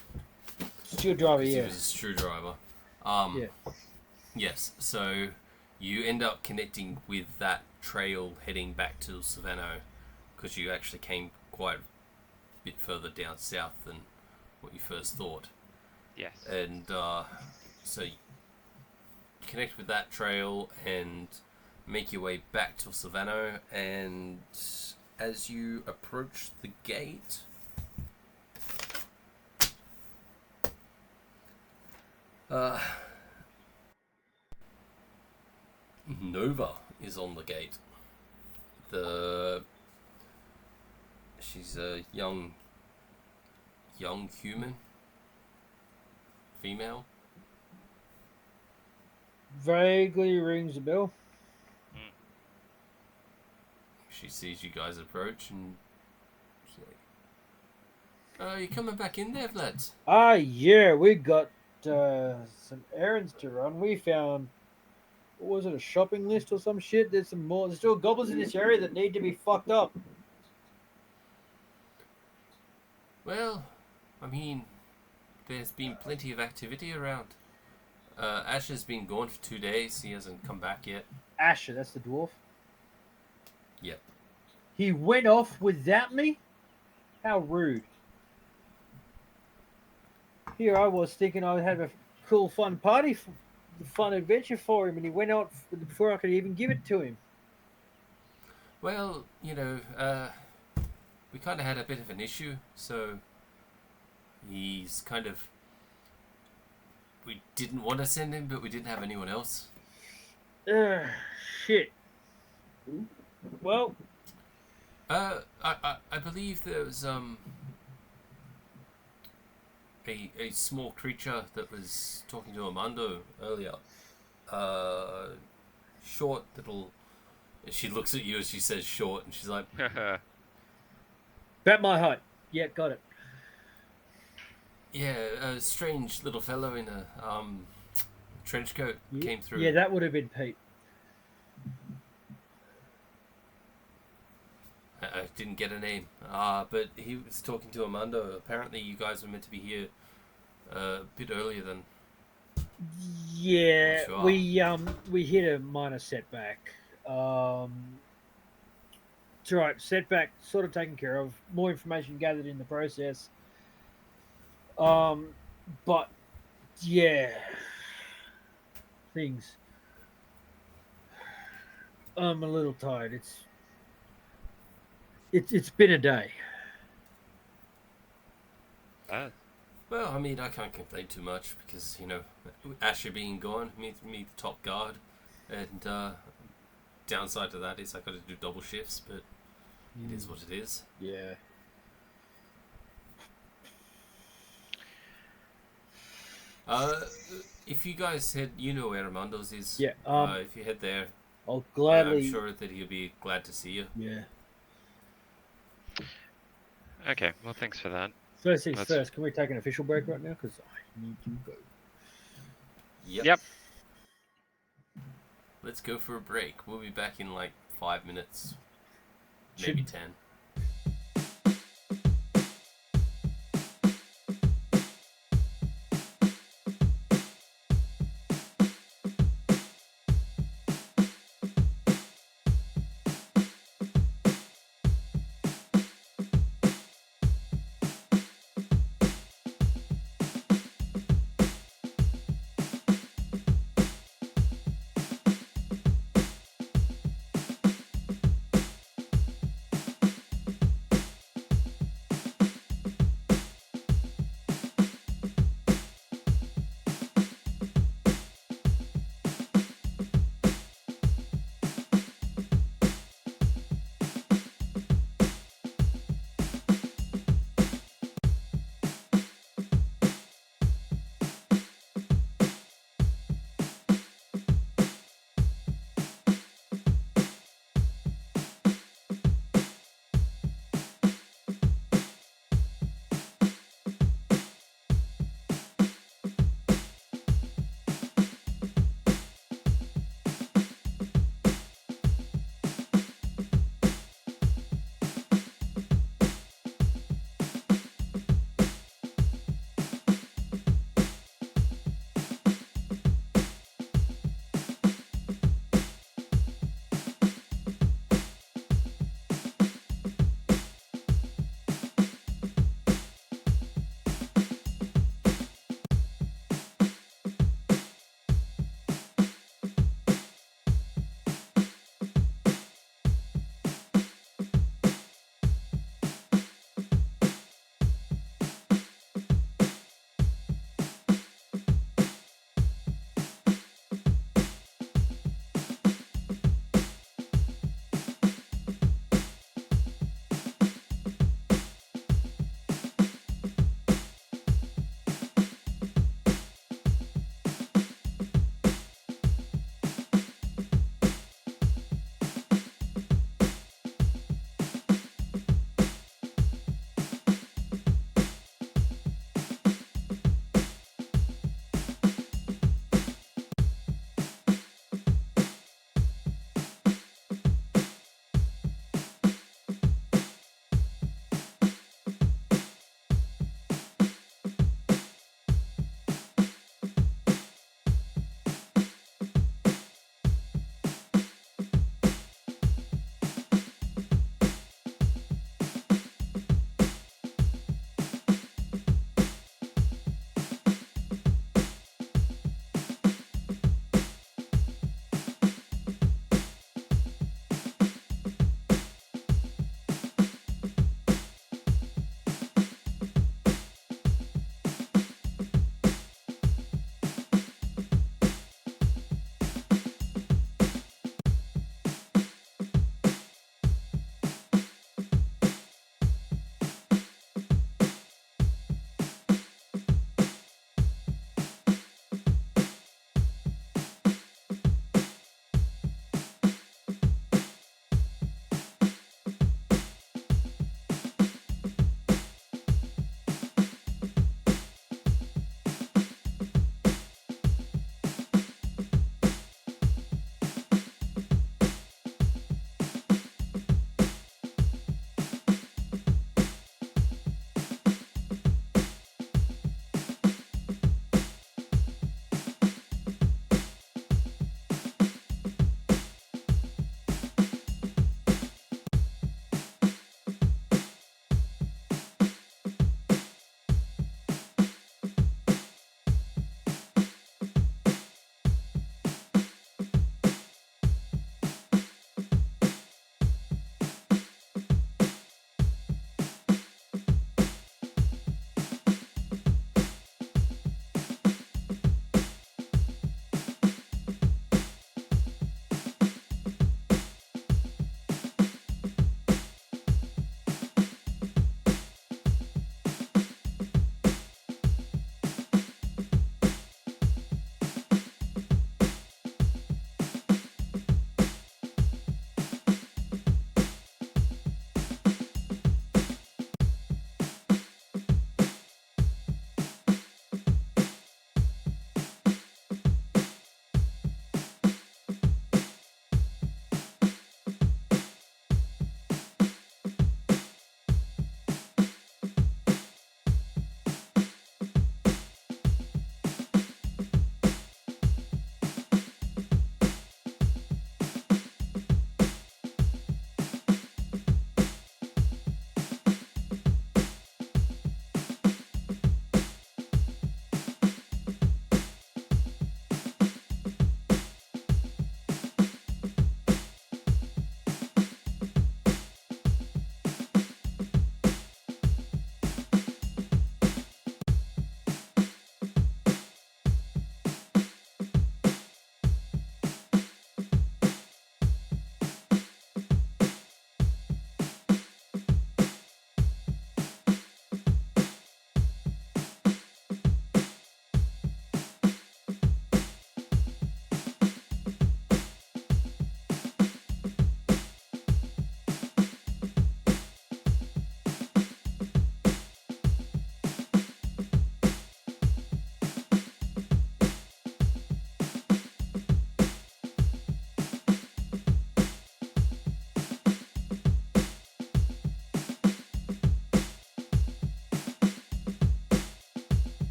Stuart Driver, He yeah. was a screwdriver. Yeah. Yes, so you end up connecting with that trail heading back to Savannah because you actually came quite a bit further down south than what you first thought. Yes. And so you connect with that trail and make your way back to Savannah, and as you approach the gate, Nova is on the gate. She's a young human, female. Vaguely rings a bell. She sees you guys approach and she's like, you coming back in there, lads? Ah, yeah, we got some errands to run. We found, what was it, a shopping list or some shit? There's some more. There's still goblins in this area that need to be fucked up. Well, I mean, there's been plenty of activity around. Ash has been gone for 2 days. He hasn't come back yet. Asher, that's the dwarf. Yep. He went off without me? How rude. Here I was thinking I would have a cool, fun party, fun adventure for him, and he went out before I could even give it to him. Well, you know, we kind of had a bit of an issue, so he's kind of... We didn't want to send him, but we didn't have anyone else. Shit. Well... I believe there was, a small creature that was talking to Armando earlier. Short little... She looks at you as she says short, and she's like... Bet my height. Yeah, got it. Yeah, a strange little fellow in a trench coat came through. Yeah, that would have been Pete. I didn't get a name, but he was talking to Armando. Apparently you guys were meant to be here a bit earlier than... Yeah, Sure. we hit a minor setback. It's alright, setback sort of taken care of. More information gathered in the process. But yeah, things. I'm a little tired. It's been a day. Well, I mean, I can't complain too much because, you know, Asher being gone, me the top guard, and downside to that is I got to do double shifts, but it is what it is. Yeah. If you guys head, you know where Armando's is. Yeah. If you head there, I'll gladly. I'm sure that he'll be glad to see you. Yeah. Okay, well, thanks for that. First things first. Can we take an official break right now? Because I need to go. Yep. Let's go for a break. We'll be back in like 5 minutes, maybe 10.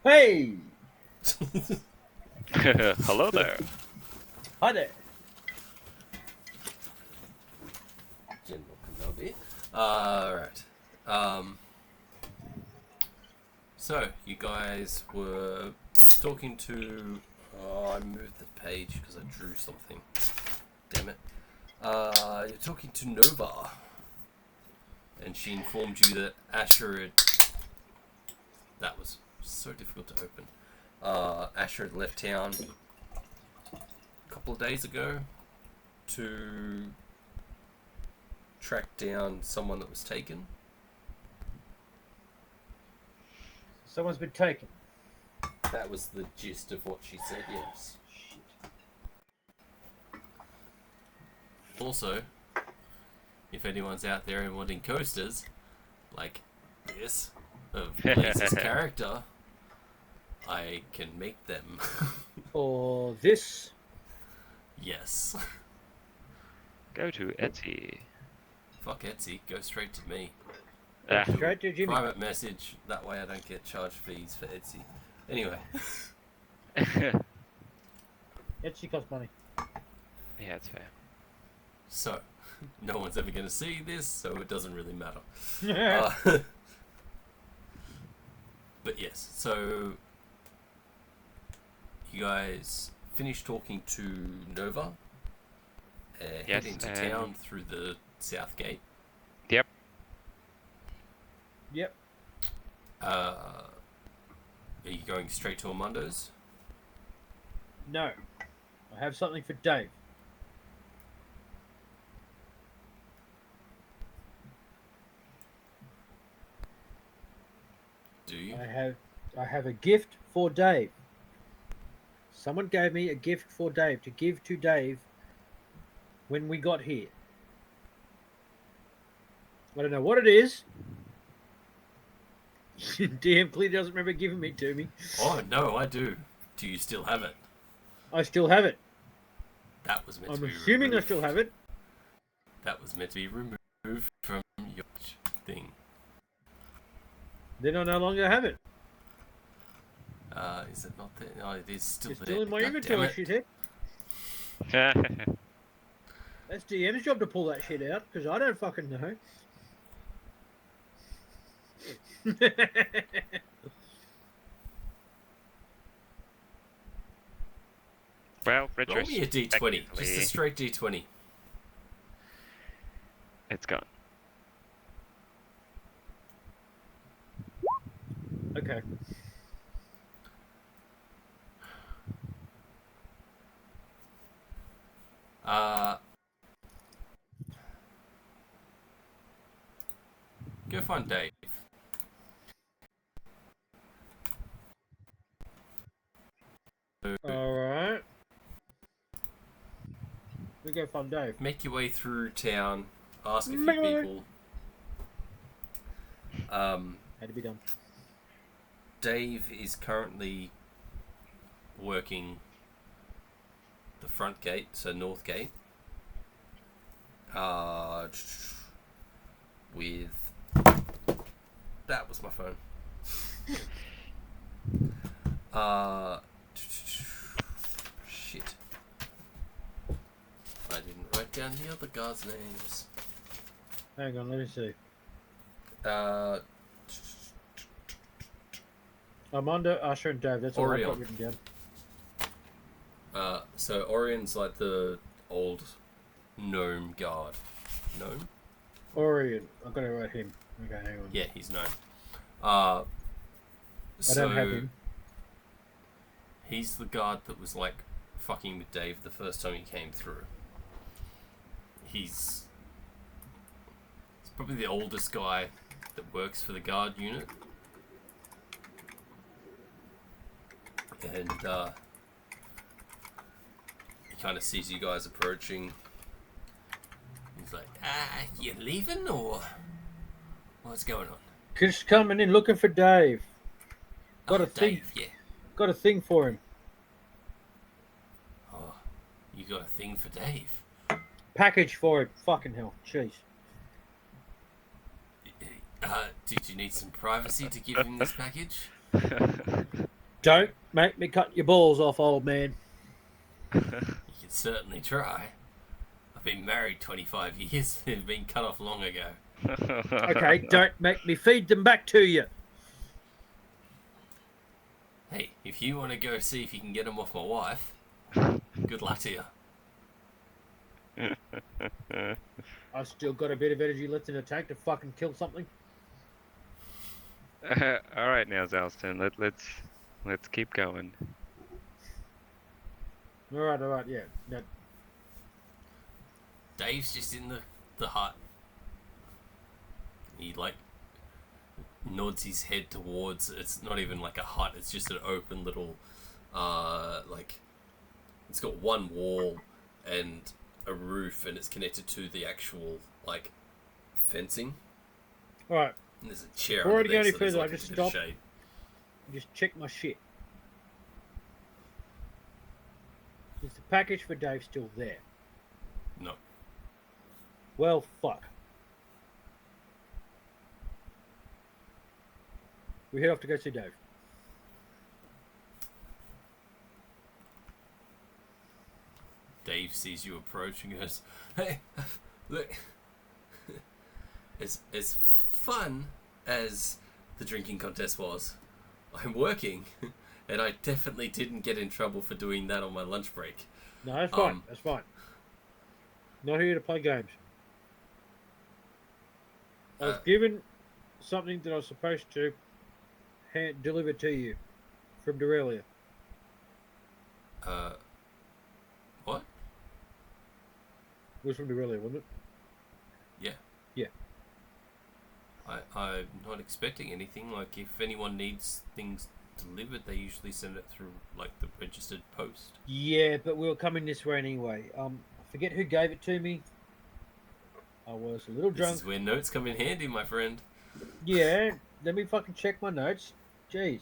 Hey! Hello there. Hi there. General Kenobi. Right. So, you guys were talking to... Oh, I moved the page because I drew something. Damn it. You're talking to Nova. And she informed you that Asher had... That was so difficult to open. Asher had left town a couple of days ago to track down someone that was taken. Someone's been taken. That was the gist of what she said, yes. Also, if anyone's out there and wanting coasters, like this, of Blaze's character, I can make them. Or this. Yes. Go to Etsy. Fuck Etsy, go straight to me. Ah. Straight to Jimmy. Private message, that way I don't get charged fees for Etsy. Anyway. Etsy costs money. Yeah, it's fair. So, no one's ever going to see this, so it doesn't really matter. But yes, so you guys finished talking to Nova, head Yes, into town through the south gate. Yep. Yep. Are you going straight to Armando's? No. I have something for Dave. Do you? I have a gift for Dave. Someone gave me a gift for Dave to give to Dave when we got here. I don't know what it is. DM clearly doesn't remember giving it to me. Oh, no, I do. Do you still have it? I still have it. That was meant I'm to be assuming I removed. still have it. That was meant to be removed from your thing. Then I no longer have it. Is it not there? No, it is still It's there. still in my God inventory, damn it. shithead. That's DM's job to pull that shit out, because I don't fucking know. Well, Roll me a d20. Just a retrospectively, straight d20. it's gone. Okay. Go find Dave. Alright. We go find Dave. Make your way through town. Ask a few Make my way. people. Had to be done. Dave is currently working the front gate, so north gate. With that was my phone. Shit. I didn't write down the other guards' names. Hang on, let me see. Armando, Usher, and Dave. That's all I've got Orion. written down. So Orion's like the old gnome guard. Gnome? Orion. I've got to write him. Okay, hang on. Yeah, he's gnome. I don't have him. He's the guard that was like fucking with Dave the first time he came through. He's probably the oldest guy that works for the guard unit. And he kind of sees you guys approaching. He's like, you leaving or what's going on? Just coming in looking for Dave. Got a thing. Dave, yeah. Got a thing for him. Oh, you got a thing for Dave. Package for him. Fucking hell. Jeez. Did you need some privacy to give him this package? Don't make me cut your balls off, old man. You can certainly try. I've been married 25 years. They've been cut off long ago. Okay, don't make me feed them back to you. Hey, if you want to go see if you can get them off my wife, good luck to you. I've still got a bit of energy left in the tank to fucking kill something. All right, now Xalston, let's keep going. All right, yeah. No, Dave's just in the hut. He like nods his head towards. It's not even like a hut. It's just an open little, like it's got one wall and a roof, and it's connected to the actual like fencing. all right, And there's a chair. Before I under go there, any so there's, further, like, I a just bit of stop. shade. just check my shit. Is the package for Dave still there? No. Well, fuck. We head off to go see Dave. Dave sees you approach and goes, "Hey, look, as fun as the drinking contest was, I'm working, and I definitely didn't get in trouble for doing that on my lunch break." No, that's fine. That's fine. Not here to play games. I was given something that I was supposed to deliver to you from Dorelia. What? It was from Dorelia, wasn't it? Yeah. Yeah. I'm not expecting anything. Like, if anyone needs things delivered, they usually send it through, like, the registered post. Yeah, but we were coming this way anyway. I forget who gave it to me. I was a little This drunk. is where notes come in handy, my friend. Yeah, let me fucking check my notes. Jeez.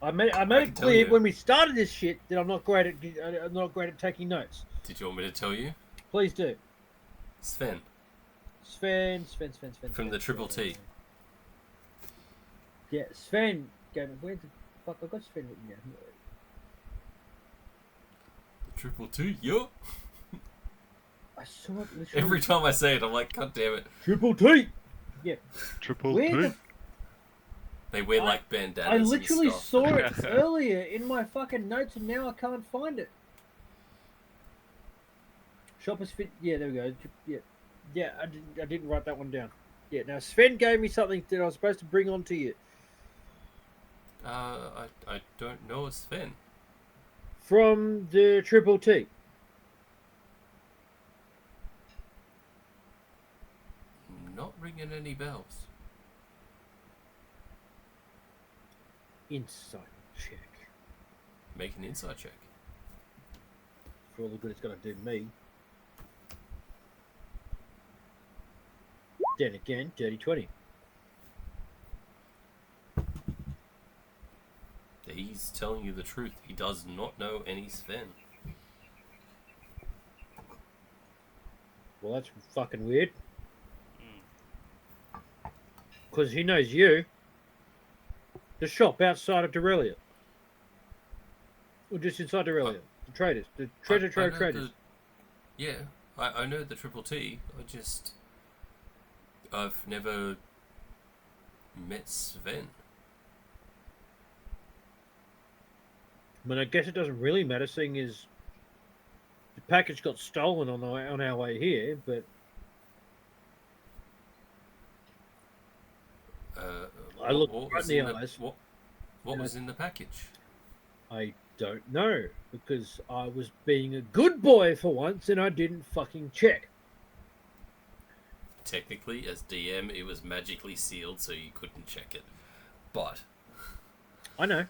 I made can it tell clear you. when we started this shit that I'm not great at taking notes. Did you want me to tell you? Please do. Sven. Sven. From the Triple T. Yeah, Sven gave me. Where the fuck I got Sven written down? The Triple T, yo. I saw it literally. Every time I say it, I'm like, God damn it. Triple T. Yeah. Triple Where T. the They wear like bandanas. I literally and stuff. saw it earlier in my fucking notes, and now I can't find it. Shoppers fit. Yeah, there we go. Yeah. I didn't write that one down. Yeah. Now Sven gave me something that I was supposed to bring on to you I don't know a Sven. from the Triple T. Not ringing any bells. Inside check. Make an inside check. For all the good it's gonna do me. Then again, dirty 20. He's telling you the truth. He does not know any Sven. Well, that's fucking weird. Because he knows you. The shop outside of Dorelia. Or just inside Dorelia. The traders. The treasure trove know traders. Yeah, I know the Triple T. I've never met Sven. I mean, I guess it doesn't really matter, seeing as the package got stolen on our way here, but I looked right in the eyes. What was in the package? I don't know, because I was being a good boy for once and I didn't fucking check. Technically, as DM, it was magically sealed, so you couldn't check it. But I know.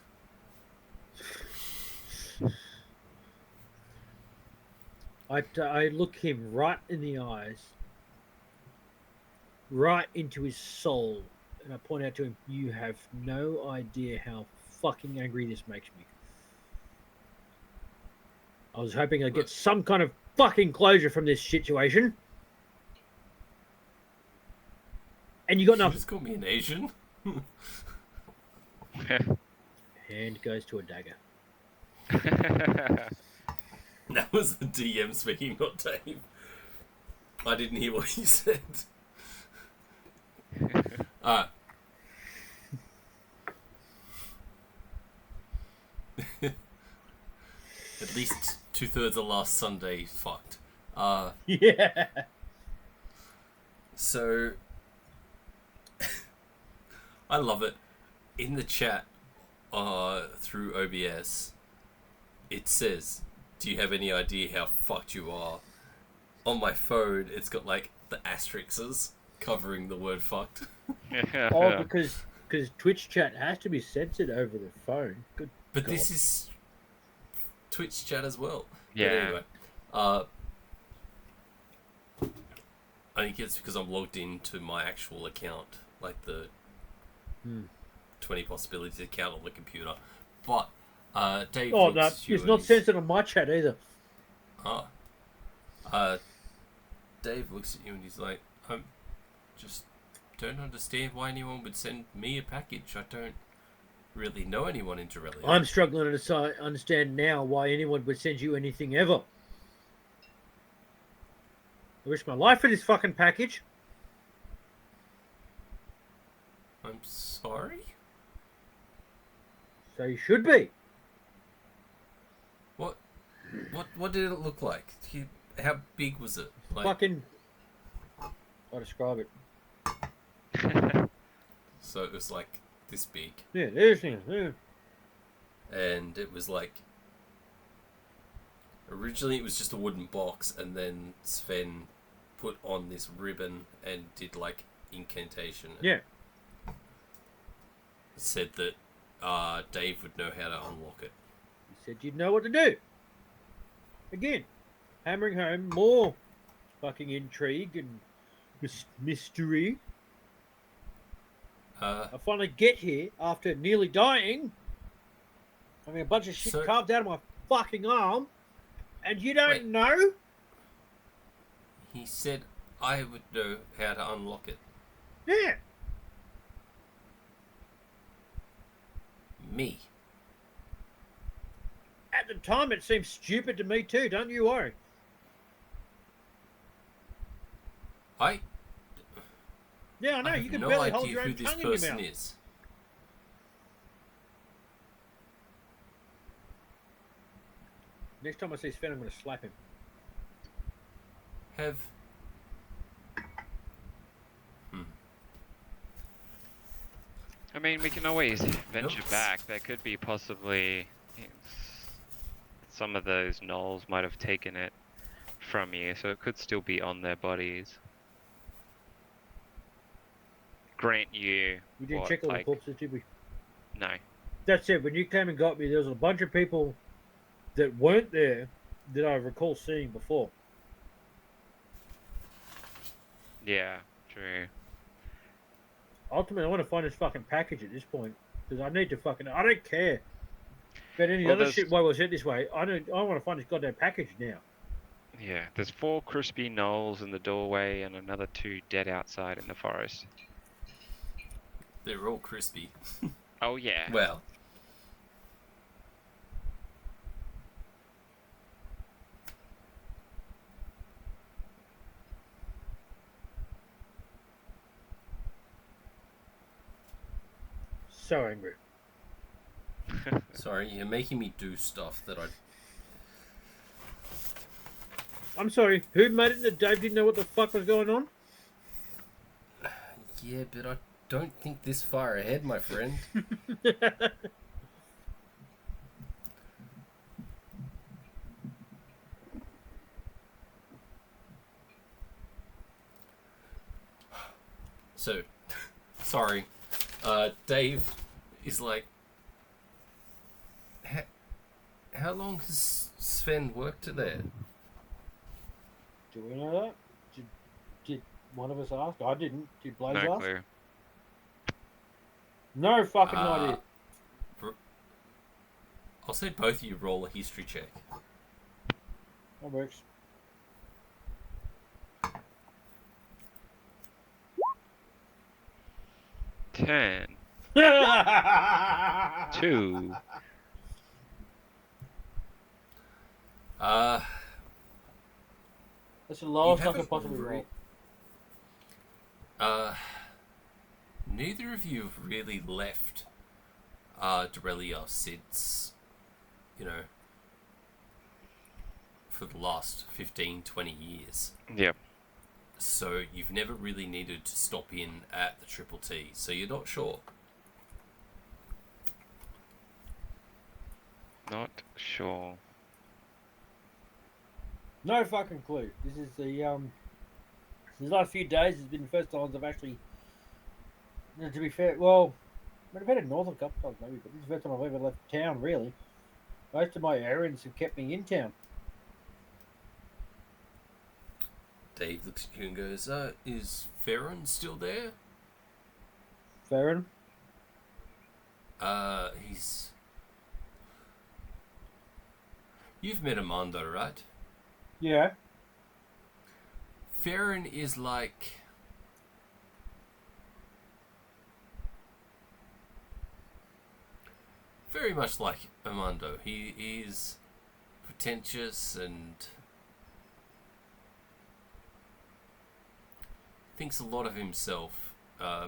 I look him right in the eyes, right into his soul, and I point out to him, you have no idea how fucking angry this makes me. I was hoping I'd get some kind of fucking closure from this situation. And you got you nothing. just call me an Asian. Hand goes to a dagger. That was the DM speaking, not Dave. I didn't hear what he said. At least 2/3 of last Sunday fucked. Yeah. So I love it. In the chat through OBS, it says, "Do you have any idea how fucked you are?" On my phone, it's got like the asterisks covering the word fucked. Oh, because Twitch chat has to be censored over the phone. Good. But God. this is Twitch chat as well. Yeah. But anyway, I think it's because I'm logged into my actual account, like the 20 possibilities account on the computer. But Dave. Oh, looks no, at you it's and not he's- censored on my chat either. Dave looks at you and he's like, I just don't understand why anyone would send me a package. I don't really know anyone in Dorellia. I'm struggling to understand now why anyone would send you anything ever. I wish my life for this fucking package. I'm sorry? So you should be. What did it look like? How big was it? Like, Fucking. I'll describe it. so it was like this big, Yeah, there's things. Yeah. and it was like originally it was just a wooden box, and then Sven put on this ribbon and did like incantation. And Yeah. said that Dave would know how to unlock it. He said you'd know what to do. Again, hammering home more fucking intrigue and mystery. I finally get here after nearly dying, having a bunch of shit So- carved out of my fucking arm, and you don't Wait. know? He said I would know how to unlock it. Yeah. Me. At the time, it seemed stupid to me too. Don't you worry. I Yeah, I know. have You can no barely hold idea your who own this tongue in your person mouth. is. Next time I see Sven, I'm going to slap him. Have I mean, we can always venture Notes. back. There could be possibly some of those gnolls might have taken it from you, so it could still be on their bodies. Grant you We didn't what, check all like, the corpses, did we? no. That's it. When you came and got me, there was a bunch of people that weren't there that I recall seeing before. Yeah, true. Ultimately, I want to find this fucking package at this point because I need to fucking. I don't care about any Well, other there's- shit. Why was it this way? I want to find this goddamn package now. Yeah, there's 4 crispy gnolls in the doorway and another 2 dead outside in the forest. they're all crispy. Oh yeah. Well, So angry. sorry, you're making me do stuff that I. I'm sorry. Who made it that Dave didn't know what the fuck was going on? Yeah, but I don't think this far ahead, my friend. So, sorry. Dave is like, how long has Sven worked there? Do we know that? Did one of us ask? I didn't. Did Blaze No ask? clue. No fucking Uh, idea. I'll say both of you roll a history check. That works. Ten. 2. Uh, That's the lowest I haven't could possibly roll. neither of you have really left Dorelia since, you know, for the last 15, 20 years. Yep. So you've never really needed to stop in at the Triple T, so you're not sure. Not sure. No fucking clue. This is the last few days has been the first times I've actually, to be fair, well, I've been in North a couple times maybe, but this is the first time I've ever left town really. Most of my errands have kept me in town. Dave looks at you and goes, is Farron still there? Farron? He's... You've met Amanda, right? Yeah. Farron is like... very much like Amando. He is pretentious and thinks a lot of himself.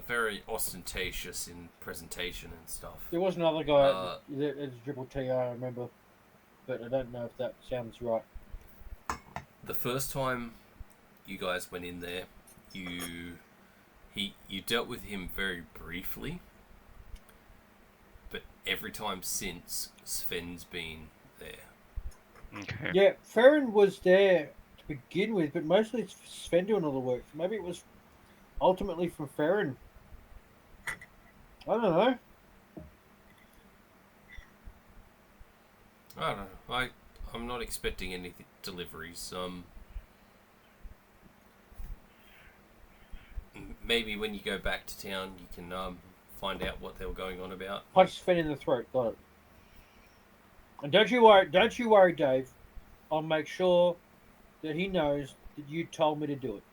Very ostentatious in presentation and stuff. There was another guy at the Triple T, I remember, but I don't know if that sounds right. The first time you guys went in there, you dealt with him very briefly, but every time since, Sven's been there. Okay. Yeah, Farron was there to begin with, but mostly it's Sven doing all the work. Maybe it was ultimately from Farron. I don't know. I don't know. I'm not expecting any deliveries. Maybe when you go back to town, you can find out what they were going on about. Punch Sven in the throat. Got it. And don't you worry, Dave. I'll make sure that he knows that you told me to do it.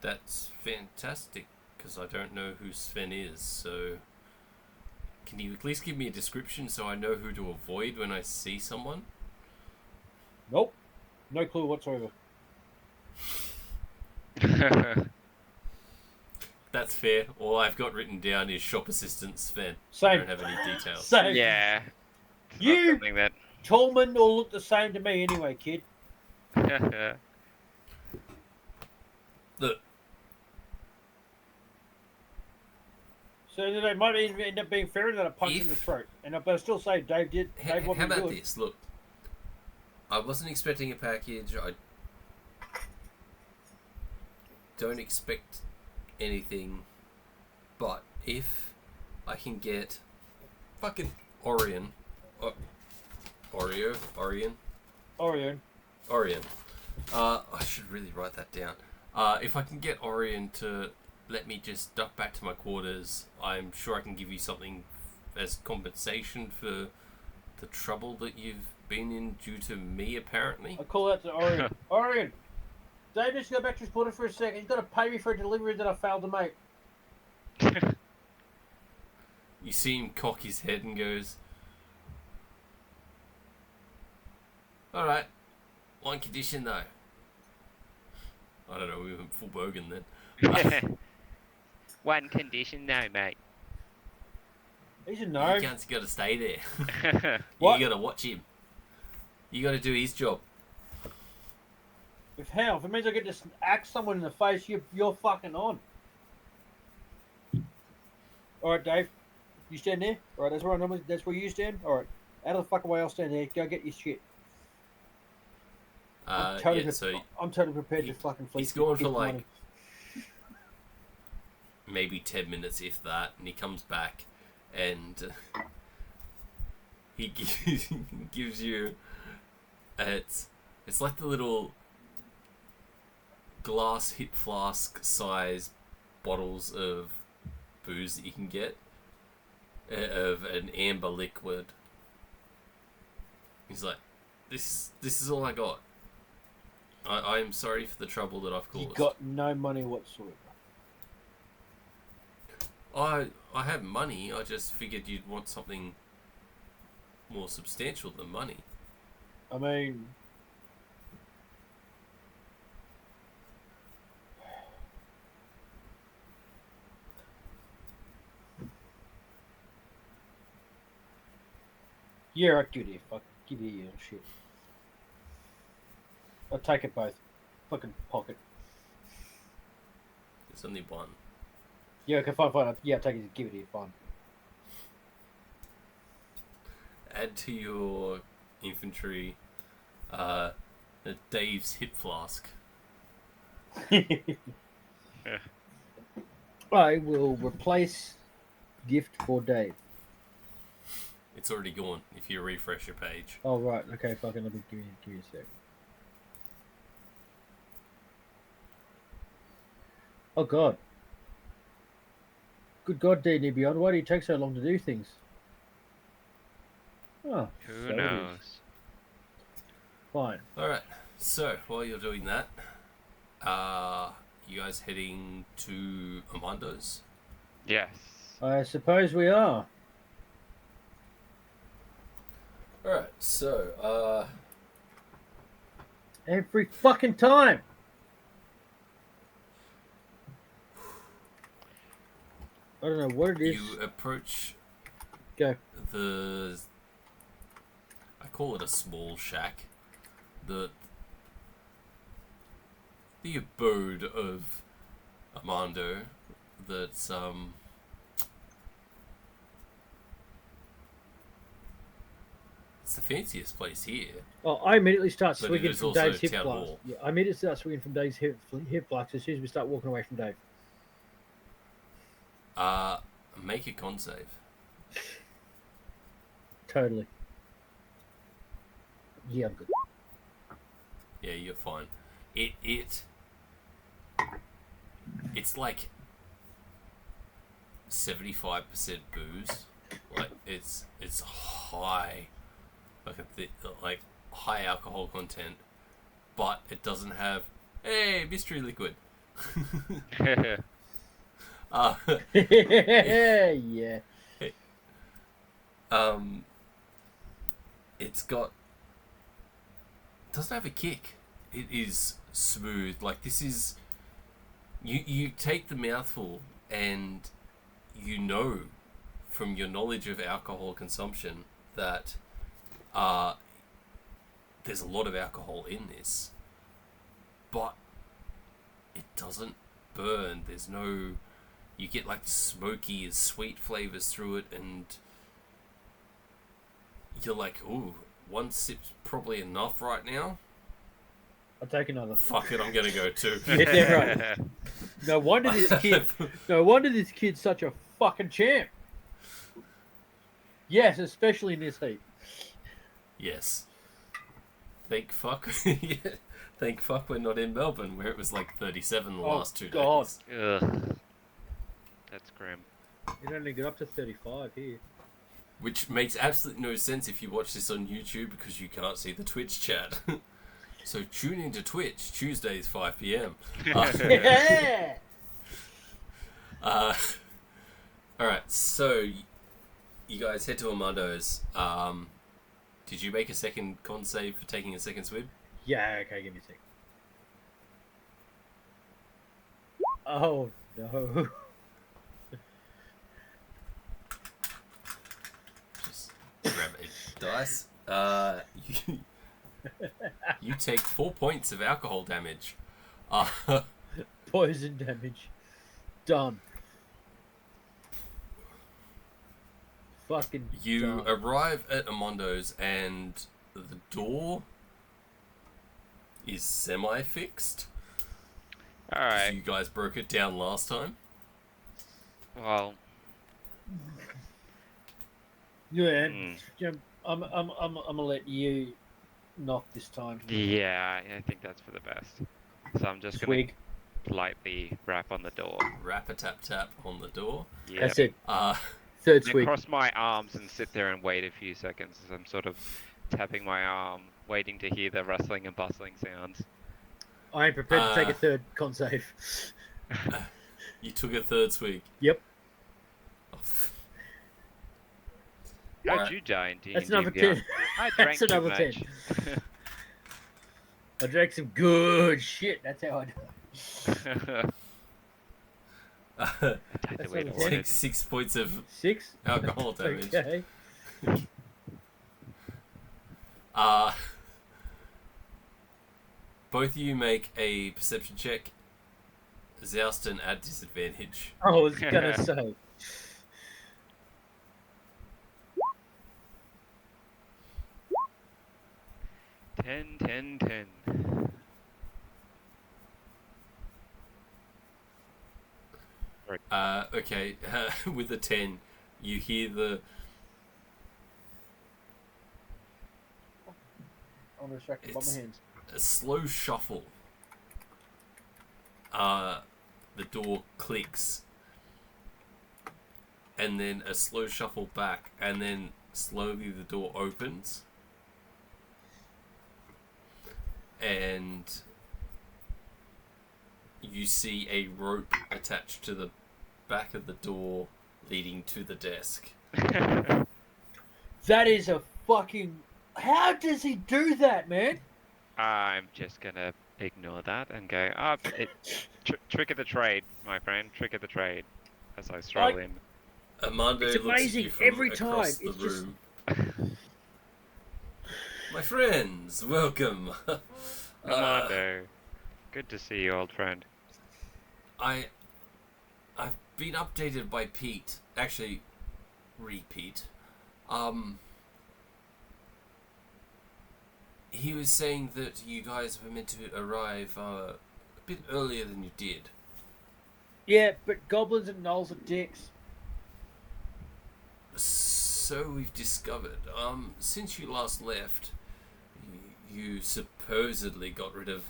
That's fantastic, because I don't know who Sven is, so... Can you at least give me a description so I know who to avoid when I see someone? Nope. No clue whatsoever. That's fair. All I've got written down is shop assistant Sven. I Same. don't have any details. Same. Yeah. It's not You- something that... Tallman all look the same to me anyway, kid. Look, So they might even end up being Farron than a punch in If- the throat. And but I still say Dave did. how Dave wanted to about do it. this? Look, I wasn't expecting a package. I don't expect anything. But if I can get fucking Orion... Orion? Orion. I should really write that down. If I can get Orion to let me just duck back to my quarters, I'm sure I can give you something as compensation for the trouble that you've been in due to me, apparently. I call out to Orion. Orion, Dave just go back to his quarters for a second. He's got to pay me for a delivery that I failed to make. You see him cock his head and goes, alright, one condition though. I don't know, we went full bogan then. One condition, no, mate. He's a You gnome. can't got to stay there. What? You got to watch him. You got to do his job. If it means I get to axe someone in the face, you're fucking on. All right, Dave, you stand there. All right, that's where I normally. That's where you stand. All right, out of the fucking way, I'll stand there. Go get your shit. I'm totally prepared to fucking flee. he's going for like maybe 10 minutes, if that, and he comes back and he gives you it's like the little glass hip flask size bottles of booze that you can get of an amber liquid. He's like, this is all I got. I am sorry for the trouble that I've caused. You got no money whatsoever. I have money. I just figured you'd want something more substantial than money. I mean, yeah, right, give it here. Fuck, give it here, shit. I'll take it both. Fucking pocket. There's only one. Yeah, okay, fine. Yeah, take it. Give it here, fine. Add to your infantry Dave's hip flask. I will replace gift for Dave. It's already gone if you refresh your page. Oh, right. Okay, fucking let me give you a sec. Oh, God. Good God, D&D Beyond, why do you take so long to do things? Oh, Who so it is. knows? Fine. Alright, so while you're doing that, you guys heading to Amando's? Yes. I suppose we are. Alright, so, Every fucking time. I don't know what it is. you approach Go. the... I call it a small shack. The abode of Armando that's, it's the fanciest place here. Oh, I immediately start But it swinging is from also Dave's hip town flask. hall. Yeah, I immediately start swinging from Dave's hip flask as soon as we start walking away from Dave. Make a con save. Totally. Yeah, I'm good. Yeah, you're fine. It's like 75% booze. Like it's high, like high alcohol content, but it doesn't have mystery liquid. Yeah. It's got doesn't have a kick. It is smooth. Like this is you take the mouthful and you know from your knowledge of alcohol consumption that there's a lot of alcohol in this, but it doesn't burn. There's no you get like smoky and sweet flavors through it, and you're like, ooh, one sip's probably enough right now. I'll take another. Fuck it, I'm gonna go too. Yeah, damn right. No wonder this kid's such a fucking champ. Yes, especially in this heat. Yes. Thank fuck. Yeah. Thank fuck we're not in Melbourne, where it was like 37 the last 2 God. days. Ugh. That's grim. It only got up to 35 here. Which makes absolutely no sense if you watch this on YouTube because you can't see the Twitch chat. So tune into Twitch Tuesdays 5 p.m. Yeah. All right, so you guys head to Armando's. Did you make a second con save for taking a second swim? Yeah. Okay, give me a sec. Oh no. Just grab a dice. You take 4 points of alcohol damage. Poison damage. Done. Fucking You done. arrive at Amando's and the door is semi-fixed. Alright. You guys broke it down last time. Well, Yeah, mm, Jim, I'm gonna let you knock this time. yeah, I think that's for the best. So I'm just Swig. gonna lightly rap on the door. Rap-a-tap-tap on the door. Yeah. That's it. Uh, Third And swig. cross my arms and sit there and wait a few seconds as I'm sort of tapping my arm, waiting to hear the rustling and bustling sounds. I am prepared to take a third con save. you took a third swig. Yep. How'd you die in D&D That's another Beyond? 10. I That's drank too another much. 10. I drank some good shit. That's how I do. I died the That's way I another wanted. 10. 6 points of 6? alcohol damage. Okay. Both of you make a perception check. Xalston at disadvantage. I was gonna say. Ten. Okay, with a 10, you hear I'm distracted by my It's- hands. a slow shuffle. The door clicks, and then a slow shuffle back, and then slowly the door opens, and you see a rope attached to the back of the door leading to the desk. That is a fucking. How does he do that, man? I'm just gonna ignore that and go, trick of the trade, my friend, trick of the trade, as I stroll Like- in. Armando It's looks at amazing you from every across time. the It's just- room. My friends, welcome. Armando, good to see you, old friend. I've been updated by Pete. Actually, repeat. He was saying that you guys were meant to arrive a bit earlier than you did. Yeah, but goblins and gnolls are dicks. So we've discovered. Since you last left, you supposedly got rid of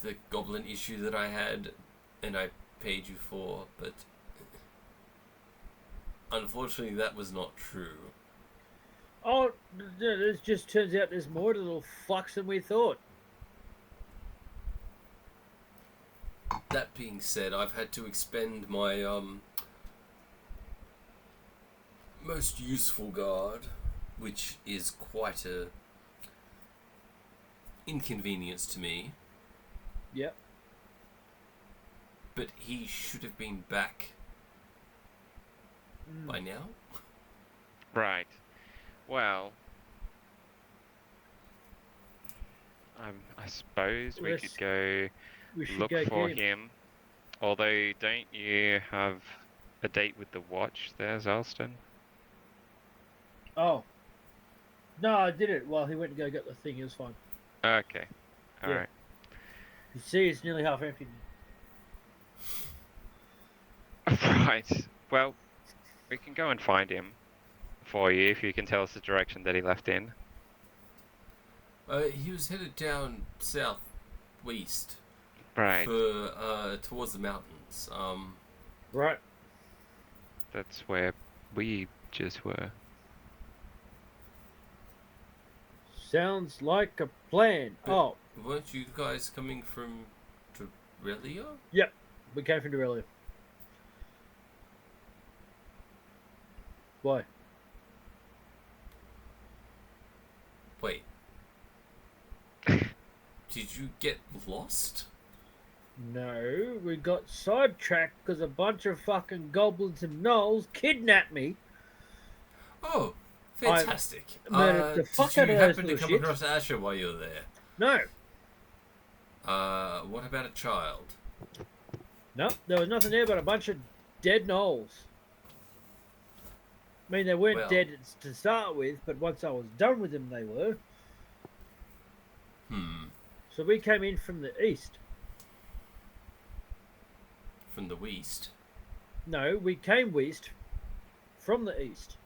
the goblin issue that I had, and I paid you for, but unfortunately that was not true. Oh, it just turns out there's more to the little fucks than we thought. That being said, I've had to expend my most useful guard, which is quite a inconvenience to me, Yep. but he should have been back by now. Right. Well, I suppose we Let's- could go We should look go for get him. Although, don't you have a date with the watch there, Xalston? Oh. No, I did it while he went to go get the thing. It was fine. Okay. Yeah. Alright. You see, it's nearly half empty. Right. Well, we can go and find him for you if you can tell us the direction that he left in. He was headed down southwest Right. for towards the mountains. Right. That's where we just were. Sounds like a plan. But- Oh, Weren't you guys coming from Dorelia? we came from earlier. Why? Wait. Did you get lost? No, we got sidetracked because a bunch of fucking goblins and gnolls kidnapped me. Oh, fantastic. murdered the fuck did out you of those happen to little come shits. across Asher while you were there? No, What about a child? no, there was nothing there but a bunch of dead gnolls. I mean, they weren't Well- dead to start with, but once I was done with them, they were. So we came in from the east. From the west. No, we came west from the east.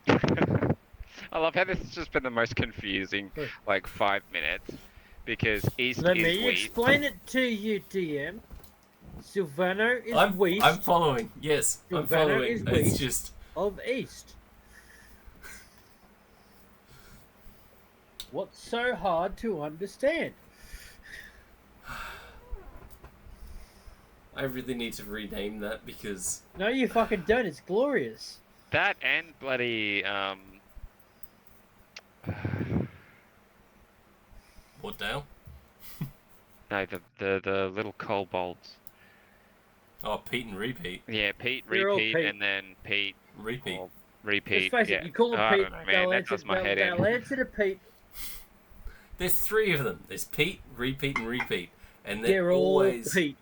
I love how this has just been the most confusing, like, 5 minutes. Because east Let is me west. explain it to you, DM. Silvano is I'm west following. Yes, I'm Silvano following. is It's west. just of east. What's so hard to understand? I really need to rename that because No, you fucking don't. It's glorious. That and bloody what Dale? no, the little kobolds. Oh, Pete and Repeat. Yeah, Pete, They're all repeat, Pete. and then Pete Repeat. or repeat. Let's face yeah. it, you call them I Pete, don't know, man. That does my head in. they'll answer to Pete. There's 3 of them. There's Pete, Repeat, and Repeat, and They're all always Pete.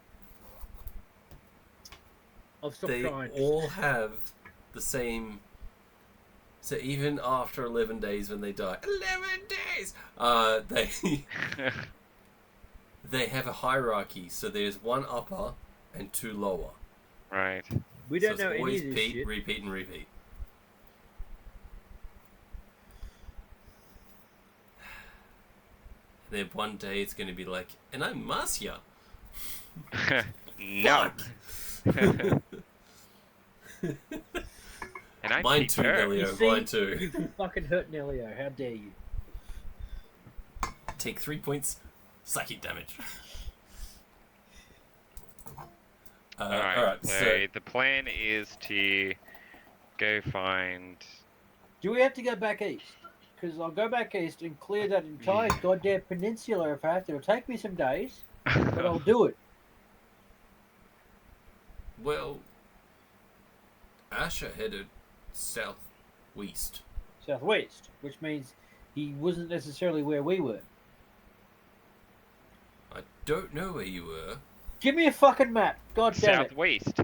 I've stopped they trying. all have the same. So even after 11 days when they die, 11 days, they have a hierarchy. So there's 1 upper and 2 lower. Right. We don't so know it's any always of this Pete, shit. Repeat, and Repeat. Then one day it's going to be like, and I'm Marcia. No. Fuck. And I'm Mine too, Peter. Nelly. You Leo, see, mine too. You fucking hurt Nelio. How dare you? Take 3 points psychic damage. Alright, so so the plan is to go find. Do we have to go back east? Because I'll go back east and clear that entire goddamn peninsula if I have to. It'll take me some days, but I'll do it. well, Asher headed southwest. Southwest, which means he wasn't necessarily where we were. I don't know where you were. Give me a fucking map. God damn it. Southwest.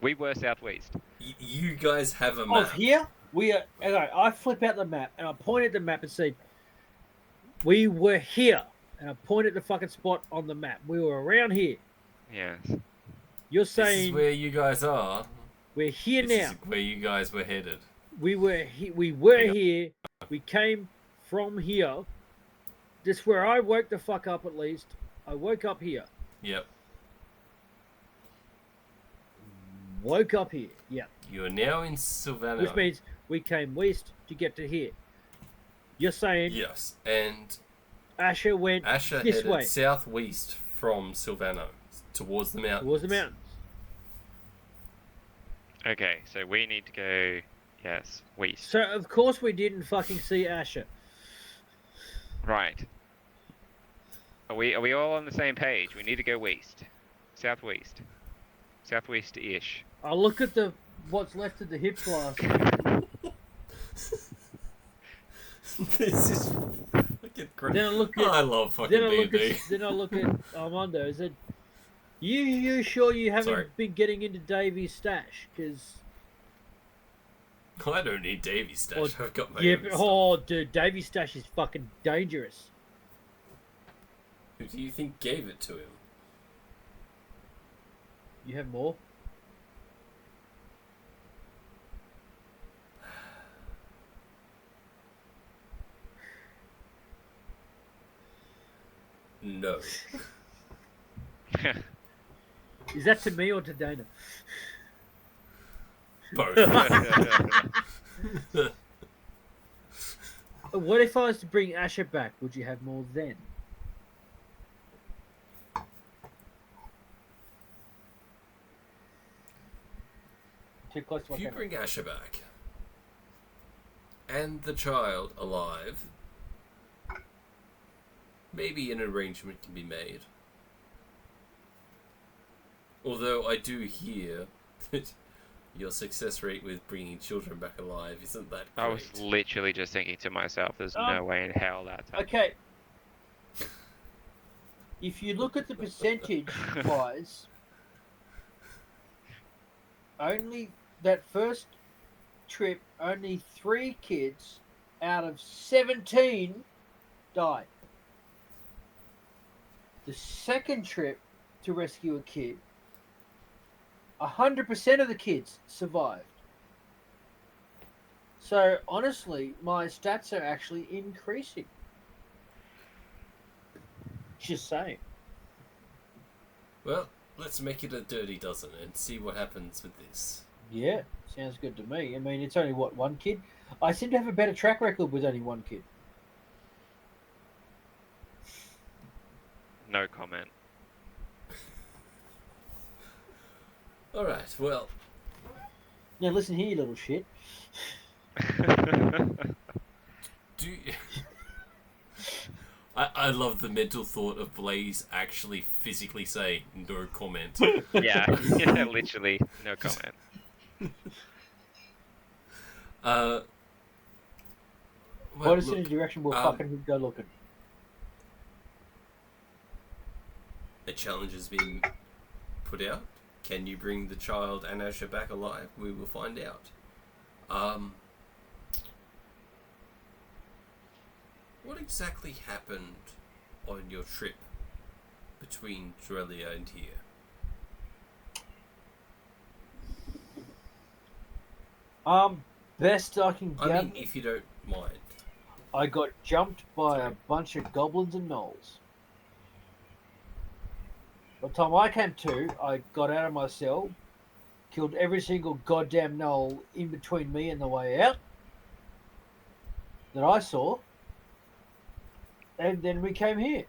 We were southwest. You guys have a map. Of here, we are. Okay, I flip out the map and I point at the map and say, "We were here," and I point at the fucking spot on the map. We were around here. Yes. You're This is saying where you guys are. we're here This now. is where you guys were headed. We were we were Yeah. here. We came from here. This is where I woke the fuck up. At least I woke up here. Yep. Woke up here. Yeah. You are now in Sylvano. Which means we came west to get to here. You're saying Yes, and Asher went Asher this headed way southwest from Sylvano towards the mountains. towards the mountains. Okay, so we need to go. Yes, west. So of course we didn't fucking see Asher. Right. Are we all on the same page? We need to go west. Southwest. Southwest-ish. I look at the what's left of the hip flask. This is fucking great. Then I look at I love fucking then I look D&D. at then I look at Armando. I said, "You sure you haven't Sorry. been getting into Davy's stash? Because I don't need Davy's stash. I've got my yeah, own but, stuff. oh dude, Davy's stash is fucking dangerous. Who do you think gave it to him? You have more? No. Is that to me or to Dana? Both. What if I was to bring Asher back? Would you have more then? Too close to my If you camera. bring Asher back and the child alive, maybe an arrangement can be made. Although I do hear that your success rate with bringing children back alive isn't that great. I was literally just thinking to myself, there's no way in hell that's happening. Okay. If you look at the percentage wise, only that first trip, only 3 kids out of 17 died. The second trip to rescue a kid, 100% of the kids survived. So honestly, my stats are actually increasing. Just saying. Well, let's make it a dirty dozen and see what happens with this. Yeah, sounds good to me. I mean, it's only what, 1 kid? I seem to have a better track record with only 1 kid. No comment. All right. Well, Now listen here, you little shit. do you... I love the mental thought of Blaze actually physically saying no comment. Yeah, literally, no comment. Well, Point us in a look, direction we'll fucking go looking. a challenge has been put out. Can you bring the child and Asher back alive? We will find out. What exactly happened on your trip between Australia and here? Best I can I gather, mean, if you don't mind. I got jumped by a bunch of goblins and gnolls. By the time I came to, I got out of my cell, killed every single goddamn gnoll in between me and the way out that I saw, and then we came here.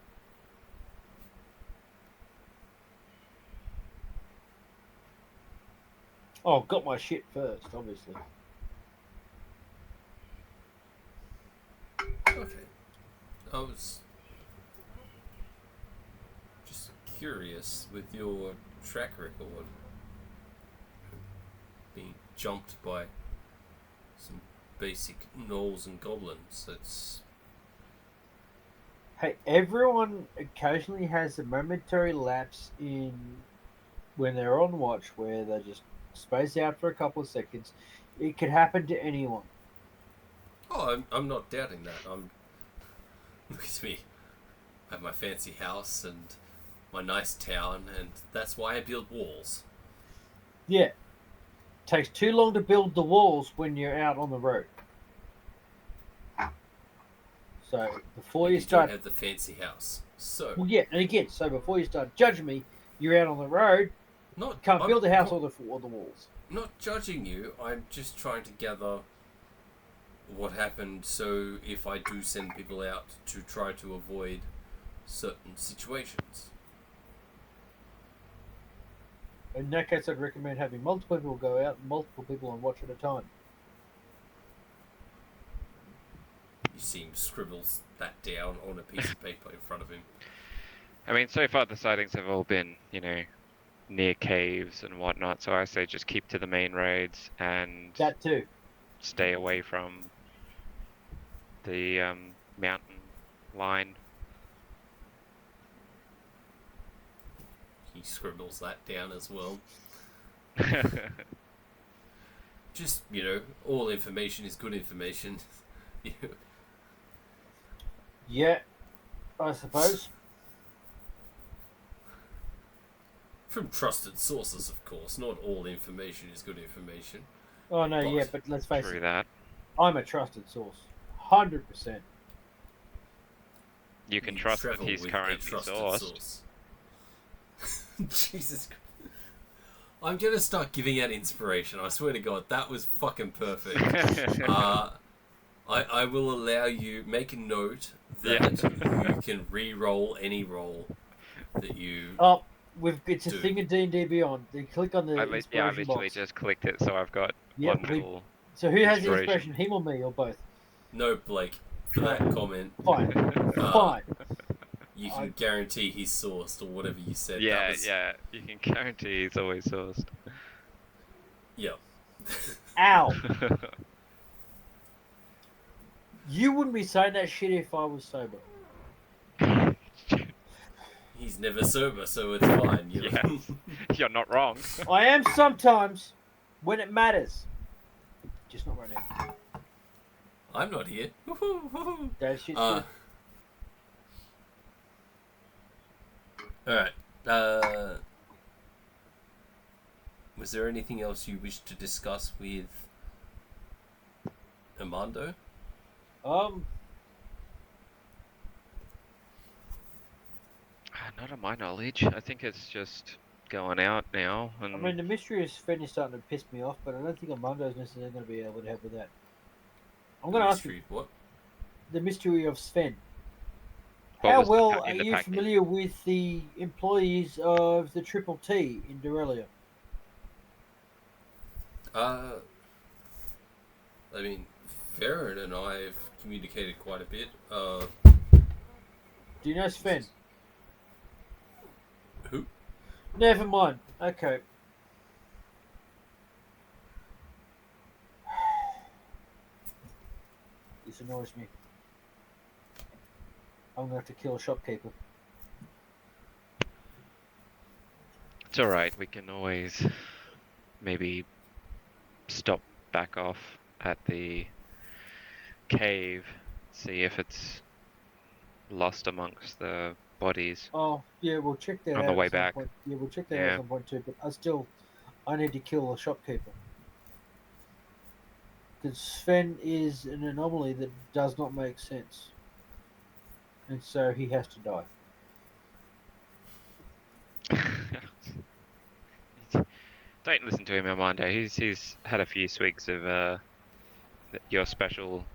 Oh, got my shit first, obviously. Okay. I was just curious with your track record. Being jumped by some basic gnolls and goblins. That's... Hey, everyone occasionally has a momentary lapse in when they're on watch where they just space out for a couple of seconds. It could happen to anyone. Oh, I'm not doubting that. Look at me. I have my fancy house and my nice town, and that's why I build walls. Yeah. Takes too long to build the walls when you're out on the road. So before you don't start, have the fancy house. So well, yeah, and again, so before you start judging me, you're out on the road. Can't build a house or the walls. Not judging you. I'm just trying to gather what happened. So if I do send people out to try to avoid certain situations. In that case, I'd recommend having multiple people go out and multiple people on watch at a time. You see him scribbles that down on a piece of paper in front of him. I mean, so far the sightings have all been, near caves and whatnot, so I say just keep to the main roads and That too. stay away from the mountain line. He scribbles that down as well. Just, all information is good information. Yeah, I suppose. From trusted sources, of course. Not all information is good information. Oh no, But- yeah, but let's face Through it, that. I'm a trusted source, 100%. You can You trust that travel he's with a currently trusted sourced. source. Jesus Christ. I'm going to start giving out inspiration. I swear to God, that was fucking perfect. I will allow you, make a note that you can re-roll any roll that you... Oh, it's a Dude. thing in D&D Beyond. You click on the I inspiration literally box. just clicked it, so I've got Yep, one little... So who has the Inspiration. inspiration, him or me, or both? No, Blake, for that comment, Fine, fine. you can guarantee he's sourced or whatever you said. Yeah, That was... you can guarantee he's always sourced. Yep. Ow! You wouldn't be saying that shit if I was sober. He's never sober, so it's fine. Yeah. You're not wrong. I am sometimes, when it matters. Just not right now. I'm not here. That shit's Alright. Was there anything else you wish to discuss with Armando? Not on my knowledge. I think it's just going out now. And I mean, the mystery is Sven is starting to piss me off, but I don't think Armando's necessarily going to be able to help with that. I'm going to ask you Mystery, what? the mystery of Sven. what How was well are in the you package? familiar with the employees of the Triple T in Dorelia? I mean, Farron and I have communicated quite a bit. Do you know Sven? Who? Never mind. Okay. This annoys me. I'm gonna have to kill a shopkeeper. It's alright, we can always maybe stop back off at the cave, see if it's lost amongst the bodies Oh, yeah, we'll check that on out the at way some back. point. Yeah, we'll check that out Yeah. at some point too, but I need to kill a shopkeeper. Because Sven is an anomaly that does not make sense. And so he has to die. Don't listen to him, Armando. He's had a few swigs of your special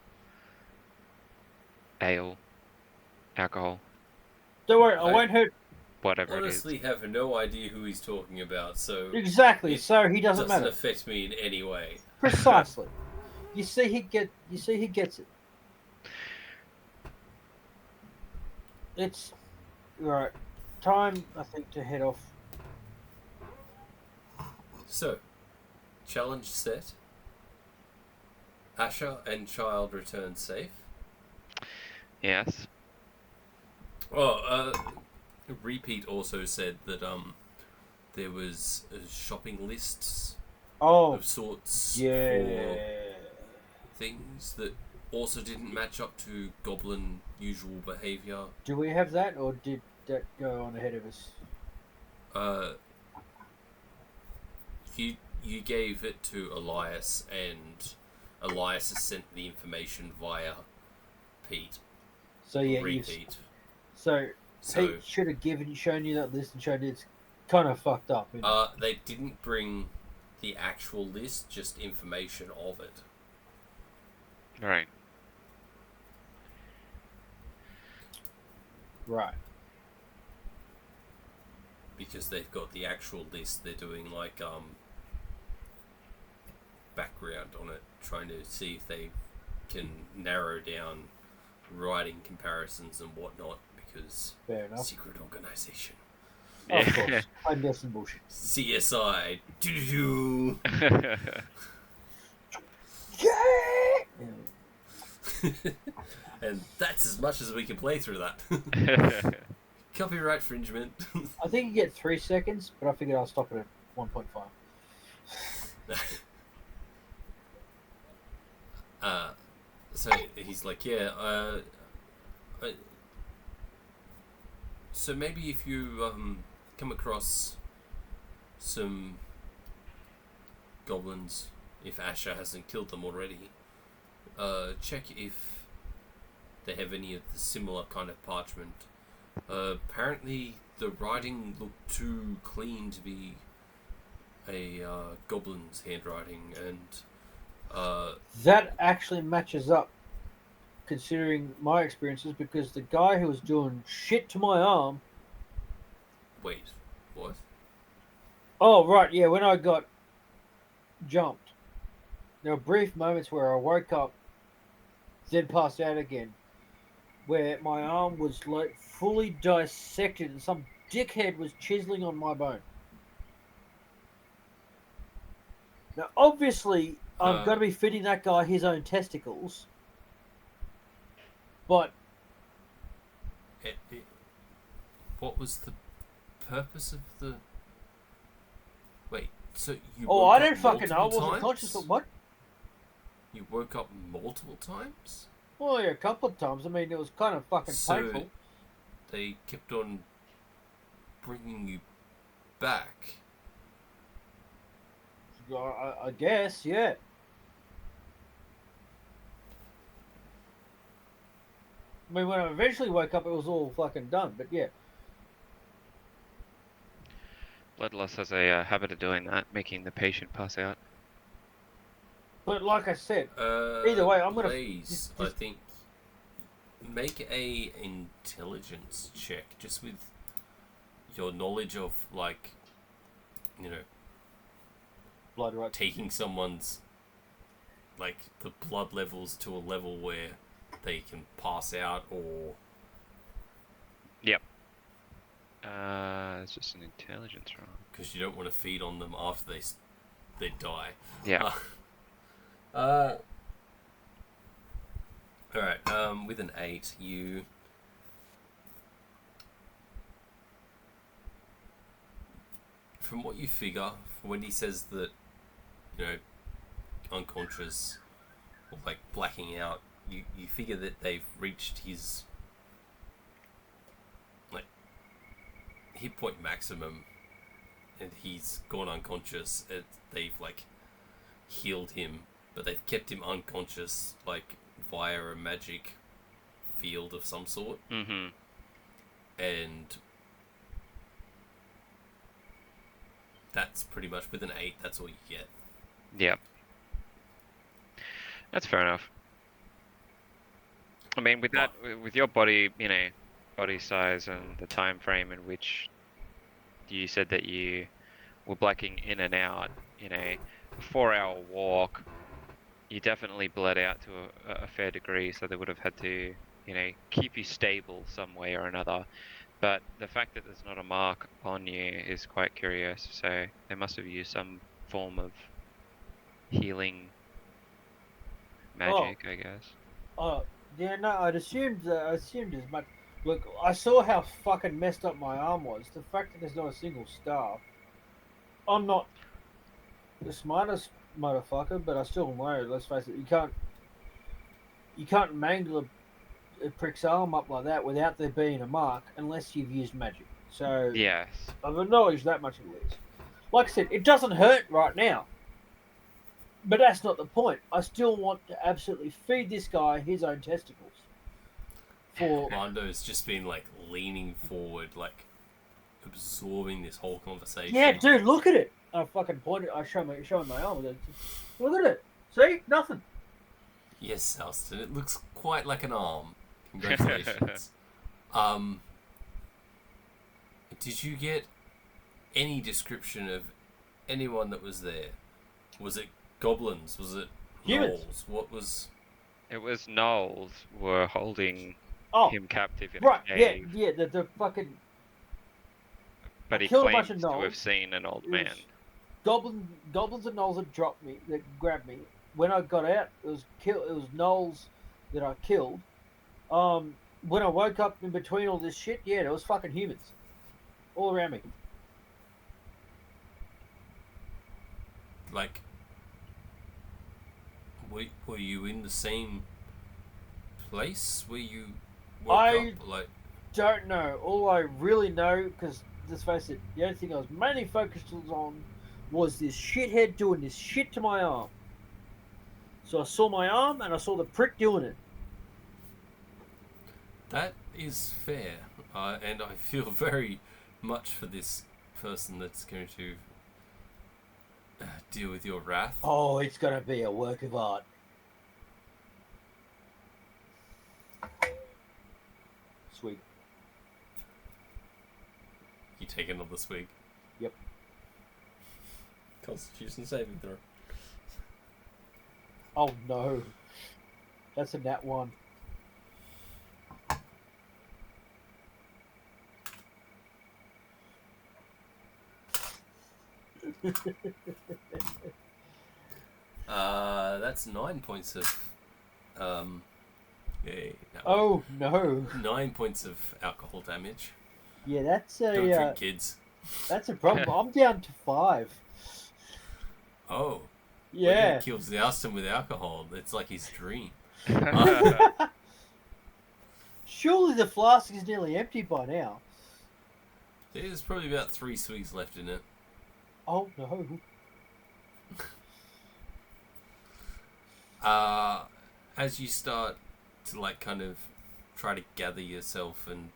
ale, alcohol, Don't worry, I I- won't hurt. whatever Honestly, have no idea who he's talking about, so Exactly, it so he doesn't doesn't matter. affect me in any way. Precisely. You see, he gets it. It's right. Time, I think, to head off. So, challenge set. Asher and child return safe. it is. Yes. Oh, Repeat also said that there was shopping lists Oh, of sorts yeah. for things that also didn't match up to goblin usual behavior. Do we have that, or did that go on ahead of us? You gave it to Elias, and Elias has sent the information via Pete. So yeah, Repeat. so So Pete should have shown you that list and shown it's kind of fucked up. Isn't it? they didn't bring the actual list, just information of it. Right. Right. Because they've got the actual list, they're doing like background on it, trying to see if they can narrow down writing comparisons and whatnot, because Fair enough. secret organization. Of course. Clandestine bullshit. CSI. Doo-doo-doo. Yeah! And that's as much as we can play through that. Copyright infringement. I think you get 3 seconds, but I figured I'll stop it at 1.5. So he's like, yeah, so maybe if you come across some goblins, if Asher hasn't killed them already, check if they have any of the similar kind of parchment. Apparently the writing looked too clean to be a goblin's handwriting, and That actually matches up, considering my experiences, because the guy who was doing shit to my arm. wait, what? Oh, right, yeah, when I got jumped, there were brief moments where I woke up, then passed out again, where my arm was like fully dissected and some dickhead was chiseling on my bone. Now, obviously, I'm going to be feeding that guy his own testicles, but What was the purpose of the? Wait, so you? oh, woke I up didn't fucking know. I multiple wasn't conscious times? of what. You woke up multiple times. Well, yeah, a couple of times. I mean, it was kind of fucking So painful. they kept on bringing you back. I guess, yeah. I mean, when I eventually woke up, it was all fucking done. But yeah, Bloodlust has a habit of doing that, making the patient pass out. but like I said, either way, I'm gonna Blaze, I think, make a intelligence check just with your knowledge of, like, you know, blood, right? taking someone's like the blood levels to a level where they can pass out, or It's just an intelligence roll. because you don't want to feed on them after they die. Yeah. All right. With an 8, you. From what you figure, when he says that, unconscious or like blacking out, you figure that they've reached his like hit point maximum, and he's gone unconscious. And they've like healed him, but they've kept him unconscious like via a magic field of some sort. Mm-hmm. And that's pretty much, with an 8, that's all you get. Yep. That's fair enough. I mean, with that, with your body, body size and the time frame in which you said that you were blacking in and out, a 4-hour walk, you definitely bled out to a fair degree, so they would have had to, keep you stable some way or another. But the fact that there's not a mark on you is quite curious, so they must have used some form of healing magic, I guess. Oh, yeah, no, I assumed as much. Look, I saw how fucking messed up my arm was. The fact that there's not a single scar. I'm not the smartest motherfucker, but I still know. Let's face it, you can't mangle a prick's arm up like that without there being a mark, unless you've used magic. So Yes. I've acknowledged that much at least. Like I said, it doesn't hurt right now. But that's not the point. I still want to absolutely feed this guy his own testicles. Lando's just been like leaning forward, like absorbing this whole conversation. Yeah, dude, look at it. I fucking pointed. I show my arm. Look at it. See, nothing. Yes, Xalston, it looks quite like an arm. Congratulations. Did you get any description of anyone that was there? Was it goblins? Was it Humans. gnolls? What was? It was gnolls were holding him captive in right, a cave. yeah, the fucking. But I he killed a claims bunch to of have gnolls. seen an old It man. was goblins and gnolls that dropped me, that grabbed me. When I got out, it was gnolls that I killed. When I woke up in between all this shit, yeah, there was fucking humans all around me. Like, were you in the same place where you woke up? Like, don't know. All I really know, because let's face it, the only thing I was mainly focused on was this shithead doing this shit to my arm. So I saw my arm and I saw the prick doing it. that is fair, and I feel very much for this person that's going to deal with your wrath. Oh, it's gonna be a work of art. Sweet. You take another swig. Yep. Constitution saving throw. Oh no. That's a nat 1. That's 9 points of yeah, no. Oh no. 9 points of alcohol damage. Yeah, that's Don't drink, a kids. that's a problem. I'm down to 5. Oh. Yeah. Well, he kills Xalston with alcohol. It's like his dream. Surely the flask is nearly empty by now. There's probably about 3 swigs left in it. Oh no. As you start to like kind of try to gather yourself and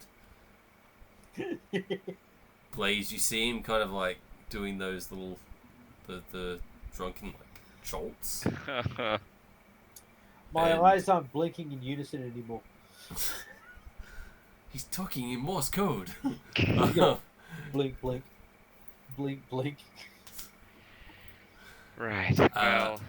Blaze, you see him kind of like doing those little the drunken like jolts. My And- eyes aren't blinking in unison anymore. He's talking in Morse code. Blink, blink. Blink, blink. Right. Well,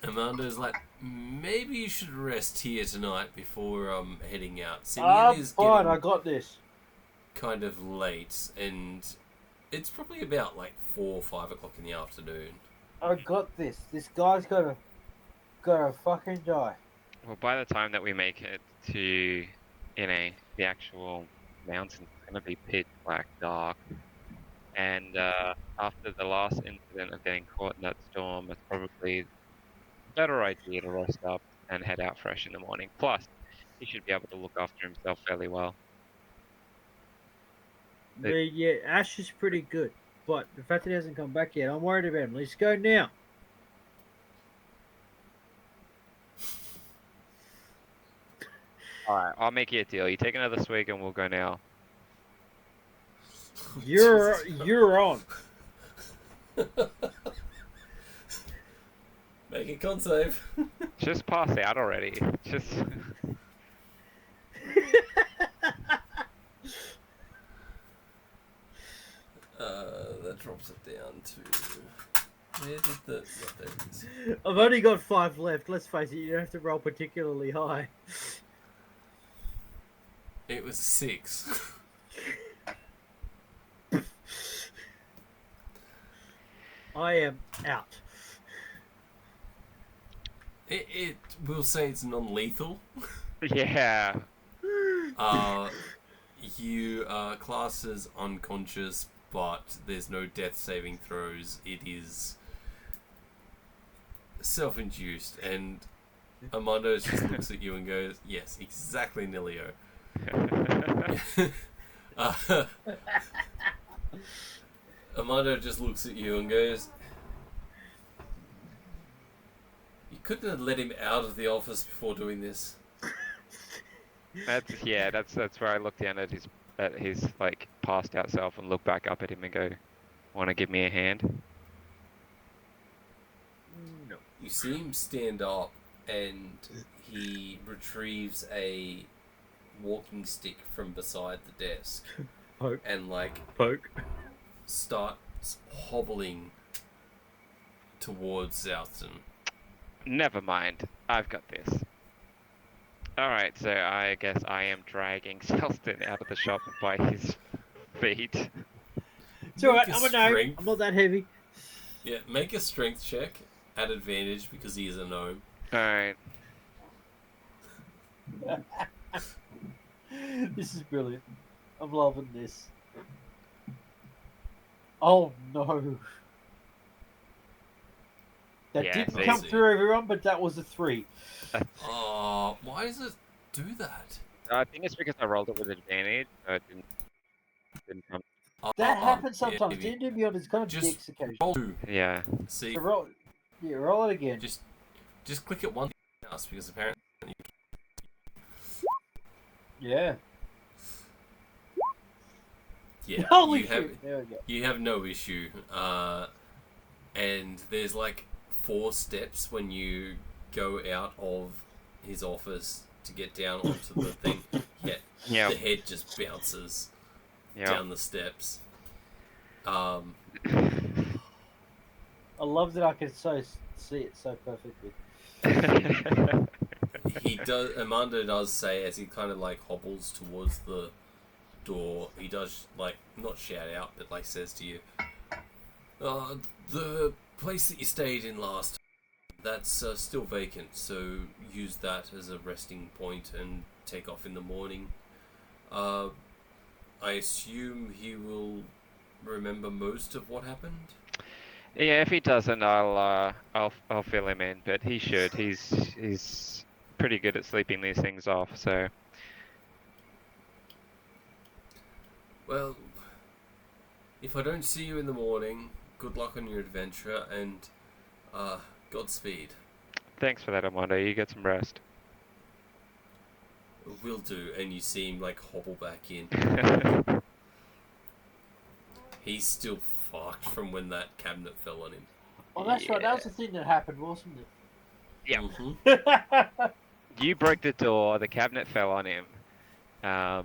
Amanda's like, maybe you should rest here tonight before heading out. See, I'm it is fine. getting I got this. kind of late, and it's probably about like 4 or 5 o'clock in the afternoon. I got this. This guy's gotta fucking die. well, by the time that we make it to, the actual mountain, it's gonna be pitch black dark. And after the last incident of getting caught in that storm, it's probably a better idea to rest up and head out fresh in the morning. Plus, he should be able to look after himself fairly well. Yeah, Ash is pretty good, but the fact that he hasn't come back yet, I'm worried about him. Let's go now. Alright, I'll make you a deal. You take another swig and we'll go now. You're on. Make a con save. Just pass out already. Just... That drops it down to... Where did the... Yeah, there it is. I've only got 5 left. Let's face it, you don't have to roll particularly high. It was 6. I am out. It will say it's non-lethal. Yeah. You are classed as unconscious, but there's no death saving throws. It is self-induced, and Armando just looks at you and goes, "Yes, exactly, Nilio." Armando just looks at you and goes, "You couldn't have let him out of the office before doing this." That's where I look down at his like passed out self and look back up at him and go, "Want to give me a hand?" No. You see him stand up, and he retrieves a walking stick from beside the desk, Poke. and Poke. starts hobbling towards Xalston. Never mind. I've got this. Alright, so I guess I am dragging Xalston out of the shop by his feet. It's alright, Make a I'm a gnome. strength- I'm not that heavy. Yeah, make a strength check at advantage because he is a gnome. Alright. This is brilliant. I'm loving this. Oh no. That Yeah, didn't see. come through, everyone, but that was a 3. Oh, why does it do that? I think it's because I rolled it with advantage, so it didn't come. That Oh, happens sometimes. yeah, D&D Beyond is kind of just dicks occasionally. roll 2. Yeah. See, So roll it again. just click it once because apparently Yeah. yeah, Holy you have shit. There we go. you have no issue. And there's like 4 steps when you go out of his office to get down onto the thing. Yeah, the head just bounces down the steps. I love that I can see it so perfectly. Armando does say as he kind of like hobbles towards the door, he does like not shout out, but like says to you, the place that you stayed in last, that's still vacant, so use that as a resting point and take off in the morning. I assume he will remember most of what happened. Yeah, if he doesn't, I'll fill him in, but he should. He's pretty good at sleeping these things off, so. Well, if I don't see you in the morning, good luck on your adventure, and Godspeed. Thanks for that, Armando. You get some rest. Will do. And you see him like hobble back in. He's still fucked from when that cabinet fell on him. Oh, that's right. That was the thing that happened, wasn't it? Yeah. Mm-hmm. You broke the door, the cabinet fell on him. I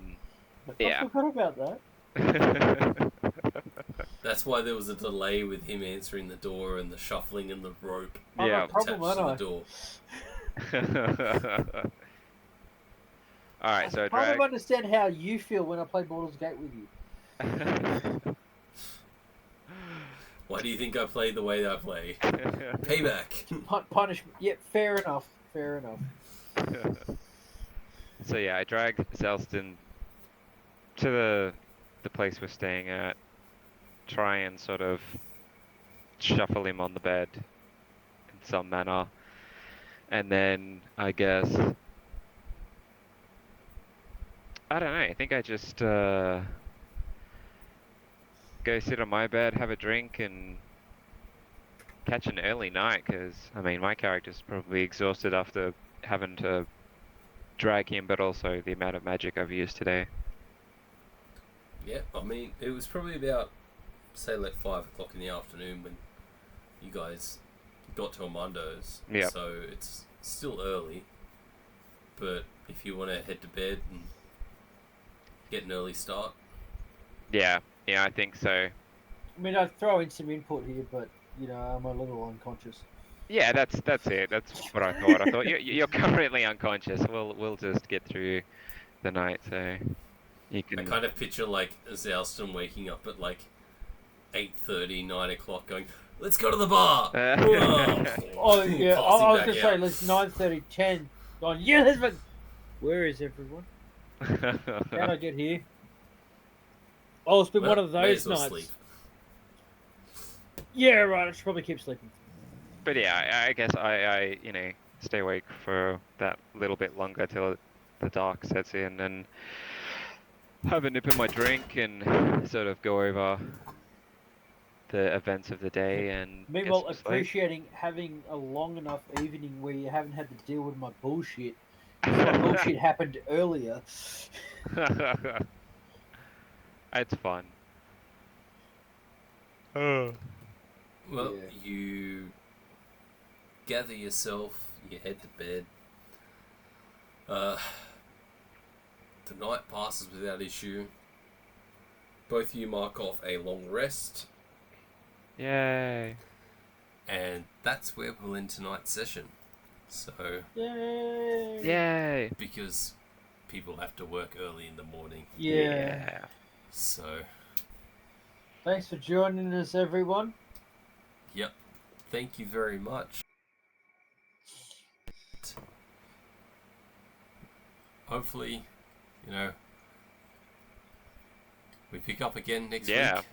Yeah. forgot about that. That's why there was a delay with him answering the door and the shuffling and the rope I'm Yeah. a problem, attached aren't to the I? door. Alright, so I kind of drag. understand how you feel when I play Baldur's Gate with you. Why do you think I play the way I play? Payback. Punishment. Yeah, fair enough. Fair enough. So yeah, I drag Xalston to the place we're staying at, try and sort of shuffle him on the bed in some manner, and then I guess I don't know. I think I just go sit on my bed, have a drink, and catch an early night. Because I mean, my character's probably exhausted after having to drag him, but also the amount of magic I've used today. Yeah, I mean, it was probably about, say, like 5 o'clock in the afternoon when you guys got to Armando's. Yep. So it's still early. But if you want to head to bed and get an early start. Yeah, I think so. I mean, I'd throw in some input here, but, you know, I'm a little unconscious. Yeah, that's it. That's what I thought. I thought you're currently unconscious. We'll just get through the night, so you I can. kind of picture like Xalston waking up at like 8:30, 9 o'clock going, let's go to the bar! Oh, yeah, I Passing was back going to say, out. let's 9:30, 10. Going, yeah, let's fucking... Where is everyone? How'd I get here? Oh, it's been Well, one of may those as well nights. sleep. Yeah, right, I should probably keep sleeping. But yeah, I guess I stay awake for that little bit longer till the dark sets in and have a nip of my drink and sort of go over the events of the day and get Meanwhile, some sleep. appreciating having a long enough evening where you haven't had to deal with my bullshit. 'Cause my bullshit happened earlier. It's fun. Well, Yeah. you gather yourself, you head to bed. The night passes without issue. Both of you mark off a long rest, Yay. and that's where we'll end tonight's session. So, Yay! Yay. because people have to work early in the morning, Yeah. so, Thanks for joining us, everyone. yep. Thank you very much. Hopefully, we pick up again next Yeah. week.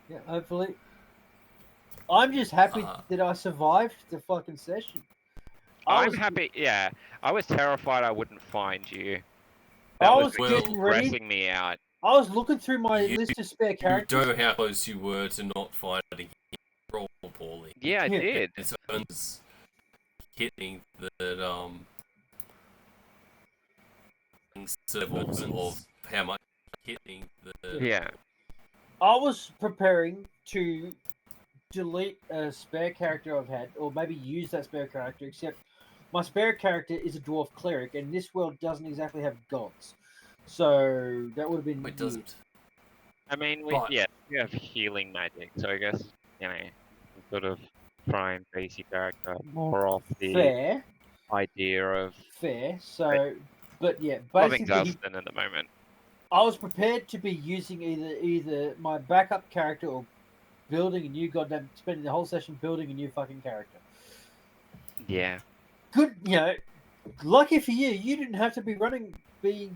Yeah, hopefully. I'm just happy that I survived the fucking session. I'm happy. Yeah, I was terrified I wouldn't find you. I That was Well, getting ready. stressing me out. I was looking through my You- list of spare You characters. know how close you were to not finding him. Roll poorly. Yeah, I Yeah. did. It's Ern's hitting that levels of how much hitting the Yeah. I was preparing to delete a spare character I've had, or maybe use that spare character, except my spare character is a dwarf cleric, and this world doesn't exactly have gods. So that would have been It doesn't. I mean, we But- have healing magic, so I guess sort of try and base your character more off the fair. idea of Fair. So, but yeah, loving basically, Xalston at the moment. I was prepared to be using either my backup character or building a new goddamn, spending the whole session building a new fucking character. Yeah. Good, lucky for you, you didn't have to be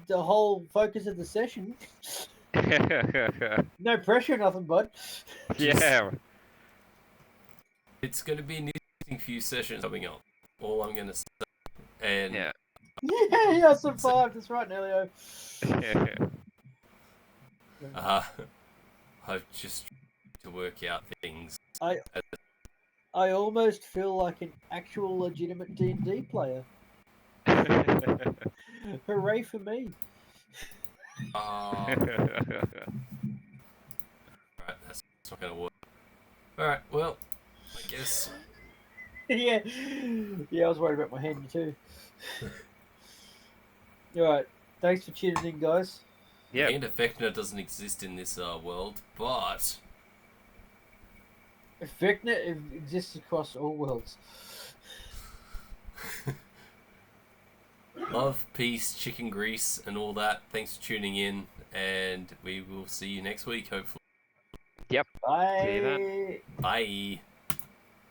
the whole focus of the session. No pressure, nothing, bud. Yeah. It's going to be an interesting few sessions coming up. All I'm going to say. And Yeah. Yeah, I survived. That's right, Nelio. I've just tried to work out things. I almost feel like an actual legitimate D&D player. Hooray for me. Alright, that's not going to work. Alright, well, I guess. Yeah, I was worried about my hand too. Alright, thanks for tuning in, guys. Yep. Hand effector doesn't exist in this world, but Vecna exists across all worlds. Love, peace, chicken grease, and all that. Thanks for tuning in, and we will see you next week, hopefully. Yep. Bye. See you then. Bye.